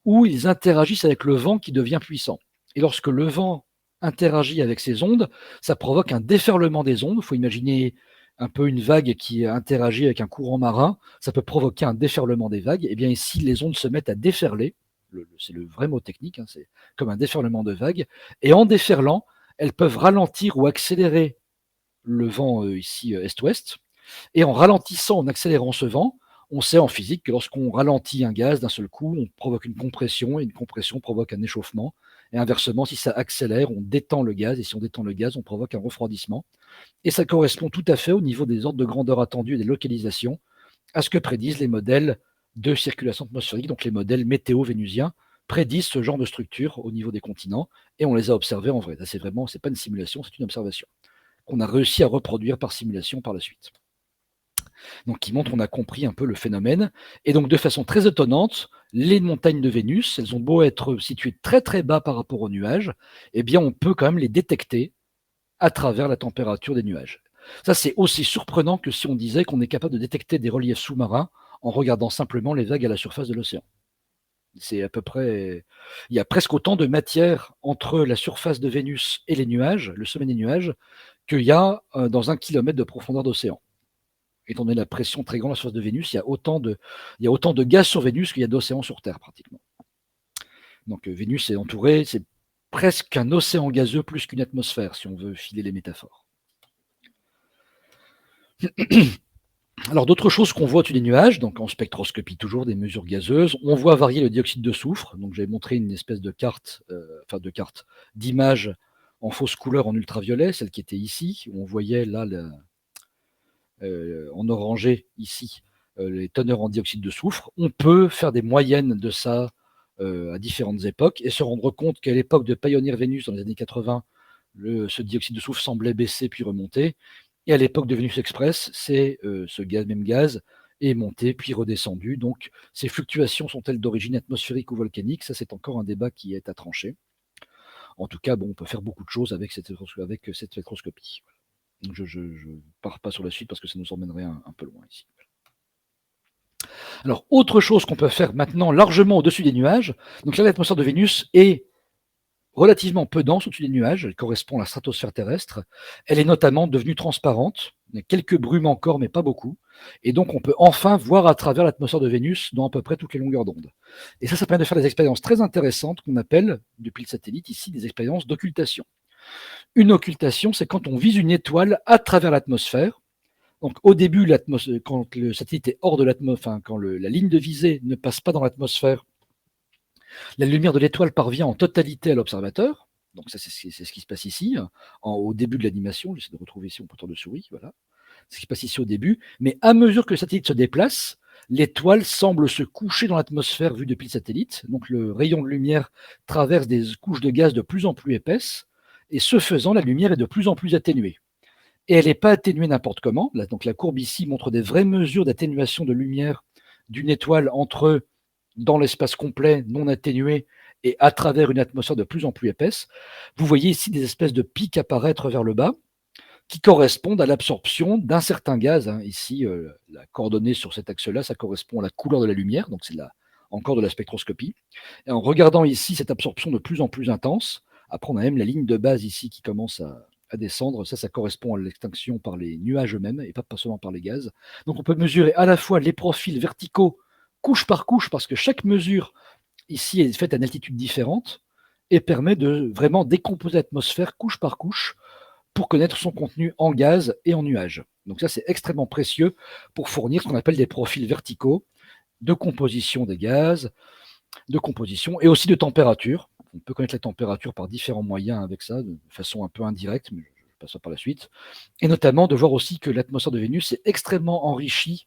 où ils interagissent avec le vent qui devient puissant. Et lorsque le vent interagit avec ces ondes, ça provoque un déferlement des ondes. Il faut imaginer un peu une vague qui interagit avec un courant marin. Ça peut provoquer un déferlement des vagues. Et bien ici, les ondes se mettent à déferler. C'est le vrai mot technique, c'est comme un déferlement de vagues. Et en déferlant, elles peuvent ralentir ou accélérer le vent ici est-ouest. Et en ralentissant, en accélérant ce vent, on sait en physique que lorsqu'on ralentit un gaz d'un seul coup, on provoque une compression, et une compression provoque un échauffement. Et inversement, si ça accélère, on détend le gaz, et si on détend le gaz, on provoque un refroidissement. Et ça correspond tout à fait au niveau des ordres de grandeur attendus et des localisations à ce que prédisent les modèles de circulation atmosphérique, donc les modèles météo-vénusiens prédisent ce genre de structure au niveau des continents, et on les a observés en vrai. Là, c'est pas une simulation, c'est une observation qu'on a réussi à reproduire par simulation par la suite. Donc qui montre qu'on a compris un peu le phénomène. Et donc de façon très étonnante, les montagnes de Vénus, elles ont beau être situées très très bas par rapport aux nuages, eh bien on peut quand même les détecter à travers la température des nuages. Ça, c'est aussi surprenant que si on disait qu'on est capable de détecter des reliefs sous-marins en regardant simplement les vagues à la surface de l'océan. C'est à peu près. Il y a presque autant de matière entre la surface de Vénus et les nuages, le sommet des nuages, qu'il y a dans 1 kilomètre de profondeur d'océan. Étant donné la pression très grande à la surface de Vénus, il y a autant de gaz sur Vénus qu'il y a d'océans sur Terre, pratiquement. Donc Vénus est entourée, c'est presque un océan gazeux plus qu'une atmosphère, si on veut filer les métaphores. Alors d'autres choses qu'on voit au-dessus des nuages, donc en spectroscopie toujours, des mesures gazeuses, on voit varier le dioxyde de soufre. Donc j'avais montré une espèce de carte, d'image en fausse couleur en ultraviolet, celle qui était ici, où on voyait là en orangé ici les teneurs en dioxyde de soufre. On peut faire des moyennes de ça à différentes époques et se rendre compte qu'à l'époque de Pioneer Venus dans les années 80, ce dioxyde de soufre semblait baisser puis remonter. Et à l'époque de Venus Express, c'est même gaz est monté puis redescendu. Donc ces fluctuations sont-elles d'origine atmosphérique ou volcanique? Ça, c'est encore un débat qui est à trancher. En tout cas, on peut faire beaucoup de choses avec cette spectroscopie. Je ne pars pas sur la suite parce que ça nous emmènerait un peu loin ici. Alors, autre chose qu'on peut faire maintenant largement au-dessus des nuages, donc là, l'atmosphère de Vénus est relativement peu dense au-dessus des nuages, elle correspond à la stratosphère terrestre, elle est notamment devenue transparente, il y a quelques brumes encore, mais pas beaucoup, et donc on peut enfin voir à travers l'atmosphère de Vénus dans à peu près toutes les longueurs d'onde. Et ça permet de faire des expériences très intéressantes qu'on appelle, depuis le satellite ici, des expériences d'occultation. Une occultation, c'est quand on vise une étoile à travers l'atmosphère. Donc au début, quand le satellite est hors de l'atmosphère, quand la ligne de visée ne passe pas dans l'atmosphère, la lumière de l'étoile parvient en totalité à l'observateur. Donc ça, c'est ce qui se passe ici, au début de l'animation. J'essaie de retrouver ici mon pointeur de souris. Voilà. C'est ce qui se passe ici au début. Mais à mesure que le satellite se déplace, l'étoile semble se coucher dans l'atmosphère vue depuis le satellite. Donc le rayon de lumière traverse des couches de gaz de plus en plus épaisses. Et ce faisant, la lumière est de plus en plus atténuée. Et elle n'est pas atténuée n'importe comment. Là, donc la courbe ici montre des vraies mesures d'atténuation de lumière d'une étoile dans l'espace complet, non atténué, et à travers une atmosphère de plus en plus épaisse. Vous voyez ici des espèces de pics apparaître vers le bas, qui correspondent à l'absorption d'un certain gaz. Ici, la coordonnée sur cet axe-là, ça correspond à la couleur de la lumière, donc c'est encore de la spectroscopie. Et en regardant ici cette absorption de plus en plus intense, après on a même la ligne de base ici qui commence à descendre. Ça correspond à l'extinction par les nuages eux-mêmes et pas seulement par les gaz. Donc on peut mesurer à la fois les profils verticaux couche par couche, parce que chaque mesure ici est faite à une altitude différente et permet de vraiment décomposer l'atmosphère couche par couche pour connaître son contenu en gaz et en nuages. Donc ça, c'est extrêmement précieux pour fournir ce qu'on appelle des profils verticaux de composition des gaz, de composition et aussi de température. On peut connaître la température par différents moyens avec ça, de façon un peu indirecte, mais je passe ça par la suite. Et notamment de voir aussi que l'atmosphère de Vénus est extrêmement enrichie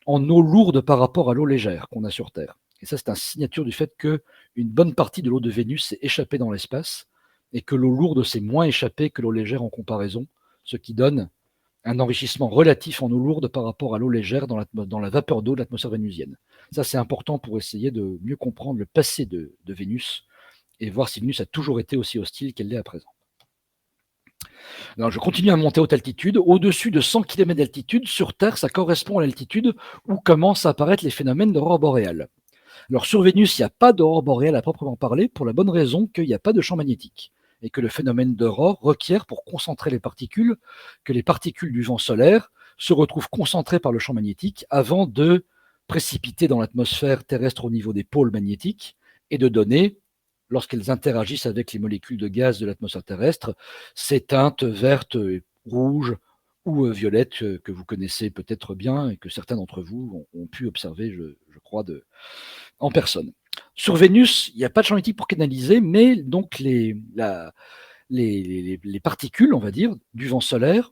en eau lourde par rapport à l'eau légère qu'on a sur Terre. Et ça, c'est un signature du fait qu'une bonne partie de l'eau de Vénus s'est échappée dans l'espace et que l'eau lourde s'est moins échappée que l'eau légère en comparaison, ce qui donne un enrichissement relatif en eau lourde par rapport à l'eau légère dans la vapeur d'eau de l'atmosphère vénusienne. Ça, c'est important pour essayer de mieux comprendre le passé de Vénus et voir si Vénus a toujours été aussi hostile qu'elle l'est à présent. Alors, je continue à monter à haute altitude. Au-dessus de 100 km d'altitude, sur Terre, ça correspond à l'altitude où commencent à apparaître les phénomènes d'aurore boréale. Alors, sur Vénus, il n'y a pas d'aurore boréale à proprement parler, pour la bonne raison qu'il n'y a pas de champ magnétique et que le phénomène d'aurore requiert, pour concentrer les particules, que les particules du vent solaire se retrouvent concentrées par le champ magnétique avant de précipiter dans l'atmosphère terrestre au niveau des pôles magnétiques et de donner, lorsqu'elles interagissent avec les molécules de gaz de l'atmosphère terrestre, ces teintes vertes, rouges ou violettes que vous connaissez peut-être bien et que certains d'entre vous ont pu observer, je crois, en personne. Sur Vénus, il n'y a pas de champ magnétique pour canaliser, mais donc les particules, on va dire, du vent solaire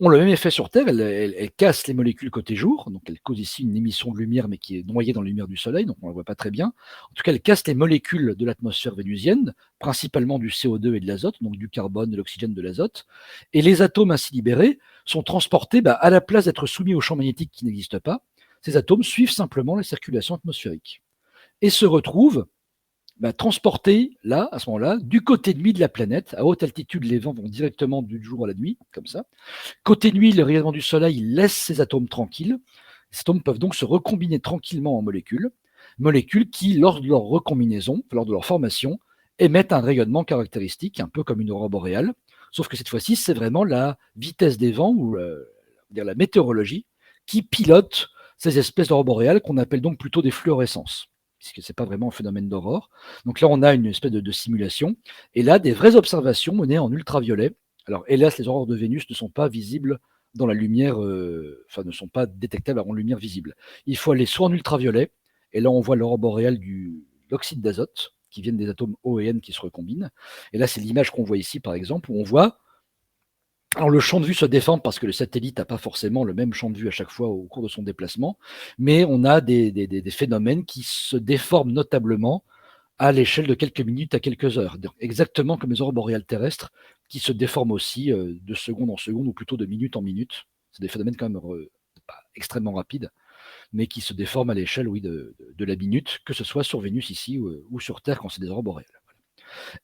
ont le même effet sur Terre. Elles cassent les molécules côté jour, donc elles causent ici une émission de lumière, mais qui est noyée dans la lumière du Soleil, donc on ne la voit pas très bien. En tout cas, elles cassent les molécules de l'atmosphère vénusienne, principalement du CO2 et de l'azote, donc du carbone, de l'oxygène, de l'azote. Et les atomes ainsi libérés sont transportés, à la place d'être soumis au champ magnétique qui n'existe pas, ces atomes suivent simplement la circulation atmosphérique et se retrouvent transportés là, à ce moment-là, du côté nuit de la planète. À haute altitude, les vents vont directement du jour à la nuit, comme ça. Côté nuit, le rayonnement du soleil laisse ces atomes tranquilles. Ces atomes peuvent donc se recombiner tranquillement en molécules, molécules qui, lors de leur recombinaison, lors de leur formation, émettent un rayonnement caractéristique, un peu comme une aurore boréale, sauf que cette fois-ci, c'est vraiment la vitesse des vents, ou la météorologie, qui pilote ces espèces d'aurores boréales qu'on appelle donc plutôt des fluorescences, puisque ce n'est pas vraiment un phénomène d'aurore. Donc là, on a une espèce de simulation, et là, des vraies observations menées en ultraviolet. Alors, hélas, les aurores de Vénus ne sont pas visibles dans la lumière, ne sont pas détectables en lumière visible. Il faut aller soit en ultraviolet, et là, on voit l'aurore boréale de l'oxyde d'azote, qui viennent des atomes O et N qui se recombinent. Et là, c'est l'image qu'on voit ici, par exemple, où on voit. Alors, le champ de vue se déforme parce que le satellite n'a pas forcément le même champ de vue à chaque fois au cours de son déplacement, mais on a des phénomènes qui se déforment notablement à l'échelle de quelques minutes à quelques heures, donc exactement comme les aurores boréales terrestres qui se déforment aussi de seconde en seconde ou plutôt de minute en minute. C'est des phénomènes quand même pas extrêmement rapides, mais qui se déforment à l'échelle de la minute, que ce soit sur Vénus ici ou sur Terre quand c'est des aurores boréales.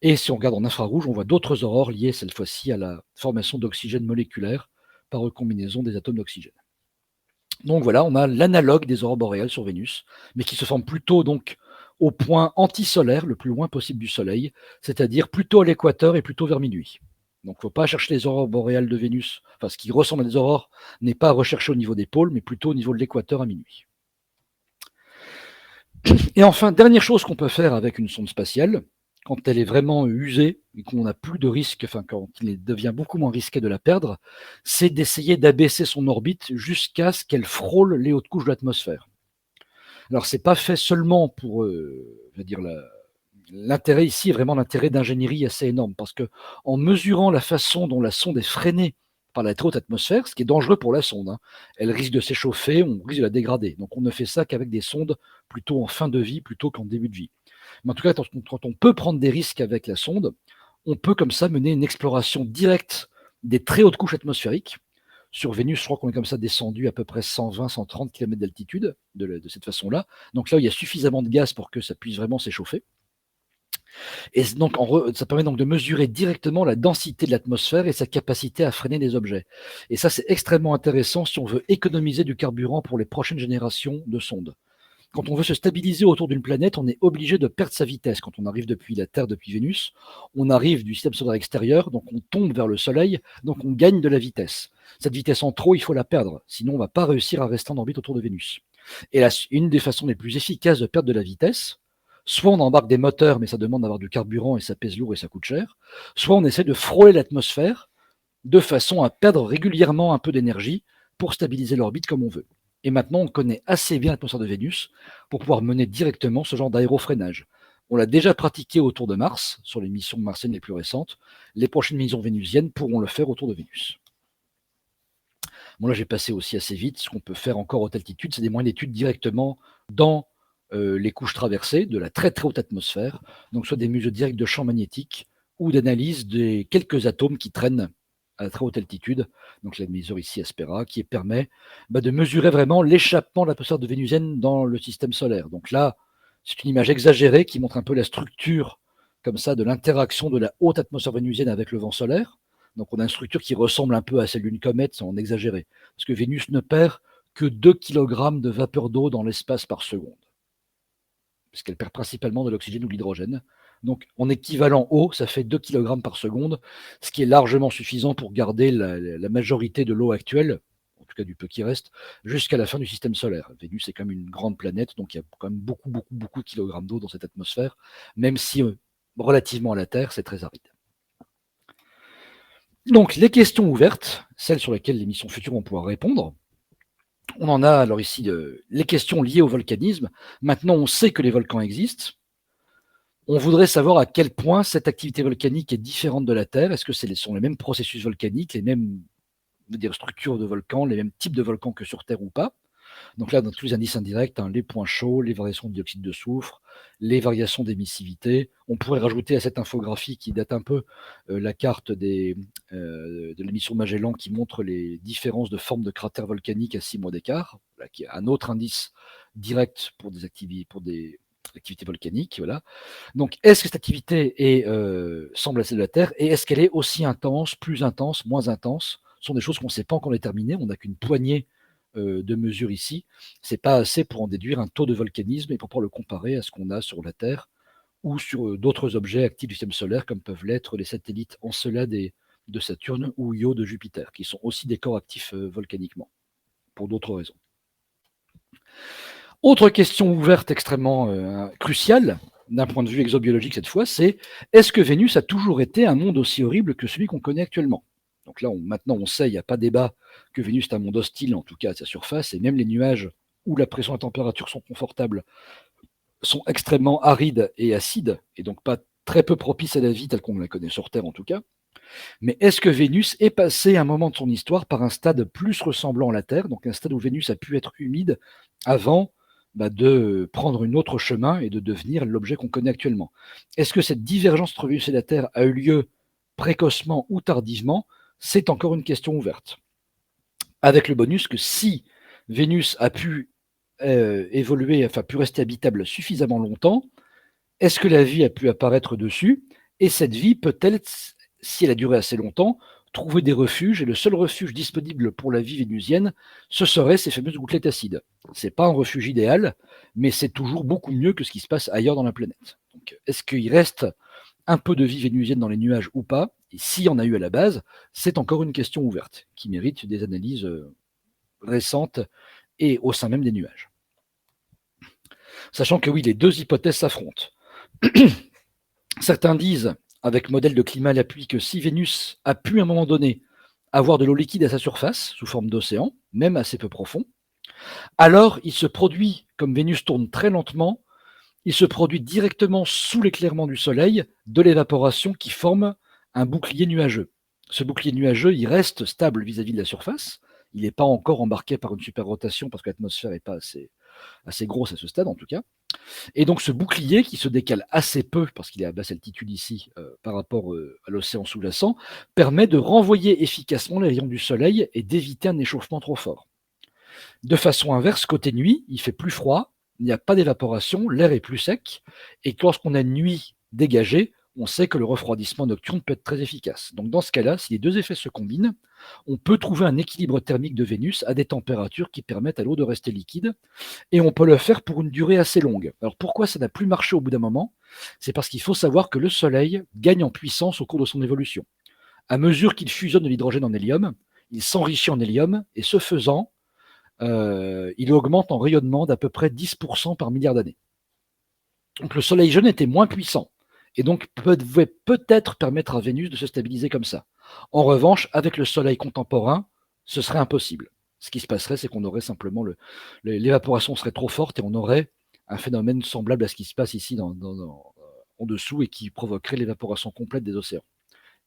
Et si on regarde en infrarouge, on voit d'autres aurores liées cette fois-ci à la formation d'oxygène moléculaire par recombinaison des atomes d'oxygène. Donc voilà, on a l'analogue des aurores boréales sur Vénus, mais qui se forment plutôt donc au point antisolaire, le plus loin possible du Soleil, c'est-à-dire plutôt à l'équateur et plutôt vers minuit. Donc il ne faut pas chercher les aurores boréales de Vénus, enfin ce qui ressemble à des aurores n'est pas recherché au niveau des pôles, mais plutôt au niveau de l'équateur à minuit. Et enfin, dernière chose qu'on peut faire avec une sonde spatiale, quand elle est vraiment usée et qu'on n'a plus de risque, enfin quand il devient beaucoup moins risqué de la perdre, c'est d'essayer d'abaisser son orbite jusqu'à ce qu'elle frôle les hautes couches de l'atmosphère. Alors c'est pas fait seulement pour, l'intérêt ici est vraiment l'intérêt d'ingénierie assez énorme, parce que en mesurant la façon dont la sonde est freinée par la très haute atmosphère, ce qui est dangereux pour la sonde, hein, elle risque de s'échauffer, on risque de la dégrader. Donc on ne fait ça qu'avec des sondes plutôt en fin de vie plutôt qu'en début de vie. Mais en tout cas, quand on peut prendre des risques avec la sonde, on peut comme ça mener une exploration directe des très hautes couches atmosphériques. Sur Vénus, je crois qu'on est comme ça descendu à peu près 120-130 km d'altitude de cette façon-là. Donc là, il y a suffisamment de gaz pour que ça puisse vraiment s'échauffer. Et donc, ça permet donc de mesurer directement la densité de l'atmosphère et sa capacité à freiner des objets. Et ça, c'est extrêmement intéressant si on veut économiser du carburant pour les prochaines générations de sondes. Quand on veut se stabiliser autour d'une planète, on est obligé de perdre sa vitesse. Quand on arrive depuis la Terre, depuis Vénus, on arrive du système solaire extérieur, donc on tombe vers le Soleil, donc on gagne de la vitesse. Cette vitesse en trop, il faut la perdre, sinon on ne va pas réussir à rester en orbite autour de Vénus. Et une des façons les plus efficaces de perdre de la vitesse, soit on embarque des moteurs, mais ça demande d'avoir du carburant et ça pèse lourd et ça coûte cher, soit on essaie de frôler l'atmosphère de façon à perdre régulièrement un peu d'énergie pour stabiliser l'orbite comme on veut. Et maintenant, on connaît assez bien l'atmosphère de Vénus pour pouvoir mener directement ce genre d'aérofreinage. On l'a déjà pratiqué autour de Mars, sur les missions martiennes les plus récentes. Les prochaines missions vénusiennes pourront le faire autour de Vénus. Bon, là, j'ai passé aussi assez vite. Ce qu'on peut faire encore haute altitude, c'est des moyens d'étude directement dans les couches traversées de la très très haute atmosphère. Donc, soit des mesures directes de champs magnétiques ou d'analyse des quelques atomes qui traînent à très haute altitude. Donc, la mesure ici Aspera, qui permet de mesurer vraiment l'échappement de l'atmosphère de vénusienne dans le système solaire. Donc là, c'est une image exagérée qui montre un peu la structure comme ça de l'interaction de la haute atmosphère vénusienne avec le vent solaire. Donc on a une structure qui ressemble un peu à celle d'une comète, sans exagérer. Parce que Vénus ne perd que 2 kg de vapeur d'eau dans l'espace par seconde. Parce qu'elle perd principalement de l'oxygène ou de l'hydrogène. Donc en équivalent eau, ça fait 2 kg par seconde, ce qui est largement suffisant pour garder la majorité de l'eau actuelle, en tout cas du peu qui reste, jusqu'à la fin du système solaire. Vénus est quand même une grande planète, donc il y a quand même beaucoup de kilogrammes d'eau dans cette atmosphère, même si relativement à la Terre, c'est très aride. Donc, les questions ouvertes, celles sur lesquelles les missions futures vont pouvoir répondre. On en a alors ici les questions liées au volcanisme. Maintenant, on sait que les volcans existent. On voudrait savoir à quel point cette activité volcanique est différente de la Terre. Est-ce que ce sont les mêmes processus volcaniques, les mêmes structures de volcans, les mêmes types de volcans que sur Terre ou pas? Donc là, dans tous les indices indirects, les points chauds, les variations de dioxyde de soufre, les variations d'émissivité. On pourrait rajouter à cette infographie qui date un peu la carte de l'émission Magellan qui montre les différences de formes de cratères volcaniques à 6 mois d'écart, qui est un autre indice direct pour des activités volcaniques. Voilà. Donc, est-ce que cette activité semble à celle de la Terre et est-ce qu'elle est aussi intense, plus intense, moins intense? Ce sont des choses qu'on ne sait pas encore déterminer. On n'a qu'une poignée de mesures ici. C'est pas assez pour en déduire un taux de volcanisme et pour pouvoir le comparer à ce qu'on a sur la Terre ou sur d'autres objets actifs du système solaire comme peuvent l'être les satellites Encelade de Saturne ou Io de Jupiter, qui sont aussi des corps actifs volcaniquement, pour d'autres raisons. Autre question ouverte extrêmement cruciale, d'un point de vue exobiologique cette fois, c'est est-ce que Vénus a toujours été un monde aussi horrible que celui qu'on connaît actuellement? Donc là, maintenant, on sait, il n'y a pas débat que Vénus est un monde hostile, en tout cas à sa surface, et même les nuages où la pression et la température sont confortables sont extrêmement arides et acides, et donc pas très peu propices à la vie telle qu'on la connaît sur Terre en tout cas. Mais est-ce que Vénus est passée à un moment de son histoire par un stade plus ressemblant à la Terre, donc un stade où Vénus a pu être humide avant de prendre un autre chemin et de devenir l'objet qu'on connaît actuellement? Est-ce que cette divergence entre Vénus et la Terre a eu lieu précocement ou tardivement? C'est encore une question ouverte. Avec le bonus que si Vénus a pu évoluer, enfin pu rester habitable suffisamment longtemps, est-ce que la vie a pu apparaître dessus? Et cette vie peut-elle, si elle a duré assez longtemps, trouver des refuges? Et le seul refuge disponible pour la vie vénusienne, ce seraient ces fameuses gouttelettes acides. C'est pas un refuge idéal, mais c'est toujours beaucoup mieux que ce qui se passe ailleurs dans la planète. Donc, est-ce qu'il reste un peu de vie vénusienne dans les nuages ou pas? Et s'il y en a eu à la base, c'est encore une question ouverte qui mérite des analyses récentes et au sein même des nuages. Sachant que oui, les deux hypothèses s'affrontent. Certains disent, avec modèle de climat à l'appui, que si Vénus a pu à un moment donné avoir de l'eau liquide à sa surface, sous forme d'océan, même assez peu profond, alors il se produit, comme Vénus tourne très lentement, il se produit directement sous l'éclairement du Soleil de l'évaporation qui forme un bouclier nuageux. Ce bouclier nuageux, il reste stable vis-à-vis de la surface. Il n'est pas encore embarqué par une superrotation parce que l'atmosphère n'est pas assez grosse à ce stade en tout cas. Et donc ce bouclier qui se décale assez peu parce qu'il est à basse altitude ici par rapport à l'océan sous-jacent permet de renvoyer efficacement les rayons du Soleil et d'éviter un échauffement trop fort. De façon inverse, côté nuit, il fait plus froid, il n'y a pas d'évaporation, l'air est plus sec, et lorsqu'on a une nuit dégagée, on sait que le refroidissement nocturne peut être très efficace. Donc dans ce cas-là, si les deux effets se combinent, on peut trouver un équilibre thermique de Vénus à des températures qui permettent à l'eau de rester liquide, et on peut le faire pour une durée assez longue. Alors pourquoi ça n'a plus marché au bout d'un moment? C'est parce qu'il faut savoir que le Soleil gagne en puissance au cours de son évolution. À mesure qu'il fusionne de l'hydrogène en hélium, il s'enrichit en hélium, et ce faisant, il augmente en rayonnement d'à peu près 10% par milliard d'années. Donc le Soleil jeune était moins puissant et donc pouvait peut-être permettre à Vénus de se stabiliser comme ça. En revanche, avec le Soleil contemporain, ce serait impossible. Ce qui se passerait, c'est qu'on aurait simplement l'évaporation serait trop forte et on aurait un phénomène semblable à ce qui se passe ici en dessous et qui provoquerait l'évaporation complète des océans.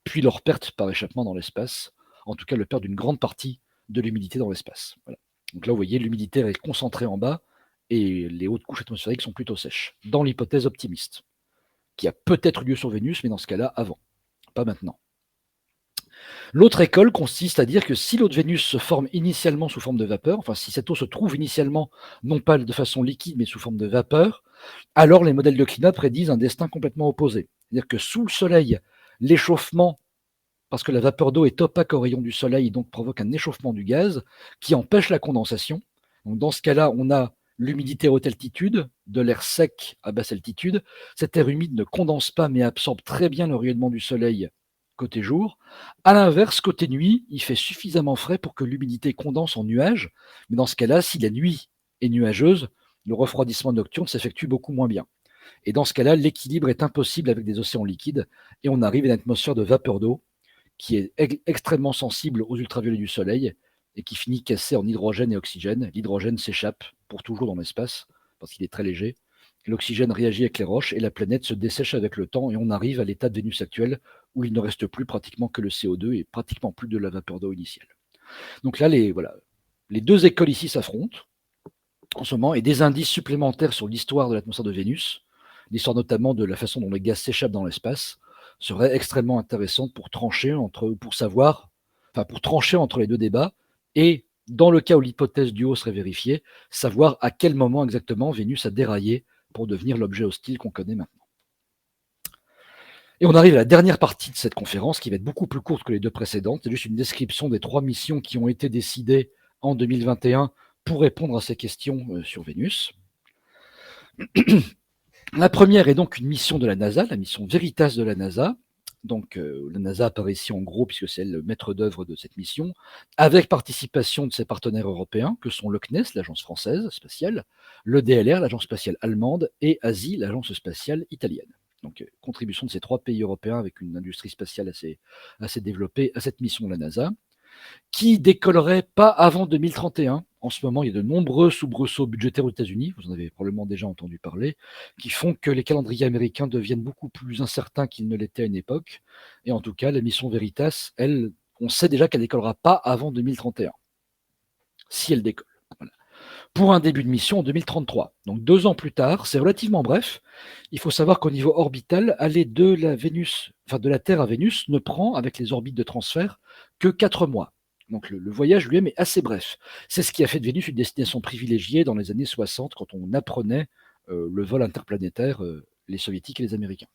Puis leur perte par échappement dans l'espace, en tout cas le perte d'une grande partie de l'humidité dans l'espace. Voilà. Donc là, vous voyez, l'humidité est concentrée en bas et les hautes couches atmosphériques sont plutôt sèches, dans l'hypothèse optimiste, qui a peut-être lieu sur Vénus, mais dans ce cas-là, avant, pas maintenant. L'autre école consiste à dire que si l'eau de Vénus se forme initialement sous forme de vapeur, enfin si cette eau se trouve initialement non pas de façon liquide mais sous forme de vapeur, alors les modèles de climat prédisent un destin complètement opposé. C'est-à-dire que sous le Soleil, l'échauffement, parce que la vapeur d'eau est opaque aux rayons du Soleil et donc provoque un échauffement du gaz qui empêche la condensation. Donc dans ce cas-là, on a l'humidité à haute altitude, de l'air sec à basse altitude. Cet air humide ne condense pas mais absorbe très bien le rayonnement du Soleil côté jour. À l'inverse, côté nuit, il fait suffisamment frais pour que l'humidité condense en nuages. Mais dans ce cas-là, si la nuit est nuageuse, le refroidissement nocturne s'effectue beaucoup moins bien. Et dans ce cas-là, l'équilibre est impossible avec des océans liquides et on arrive à une atmosphère de vapeur d'eau qui est extrêmement sensible aux ultraviolets du Soleil et qui finit cassé en hydrogène et oxygène. L'hydrogène s'échappe pour toujours dans l'espace parce qu'il est très léger. L'oxygène réagit avec les roches et la planète se dessèche avec le temps et on arrive à l'état de Vénus actuel où il ne reste plus pratiquement que le CO2 et pratiquement plus de la vapeur d'eau initiale. Donc là, les deux écoles ici s'affrontent en ce moment et des indices supplémentaires sur l'histoire de l'atmosphère de Vénus, l'histoire notamment de la façon dont les gaz s'échappent dans l'espace, serait extrêmement intéressante pour trancher pour trancher entre les deux débats et, dans le cas où l'hypothèse du haut serait vérifiée, savoir à quel moment exactement Vénus a déraillé pour devenir l'objet hostile qu'on connaît maintenant. Et on arrive à la dernière partie de cette conférence qui va être beaucoup plus courte que les deux précédentes. C'est juste une description des 3 missions qui ont été décidées en 2021 pour répondre à ces questions sur Vénus. La première est donc une mission de la NASA, la mission Veritas de la NASA. Donc la NASA apparaît ici en gros puisque c'est le maître d'œuvre de cette mission, avec participation de ses partenaires européens que sont le CNES, l'agence française spatiale, le DLR, l'agence spatiale allemande, et ASI, l'agence spatiale italienne. Donc contribution de ces 3 pays européens avec une industrie spatiale assez développée à cette mission de la NASA, qui décollerait pas avant 2031. En ce moment, il y a de nombreux soubresauts budgétaires aux États-Unis, vous en avez probablement déjà entendu parler, qui font que les calendriers américains deviennent beaucoup plus incertains qu'ils ne l'étaient à une époque. Et en tout cas, la mission Veritas, elle, on sait déjà qu'elle décollera pas avant 2031, si elle décolle. Voilà. Pour un début de mission en 2033. Donc 2 ans plus tard, c'est relativement bref. Il faut savoir qu'au niveau orbital, aller de la Terre à Vénus ne prend, avec les orbites de transfert, que 4 mois. Donc le voyage lui-même est assez bref. C'est ce qui a fait de Vénus une destination privilégiée dans les années 60 quand on apprenait le vol interplanétaire, les soviétiques et les américains.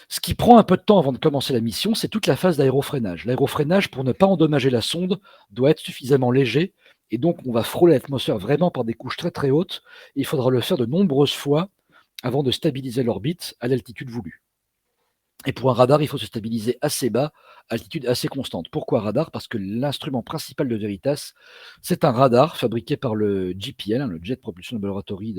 Ce qui prend un peu de temps avant de commencer la mission, c'est toute la phase d'aérofreinage. L'aérofreinage, pour ne pas endommager la sonde, doit être suffisamment léger et donc on va frôler l'atmosphère vraiment par des couches très très hautes et il faudra le faire de nombreuses fois avant de stabiliser l'orbite à l'altitude voulue. Et pour un radar, il faut se stabiliser assez bas, à altitude assez constante. Pourquoi radar? Parce que l'instrument principal de Veritas, c'est un radar fabriqué par le JPL, le Jet Propulsion Laboratory,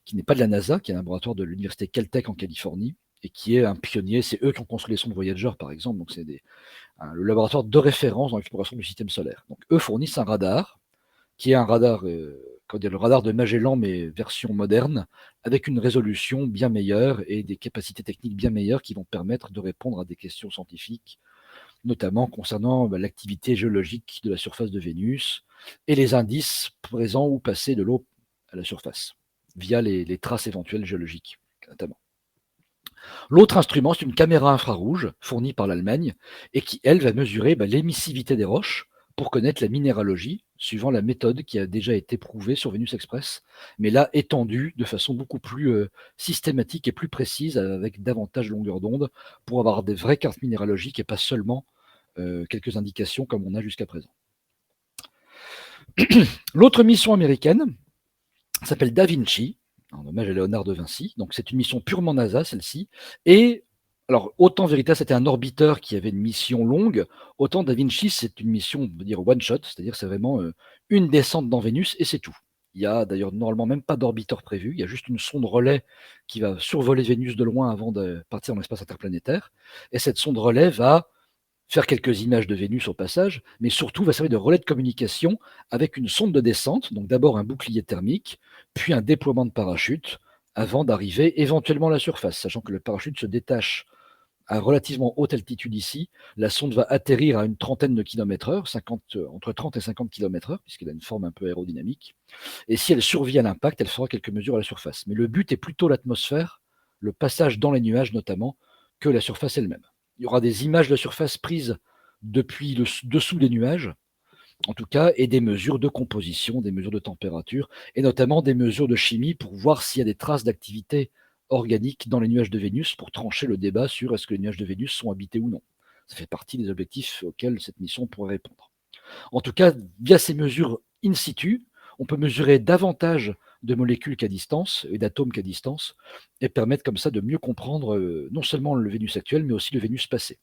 qui n'est pas de la NASA, qui est un laboratoire de l'université Caltech en Californie, et qui est un pionnier. C'est eux qui ont construit les sondes Voyager, par exemple. Donc c'est le laboratoire de référence dans l'exploration du système solaire. Donc eux fournissent un radar, qui est un radar, le radar de Magellan, mais version moderne, avec une résolution bien meilleure et des capacités techniques bien meilleures qui vont permettre de répondre à des questions scientifiques, notamment concernant l'activité géologique de la surface de Vénus et les indices présents ou passés de l'eau à la surface, via les traces éventuelles géologiques, notamment. L'autre instrument, c'est une caméra infrarouge fournie par l'Allemagne et qui, elle, va mesurer l'émissivité des roches pour connaître la minéralogie, suivant la méthode qui a déjà été prouvée sur Vénus Express, mais là étendue de façon beaucoup plus systématique et plus précise, avec davantage de longueur d'onde, pour avoir des vraies cartes minéralogiques et pas seulement quelques indications comme on a jusqu'à présent. L'autre mission américaine s'appelle Da Vinci, en hommage à Léonard de Vinci. Donc c'est une mission purement NASA, celle-ci, et Alors, autant Veritas était un orbiteur qui avait une mission longue, autant Da Vinci, c'est une mission, on peut dire one shot, c'est-à-dire c'est vraiment une descente dans Vénus et c'est tout. Il y a d'ailleurs normalement même pas d'orbiteur prévu, il y a juste une sonde relais qui va survoler Vénus de loin avant de partir dans l'espace interplanétaire. Et cette sonde relais va faire quelques images de Vénus au passage, mais surtout va servir de relais de communication avec une sonde de descente, donc d'abord un bouclier thermique, puis un déploiement de parachute, avant d'arriver éventuellement à la surface, sachant que le parachute se détache à relativement haute altitude ici. La sonde va atterrir à une trentaine de kilomètres heure, entre 30 et 50 kilomètres heure, puisqu'elle a une forme un peu aérodynamique. Et si elle survit à l'impact, elle fera quelques mesures à la surface. Mais le but est plutôt l'atmosphère, le passage dans les nuages notamment, que la surface elle-même. Il y aura des images de surface prises depuis le dessous des nuages, en tout cas, et des mesures de composition, des mesures de température, et notamment des mesures de chimie pour voir s'il y a des traces d'activité organique dans les nuages de Vénus pour trancher le débat sur est-ce que les nuages de Vénus sont habités ou non. Ça fait partie des objectifs auxquels cette mission pourrait répondre. En tout cas, via ces mesures in situ, on peut mesurer davantage de molécules qu'à distance et d'atomes qu'à distance et permettre comme ça de mieux comprendre non seulement le Vénus actuel, mais aussi le Vénus passé.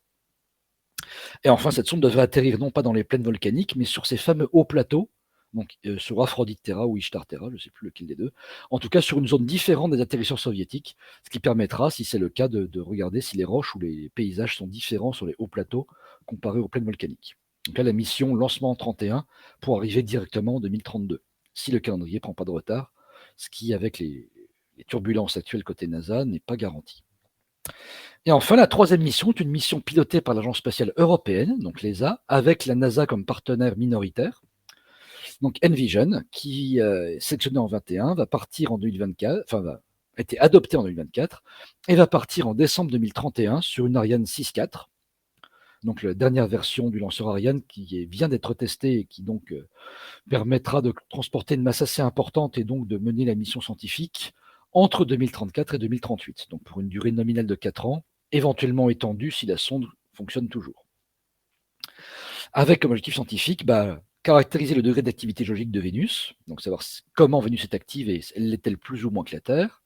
Et enfin, cette sonde devrait atterrir non pas dans les plaines volcaniques, mais sur ces fameux hauts plateaux, donc sur Aphrodite Terra ou Ishtar Terra, je ne sais plus lequel des deux, en tout cas sur une zone différente des atterrisseurs soviétiques, ce qui permettra, si c'est le cas, de regarder si les roches ou les paysages sont différents sur les hauts plateaux comparés aux plaines volcaniques. Donc là, la mission lancement 31 pour arriver directement en 2032, si le calendrier ne prend pas de retard, ce qui, avec les turbulences actuelles côté NASA, n'est pas garanti. Et enfin, la troisième mission est une mission pilotée par l'Agence spatiale européenne, donc l'ESA, avec la NASA comme partenaire minoritaire. Donc Envision, qui est sélectionné en 21, va partir en 2024, a été adopté en 2024, et va partir en décembre 2031 sur une Ariane 6.4, donc la dernière version du lanceur Ariane qui vient d'être testée et qui donc permettra de transporter une masse assez importante et donc de mener la mission scientifique entre 2034 et 2038, donc pour une durée nominale de 4 ans, éventuellement étendue si la sonde fonctionne toujours. Avec comme objectif scientifique, caractériser le degré d'activité géologique de Vénus, donc savoir comment Vénus est active et l'est-elle plus ou moins que la Terre,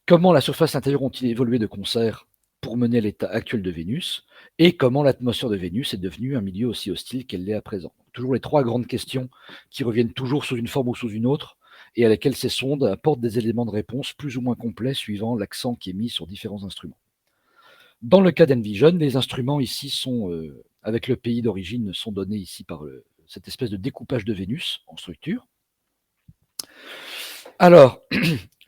comment la surface intérieure ont-ils évolué de concert pour mener à l'état actuel de Vénus, et comment l'atmosphère de Vénus est devenue un milieu aussi hostile qu'elle l'est à présent. Toujours les trois grandes questions qui reviennent toujours sous une forme ou sous une autre, et à laquelle ces sondes apportent des éléments de réponse plus ou moins complets suivant l'accent qui est mis sur différents instruments. Dans le cas d'Envision, les instruments ici sont, avec le pays d'origine, sont donnés ici par cette espèce de découpage de Vénus en structure. Alors,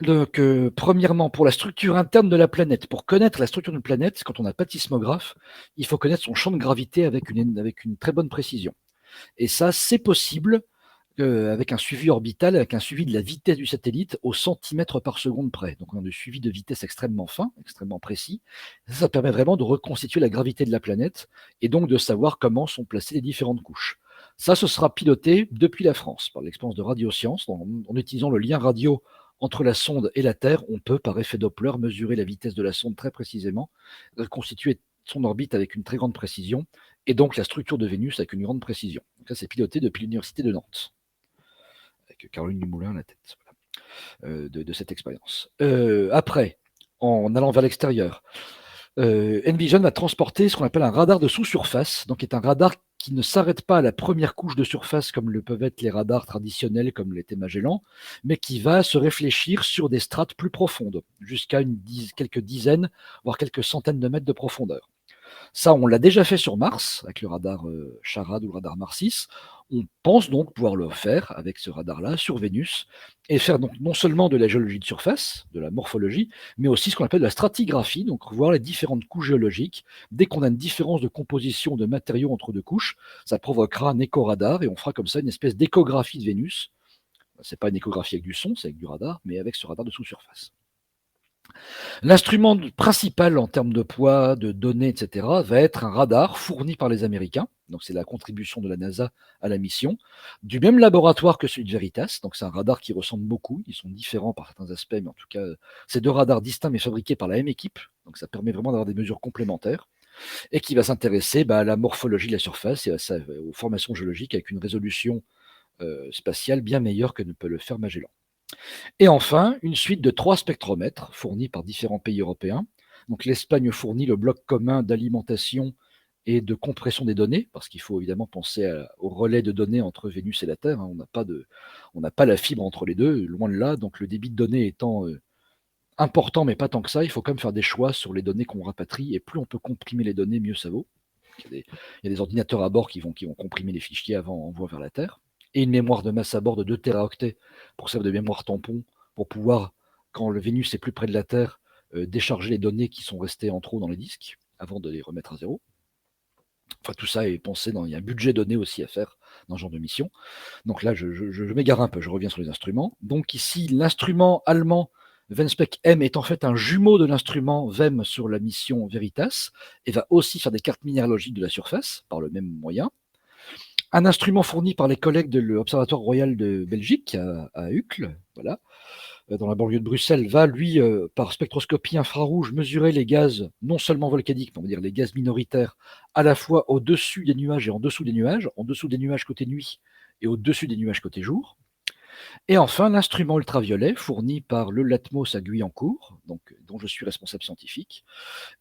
donc, premièrement, pour la structure interne de la planète, pour connaître la structure d'une planète, quand on n'a pas de sismographe, il faut connaître son champ de gravité avec une très bonne précision. Et ça, c'est possible avec un suivi orbital, avec un suivi de la vitesse du satellite au centimètre par seconde près. Donc on a du suivi de vitesse extrêmement fin, extrêmement précis. Ça permet vraiment de reconstituer la gravité de la planète et donc de savoir comment sont placées les différentes couches. Ça, ce sera piloté depuis la France par l'expérience de radiosciences. En utilisant le lien radio entre la sonde et la Terre, on peut, par effet Doppler, mesurer la vitesse de la sonde très précisément, reconstituer son orbite avec une très grande précision, et donc la structure de Vénus avec une grande précision. Donc ça, c'est piloté depuis l'Université de Nantes, avec Caroline Dumoulin à la tête de cette expérience. Après, en allant vers l'extérieur, Envision va transporter ce qu'on appelle un radar de sous-surface, donc qui est un radar qui ne s'arrête pas à la première couche de surface comme le peuvent être les radars traditionnels comme l'était Magellan, mais qui va se réfléchir sur des strates plus profondes, jusqu'à quelques dizaines, voire quelques centaines de mètres de profondeur. Ça, on l'a déjà fait sur Mars, avec le radar CHARAD ou le radar Mars-6. On pense donc pouvoir le faire avec ce radar-là sur Vénus et faire donc non seulement de la géologie de surface, de la morphologie, mais aussi ce qu'on appelle la stratigraphie, donc voir les différentes couches géologiques. Dès qu'on a une différence de composition de matériaux entre deux couches, ça provoquera un éco-radar et on fera comme ça une espèce d'échographie de Vénus. C'est pas une échographie avec du son, c'est avec du radar, mais avec ce radar de sous-surface. L'instrument principal en termes de poids, de données, etc., va être un radar fourni par les Américains. Donc c'est la contribution de la NASA à la mission, du même laboratoire que celui de Veritas. Donc c'est un radar qui ressemble beaucoup. Ils sont différents par certains aspects, mais en tout cas, c'est deux radars distincts mais fabriqués par la même équipe. Donc ça permet vraiment d'avoir des mesures complémentaires et qui va s'intéresser à la morphologie de la surface et aux formations géologiques avec une résolution spatiale bien meilleure que ne peut le faire Magellan. Et enfin, une suite de 3 spectromètres fournis par différents pays européens, Donc l'Espagne fournit le bloc commun d'alimentation et de compression des données, parce qu'il faut évidemment penser au relais de données entre Vénus et la Terre. Hein. On n'a pas la fibre entre les deux, loin de là. Donc le débit de données étant important, mais pas tant que ça, il faut quand même faire des choix sur les données qu'on rapatrie. Et plus on peut comprimer les données, mieux ça vaut. Il y a des ordinateurs à bord qui vont comprimer les fichiers avant envoi vers la Terre. Et une mémoire de masse à bord de 2 téraoctets pour servir de mémoire tampon, pour pouvoir, quand le Vénus est plus près de la Terre, décharger les données qui sont restées en trop dans les disques avant de les remettre à zéro. Enfin, tout ça est pensé il y a un budget donné aussi à faire dans ce genre de mission. Donc là, je m'égare un peu, je reviens sur les instruments. Donc ici, l'instrument allemand Venspec M est en fait un jumeau de l'instrument VEM sur la mission Veritas et va aussi faire des cartes minéralogiques de la surface par le même moyen. Un instrument fourni par les collègues de l'Observatoire royal de Belgique à Uccle, voilà, dans la banlieue de Bruxelles, va, lui, par spectroscopie infrarouge, mesurer les gaz non seulement volcaniques, mais on va dire les gaz minoritaires, à la fois au-dessus des nuages et en dessous des nuages côté nuit et au-dessus des nuages côté jour. Et enfin, l'instrument ultraviolet fourni par le Latmos à Guyancourt, dont je suis responsable scientifique,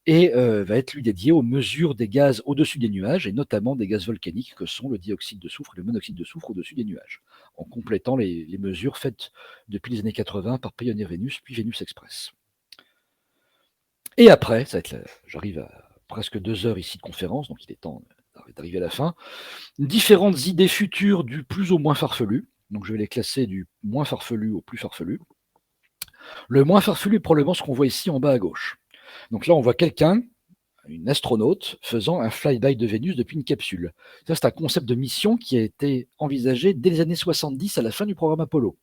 et va être lui dédié aux mesures des gaz au-dessus des nuages, et notamment des gaz volcaniques que sont le dioxyde de soufre et le monoxyde de soufre au-dessus des nuages, en complétant les mesures faites depuis les années 80 par Pioneer Venus, puis Venus Express. Et après, j'arrive à presque 2 heures ici de conférence, donc il est temps d'arriver à la fin, différentes idées futures du plus au moins farfelu. Donc je vais les classer du moins farfelu au plus farfelu. Le moins farfelu est probablement ce qu'on voit ici en bas à gauche. Donc là, on voit quelqu'un, une astronaute, faisant un flyby de Vénus depuis une capsule. Ça, c'est un concept de mission qui a été envisagé dès les années 70 à la fin du programme Apollo.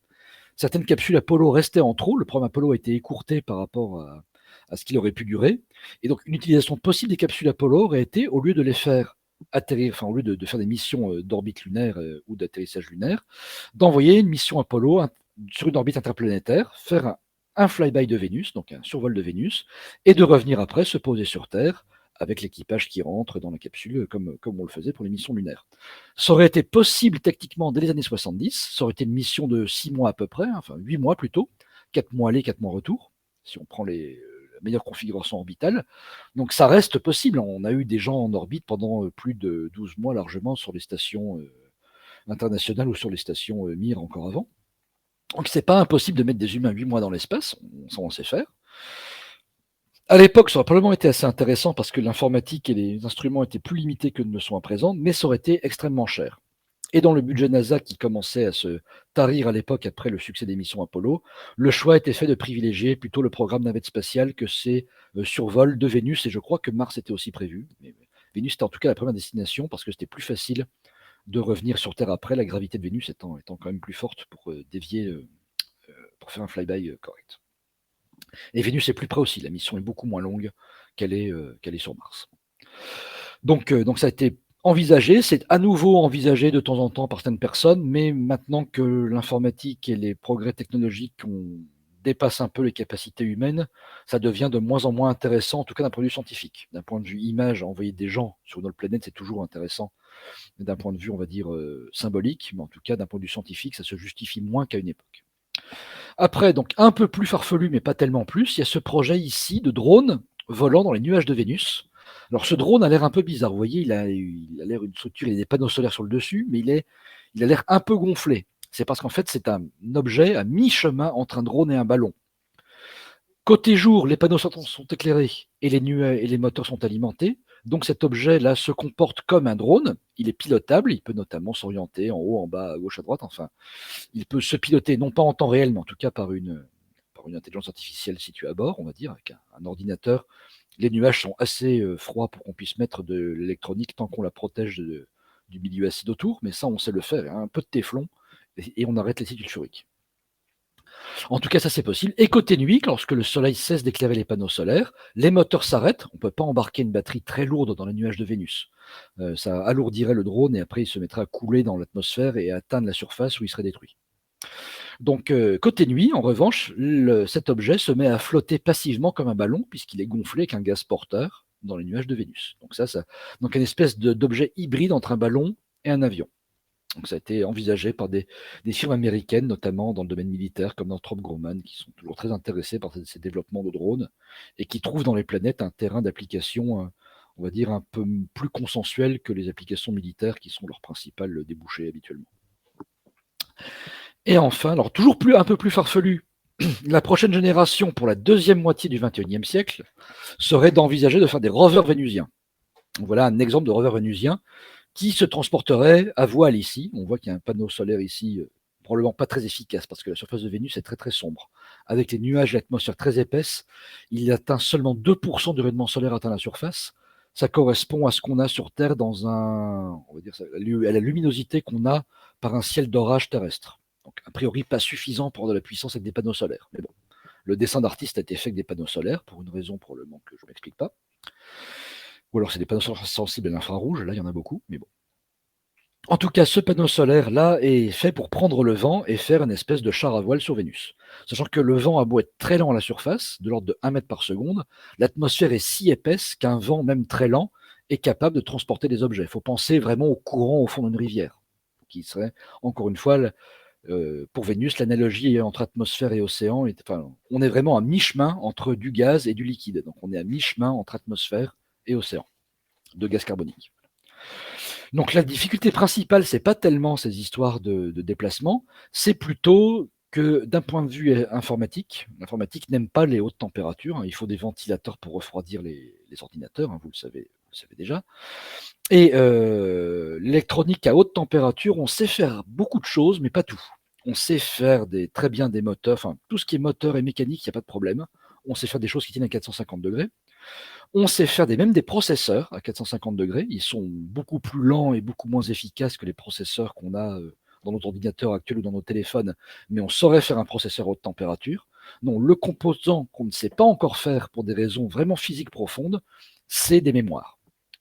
Certaines capsules Apollo restaient en trop, le programme Apollo a été écourté par rapport à ce qu'il aurait pu durer. Et donc, une utilisation possible des capsules Apollo aurait été, au lieu de les faire atterrir, enfin, au lieu de faire des missions d'orbite lunaire ou d'atterrissage lunaire, d'envoyer une mission Apollo sur une orbite interplanétaire, faire un flyby de Vénus, donc un survol de Vénus, et de revenir après se poser sur Terre avec l'équipage qui rentre dans la capsule comme on le faisait pour les missions lunaires. Ça aurait été possible techniquement dès les années 70, ça aurait été une mission de 6 mois à peu près, enfin 8 mois plutôt, 4 mois aller, 4 mois retour, si on prend la meilleure configuration orbitale. Donc ça reste possible, on a eu des gens en orbite pendant plus de 12 mois largement sur les stations internationales ou sur les stations Mir encore avant. Donc c'est pas impossible de mettre des humains 8 mois dans l'espace, ça on sait faire. À l'époque, ça aurait probablement été assez intéressant parce que l'informatique et les instruments étaient plus limités que ne le sont à présent, mais ça aurait été extrêmement cher. Et dans le budget NASA qui commençait à se tarir à l'époque après le succès des missions Apollo, le choix était fait de privilégier plutôt le programme navette spatiale que ces survols de Vénus, et je crois que Mars était aussi prévu. Mais Vénus était en tout cas la première destination parce que c'était plus facile de revenir sur Terre après, la gravité de Vénus étant quand même plus forte pour dévier, pour faire un flyby correct. Et Vénus est plus près aussi, la mission est beaucoup moins longue qu'elle est sur Mars. Donc ça a été envisagé, c'est à nouveau envisagé de temps en temps par certaines personnes, mais maintenant que l'informatique et les progrès technologiques dépassent un peu les capacités humaines, ça devient de moins en moins intéressant, en tout cas d'un point de vue scientifique. D'un point de vue image, envoyer des gens sur notre planète, c'est toujours intéressant, d'un point de vue, on va dire, symbolique, mais en tout cas d'un point de vue scientifique, ça se justifie moins qu'à une époque. Après, donc un peu plus farfelu, mais pas tellement plus, il y a ce projet ici de drone volant dans les nuages de Vénus. Alors ce drone a l'air un peu bizarre, vous voyez, il a l'air une structure, il y a des panneaux solaires sur le dessus, mais il a l'air un peu gonflé. C'est parce qu'en fait c'est un objet à mi-chemin entre un drone et un ballon. Côté jour, les panneaux sont éclairés et les moteurs sont alimentés. Donc cet objet-là se comporte comme un drone. Il est pilotable, il peut notamment s'orienter en haut, en bas, à gauche, à droite. Enfin, il peut se piloter, non pas en temps réel, mais en tout cas par une intelligence artificielle située à bord, on va dire, avec un ordinateur. Les nuages sont assez froids pour qu'on puisse mettre de l'électronique tant qu'on la protège du milieu acide autour, mais ça, on sait le faire. Un peu de téflon et on arrête l'acide sulfurique. En tout cas, ça c'est possible. Et côté nuit, lorsque le soleil cesse d'éclairer les panneaux solaires, les moteurs s'arrêtent. On ne peut pas embarquer une batterie très lourde dans les nuages de Vénus. Ça alourdirait le drone et après il se mettrait à couler dans l'atmosphère et à atteindre la surface où il serait détruit. Donc côté nuit, en revanche, cet objet se met à flotter passivement comme un ballon puisqu'il est gonflé avec un gaz porteur dans les nuages de Vénus. Donc donc une espèce d'objet hybride entre un ballon et un avion. Donc ça a été envisagé par des firmes américaines, notamment dans le domaine militaire, comme Northrop Grumman, qui sont toujours très intéressés par ces développements de drones et qui trouvent dans les planètes un terrain d'application, on va dire, un peu plus consensuel que les applications militaires qui sont leur principal débouché habituellement. Et enfin, alors toujours un peu plus farfelu, la prochaine génération pour la deuxième moitié du XXIe siècle serait d'envisager de faire des rovers vénusiens. Voilà un exemple de rover vénusien qui se transporterait à voile ici. On voit qu'il y a un panneau solaire ici, probablement pas très efficace parce que la surface de Vénus est très très sombre. Avec les nuages et l'atmosphère très épaisse, il atteint seulement 2% du rayonnement solaire atteint la surface. Ça correspond à ce qu'on a sur Terre dans on va dire ça, à la luminosité qu'on a par un ciel d'orage terrestre. Donc a priori pas suffisant pour de la puissance avec des panneaux solaires. Mais bon, le dessin d'artiste a été fait avec des panneaux solaires pour une raison probablement que je ne m'explique pas. Ou alors c'est des panneaux solaires sensibles à l'infrarouge, là il y en a beaucoup, mais bon. En tout cas, ce panneau solaire-là est fait pour prendre le vent et faire une espèce de char à voile sur Vénus. Sachant que le vent a beau être très lent à la surface, de l'ordre de 1 mètre par seconde, l'atmosphère est si épaisse qu'un vent, même très lent, est capable de transporter des objets. Il faut penser vraiment au courant au fond d'une rivière, qui serait, encore une fois, pour Vénus, l'analogie entre atmosphère et océan, enfin, on est vraiment à mi-chemin entre du gaz et du liquide. Donc on est à mi-chemin entre atmosphère et océan de gaz carbonique. Donc la difficulté principale, c'est pas tellement ces histoires de déplacement, c'est plutôt que d'un point de vue l'informatique n'aime pas les hautes températures, hein. Il faut des ventilateurs pour refroidir les ordinateurs, hein, vous le savez déjà. Et l'électronique à haute température, on sait faire beaucoup de choses, mais pas tout. On sait faire très bien des moteurs, enfin tout ce qui est moteur et mécanique, il n'y a pas de problème. On sait faire des choses qui tiennent à 450 degrés. On sait faire même des processeurs à 450 degrés. Ils sont beaucoup plus lents et beaucoup moins efficaces que les processeurs qu'on a dans notre ordinateur actuel ou dans nos téléphones, mais on saurait faire un processeur à haute température. Non, le composant qu'on ne sait pas encore faire pour des raisons vraiment physiques profondes, c'est des mémoires.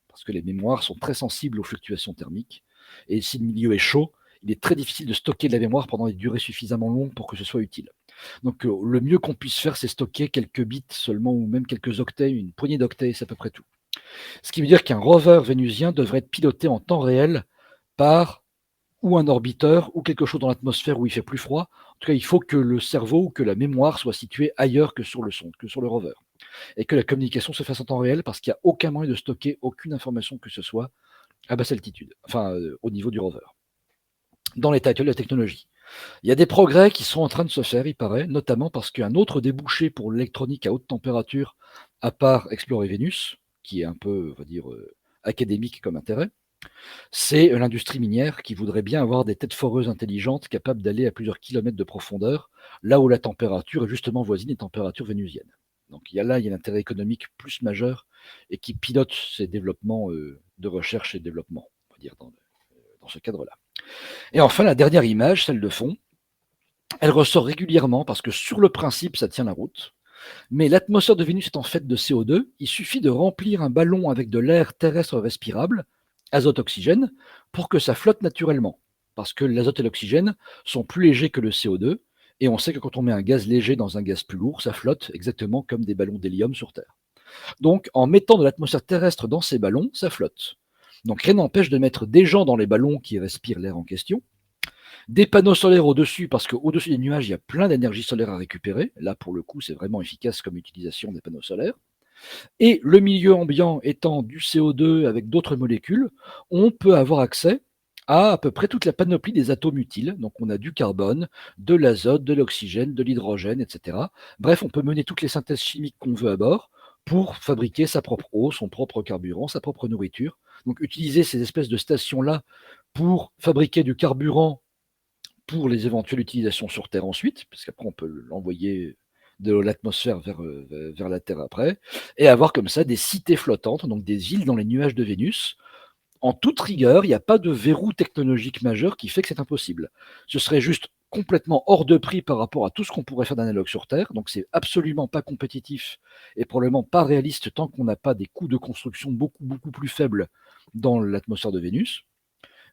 Parce que les mémoires sont très sensibles aux fluctuations thermiques. Et si le milieu est chaud, il est très difficile de stocker de la mémoire pendant des durées suffisamment longues pour que ce soit utile. Donc le mieux qu'on puisse faire, c'est stocker quelques bits seulement, ou même quelques octets, une poignée d'octets, c'est à peu près tout. Ce qui veut dire qu'un rover vénusien devrait être piloté en temps réel par ou un orbiteur ou quelque chose dans l'atmosphère où il fait plus froid. En tout cas, il faut que le cerveau ou que la mémoire soit située ailleurs que sur le rover. Et que la communication se fasse en temps réel parce qu'il n'y a aucun moyen de stocker aucune information que ce soit à basse altitude, enfin au niveau du rover. Dans l'état actuel de la technologie. Il y a des progrès qui sont en train de se faire, il paraît, notamment parce qu'un autre débouché pour l'électronique à haute température, à part explorer Vénus, qui est un peu, on va dire, académique comme intérêt, c'est l'industrie minière qui voudrait bien avoir des têtes foreuses intelligentes capables d'aller à plusieurs kilomètres de profondeur, là où la température est justement voisine des températures vénusiennes. Donc il y a l'intérêt économique plus majeur et qui pilote ces développements de recherche et développement, on va dire, dans ce cadre-là. Et enfin, la dernière image, celle de fond, elle ressort régulièrement parce que sur le principe, ça tient la route. Mais l'atmosphère de Vénus étant faite de CO2, il suffit de remplir un ballon avec de l'air terrestre respirable, azote-oxygène, pour que ça flotte naturellement. Parce que l'azote et l'oxygène sont plus légers que le CO2, et on sait que quand on met un gaz léger dans un gaz plus lourd, ça flotte exactement comme des ballons d'hélium sur Terre. Donc, en mettant de l'atmosphère terrestre dans ces ballons, ça flotte. Donc, rien n'empêche de mettre des gens dans les ballons qui respirent l'air en question, des panneaux solaires au-dessus, parce qu'au-dessus des nuages, il y a plein d'énergie solaire à récupérer. Là, pour le coup, c'est vraiment efficace comme utilisation des panneaux solaires. Et le milieu ambiant étant du CO2 avec d'autres molécules, on peut avoir accès à peu près toute la panoplie des atomes utiles. Donc on a du carbone, de l'azote, de l'oxygène, de l'hydrogène, etc. Bref, on peut mener toutes les synthèses chimiques qu'on veut à bord pour fabriquer sa propre eau, son propre carburant, sa propre nourriture. Donc utiliser ces espèces de stations-là pour fabriquer du carburant pour les éventuelles utilisations sur Terre ensuite, parce qu'après on peut l'envoyer de l'atmosphère vers la Terre après, et avoir comme ça des cités flottantes, donc des îles dans les nuages de Vénus. En toute rigueur, il n'y a pas de verrou technologique majeur qui fait que c'est impossible. Ce serait juste complètement hors de prix par rapport à tout ce qu'on pourrait faire d'analogue sur Terre, donc c'est absolument pas compétitif et probablement pas réaliste tant qu'on n'a pas des coûts de construction beaucoup plus faibles dans l'atmosphère de Vénus.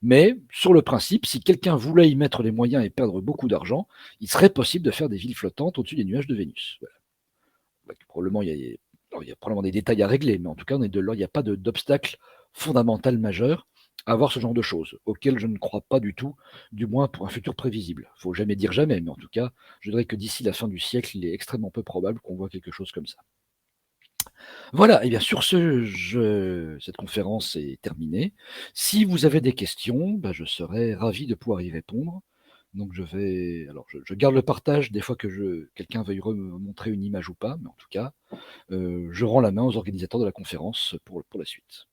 Mais sur le principe, si quelqu'un voulait y mettre les moyens et perdre beaucoup d'argent, il serait possible de faire des villes flottantes au-dessus des nuages de Vénus. Voilà. Probablement, il y a probablement des détails à régler, mais en tout cas, il n'y a pas d'obstacle fondamental majeur avoir ce genre de choses, auxquelles je ne crois pas du tout, du moins pour un futur prévisible. Faut jamais dire jamais, mais en tout cas, je dirais que d'ici la fin du siècle, il est extrêmement peu probable qu'on voit quelque chose comme ça. Voilà, et bien sur ce, cette conférence est terminée. Si vous avez des questions, bah, je serai ravi de pouvoir y répondre. Donc je garde le partage des fois que quelqu'un veuille me montrer une image ou pas, mais en tout cas, je rends la main aux organisateurs de la conférence pour la suite.